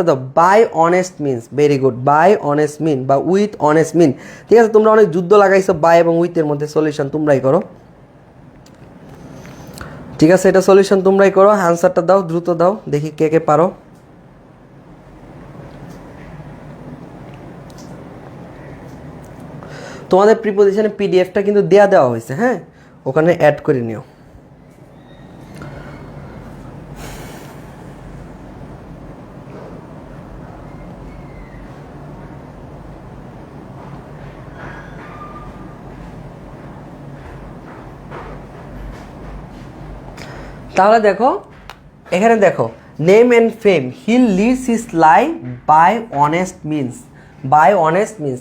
দাও, by honest means, very good, by honest mean বা উইথ অনেস্ট মিন, ঠিক আছে। তোমরা অনেক যুদ্ধ লাগাইছো বাই এবং উইথের মধ্যে, সলিউশন তোমরাই করো, ঠিক আছে। এটা সলিউশন তোমরাই করো, আনসারটা দাও, দ্রুত দাও, দেখি কে কে পারো। তোমাদের প্রিপোজিশনে পিডিএফটা কিন্তু দেওয়া হয়েছে, হ্যাঁ ওখানে অ্যাড করে নিও। তাহলে দেখো এখানে দেখো, name and fame, he leads his life by honest means, by honest means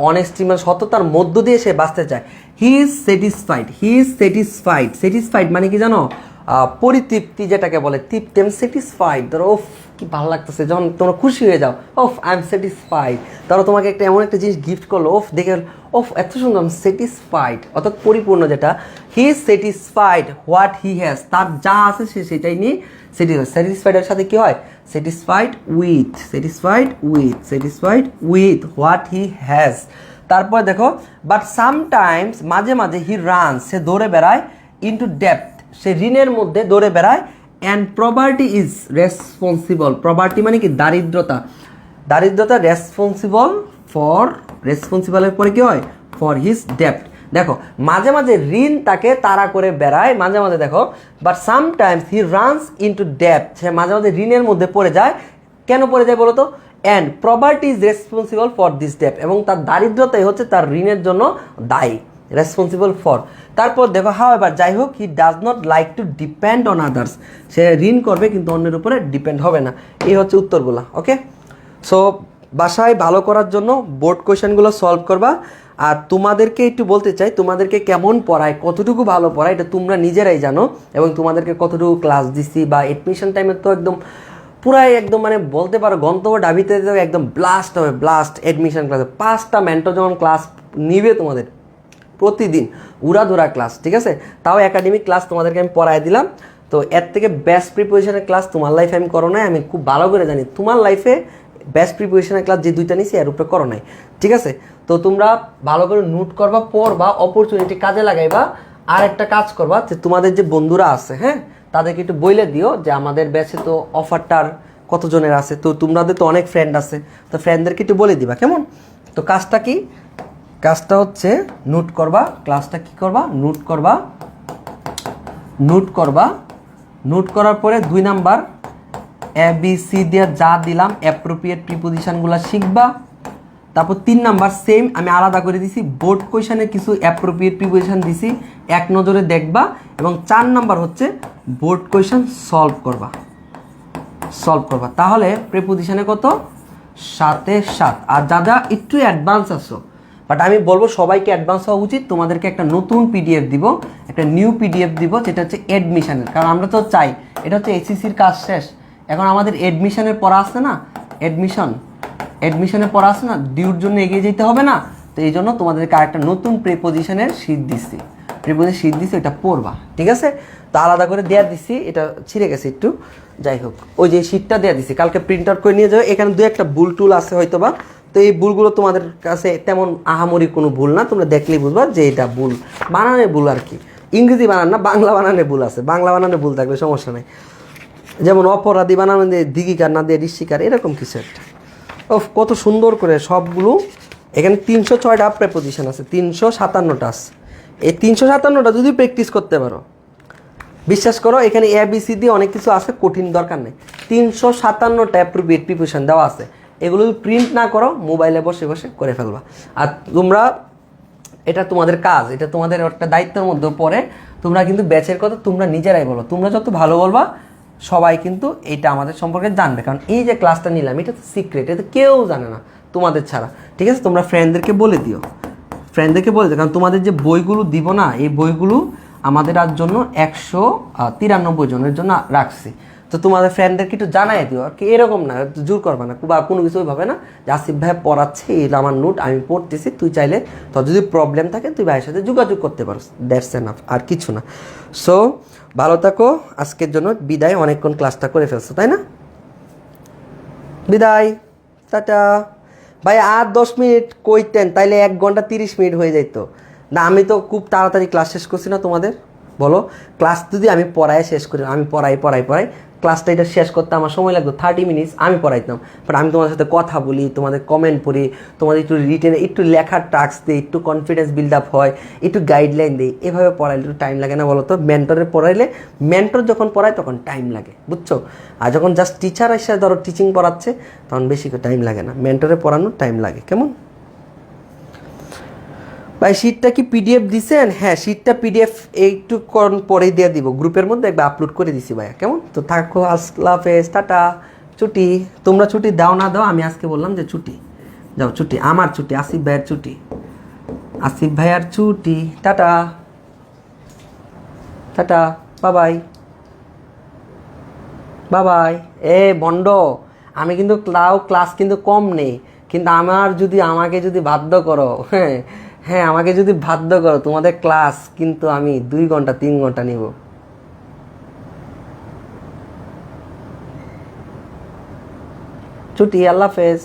honesty মানে সততার মধ্য দিয়ে সে বাঁচতে চায়। He is satisfied, he is satisfied, satisfied মানে কি জানো, পরিতৃপ্তি যেটাকে বলে, তৃপ্তি। আমি স্যাটিসফাইড, ধরো ওফ কি ভালো লাগতেছে, যখন তোমরা খুশি হয়ে যাও, ওফ আই এম স্যাটিসফাইড। ধরো তোমাকে একটা এমন একটা জিনিস গিফট করলো, ওফ দেখে ওফ এত সুন্দর, আই এম স্যাটিসফাইড, অর্থাৎ পরিপূর্ণ যেটা। হি is satisfied what he has, তার যা আছে সে সেটাই নিয়ে স্যাটিসফাইড। স্যাটিসফাইডের সাথে কি হয়, satisfied with, satisfied with, satisfied with what he has. তারপর দেখো, বাট সামটাইমস মাঝে মাঝে হি রান, সে দৌড়ে বেড়ায়, ইনটু ডেপথ, সে ঋণের মধ্যে দৌড়ে বেড়ায়, and property is responsible, property মানে কি দারিদ্রতা, দারিদ্রতা রেসপন্সিবল ফর, রেসপন্সিবলের পরে কি হয়, ফর হিজ ডেপ্ট। দেখো মাঝে মাঝে ঋণ তাকে তাড়া করে বেড়ায়, মাঝে মাঝে দেখো, but sometimes he runs into ডেপ্ট, সে মাঝে মাঝে ঋণের মধ্যে পড়ে যায়। কেন পড়ে যায় বলো তো, and property is responsible for this ডেপ্ট, এবং তার দারিদ্রতাই হচ্ছে তার ঋণের জন্য দায়ী, রেসপন্সিবল ফর। তারপর দেখো, হাউ এভার যাই হোক, he does not like to depend on others, সে ঋণ করবে কিন্তু অন্যের উপরে ডিপেন্ড হবে না। এই হচ্ছে উত্তরগুলো। ওকে, সো বাসায় ভালো করার জন্য বোর্ড কোয়েশ্চেনগুলো সলভ করবা। আর তোমাদেরকে একটু বলতে চাই, তোমাদেরকে কেমন পড়ায়, কতটুকু ভালো পড়ায় এটা তোমরা নিজেরাই জানো, এবং তোমাদেরকে কতটুকু ক্লাস দিছি বা এডমিশন টাইমে তো একদম পুরাই একদম মানে বলতে পারো গন্তব্য ডাবিতে একদম ব্লাস্ট হবে, ব্লাস্ট এডমিশন ক্লাসে 5টা মেন্টর যখন ক্লাস নিবে তোমাদের প্রতিদিন, উড়াধুরা ক্লাস, ঠিক আছে। তাও একাডেমিক ক্লাস তোমাদেরকে আমি পড়ায় দিলাম। তো এর থেকে বেস্ট প্রিপারেশনের ক্লাস তোমার লাইফে আমি করো নাই, আমি খুব ভালো করে জানি তোমার লাইফে বেস্ট প্রিপারেশনের ক্লাস যে 2টা নিয়েছি এর উপরে করো নাই, ঠিক আছে। তো তোমরা ভালো করে নোট করবা, পড়বা, অপরচুনিটি কাজে লাগাইবা। আর একটা কাজ করবা, যে তোমাদের যে বন্ধুরা আছে, হ্যাঁ, তাদেরকে একটু বলে দিও যে আমাদের ব্যাচে তো অফারটার কতজনের আছে, তো তোমাদের তো অনেক ফ্রেন্ড আছে, তো ফ্রেন্ডদেরকে একটু বলে দিবা, কেমন। তো কাজটা কি, কাজটা হচ্ছে নোট করবা, ক্লাসটা কি করবা, নোট করবা, নোট করবা, নোট করার পরে 2 নাম্বার ABC দিয়ে যা দিলাম অ্যাপ্রোপ্রিয়েট প্রিপোজিশনগুলো শিখবা। তারপর 3 নাম্বার সেম আমি আলাদা করে দিছি, বোর্ড কোয়েশনে কিছু অ্যাপ্রোপ্রিয়েট প্রিপোজিশন দিছি, এক নজরে দেখবা। এবং 4 নাম্বার হচ্ছে বোর্ড কোয়েশন সলভ করবা, সলভ করবা। তাহলে প্রিপোজিশনে কত, 7-এ 7। আর যা যা একটু অ্যাডভান্স আসো, বাট আমি বলবো সবাইকে অ্যাডভান্স হওয়া উচিত। তোমাদেরকে একটা নতুন পিডিএফ দিব, একটা নিউ পিডিএফ দিব, যেটা হচ্ছে এডমিশনের, কারণ আমরা তো চাই, এটা হচ্ছে এসএসসির কাজ শেষ, এখন আমাদের এডমিশনের পড়া আসছে না, এডমিশনের পড়া আসছে না, ডিউর জন্য এগিয়ে যেতে হবে না। তো এই জন্য তোমাদেরকে আরেকটা নতুন প্রিপোজিশনের শীট দিচ্ছি, প্রিপোজিশন শীট দিচ্ছি, এটা পড়বা, ঠিক আছে। তো আলাদা করে দেওয়া দিচ্ছি, এটা ছিঁড়ে গেছে একটু, যাই হোক ওই যে শীটটা দেওয়া দিচ্ছি, কালকে প্রিন্ট আউট করে নিয়ে যাবে। এখানে 2-একটা ভুল টুল আছে হয়তো বা, তো এই ভুলগুলো তোমাদের কাছে তেমন আহামরি কোনো ভুল না, তোমরা দেখলেই বুঝবা যে এটা ভুল, বানানের ভুল আর কি, ইংরেজি বানান না, বাংলা বানানে ভুল আছে, বাংলা বানানে ভুল থাকলে সমস্যা নেই। যেমন অপরাধী বানানো দিয়ে দিঘিকার না দিয়ে ঋষিকার, এরকম কিছু একটা। ও কত সুন্দর করে সবগুলো, এখানে 306টা প্রেপোজিশন আছে, 357টা আছে। এই 357টা যদি প্র্যাকটিস করতে পারো, বিশ্বাস করো এখানে ABCD অনেক কিছু আছে, কঠিন দরকার নেই। 357টা অ্যাপ্রোপ্রিয়েট প্রিপোজিশন দেওয়া আছে, এগুলো যদি প্রিন্ট না করো মোবাইলে বসে বসে করে ফেলবা। আর তোমরা, এটা তোমাদের কাজ, এটা তোমাদের একটা দায়িত্বের মধ্যে পড়ে। তোমরা কিন্তু ব্যাচের কথা তোমরা নিজেরাই বলো, তোমরা যত ভালো বলবা সবাই কিন্তু এটা আমাদের সম্পর্কে জানবে, কারণ এই যে ক্লাসটা নিলাম এটা তো সিক্রেট, এটা তো কেউ জানে না তোমাদের ছাড়া, ঠিক আছে। তোমরা ফ্রেন্ডদেরকে বলে দিও, ফ্রেন্ডদেরকে বলে দিও, কারণ তোমাদের যে বইগুলো দিব না, এই বইগুলো আমাদের আর জন্য 193 জনের জন্য রাখছি। তো তোমাদের ফ্রেন্ডদেরকে একটু জানাই দিও, আর কি এরকম না, জোর করবে না বা কোনো কিছুই ভাবে না যে আসিফ ভাই পড়াচ্ছে, এটা আমার নোট আমি পড়তেছি, তুই চাইলে তোর যদি প্রবলেম থাকে তুই ভাইয়ের সাথে যোগাযোগ করতে পারো, দ্যাটস এনাফ, আর কিছু না। সো ভালো থাকো, আজকের জন্য বিদায়, অনেকক্ষণ ক্লাসটা করে ফেলছো তাই না, বিদায়, টাটা। ভাই আর 10 মিনিট কইতেন তাইলে 1 ঘন্টা 30 মিনিট হয়ে যেত না, আমি তো খুব তাড়াতাড়ি ক্লাস শেষ করছি না তোমাদের, বলো ক্লাস যদি আমি পড়ায় শেষ করি, আমি পড়াই ক্লাসটা এটা শেষ করতে আমার সময় লাগতো 30 মিনিটস, আমি পড়াইতাম। বাট আমি তোমাদের সাথে কথা বলি, তোমাদের কমেন্ট পড়ি, তোমাদের একটু রিটেনে একটু লেখার টাস্ক দিই, একটু কনফিডেন্স বিল্ড আপ হয়, একটু গাইডলাইন দিই, এভাবে পড়াইলে একটু টাইম লাগে না বলো তো। মেন্টরের পড়াইলে, মেন্টর যখন পড়ায় তখন টাইম লাগে, বুঝছো। আর যখন জাস্ট টিচার এসে ধরো টিচিং পড়াচ্ছে তখন বেশি টাইম লাগে না, মেন্টরে পড়ানোর টাইম লাগে, কেমন। ভাই শীটটা কি পিডিএফ দিছেন? হ্যাঁ শীটটা পিডিএফ একটু পরেই দিয়ে দিব, গ্রুপের মধ্যে একবার আপলোড করে দিছি ভাইয়া। কেমন? তো থাকো, আল্লাহ হাফেজ, টাটা। ছুটি, তোমরা ছুটি দাও না দাও, আমি আজকে বললাম যে ছুটি, যাও ছুটি, আমার ছুটি, আসিফ ভাইয়ের ছুটি, আসিফ ভাইয়ার ছুটি, টাটা টাটা, বাবাই বাবাই। এ বন্ড, আমি কিন্তু ক্লাস কিন্তু কম নেই, কিন্তু আমাকে যদি বাধ্য করো, হ্যাঁ হ্যাঁ আমাকে যদি বাধ্য করো, তোমাদের ক্লাস কিন্তু আমি 2 ঘন্টা 3 ঘন্টা নিব। ছুটি, আল্লাহ হাফেজ।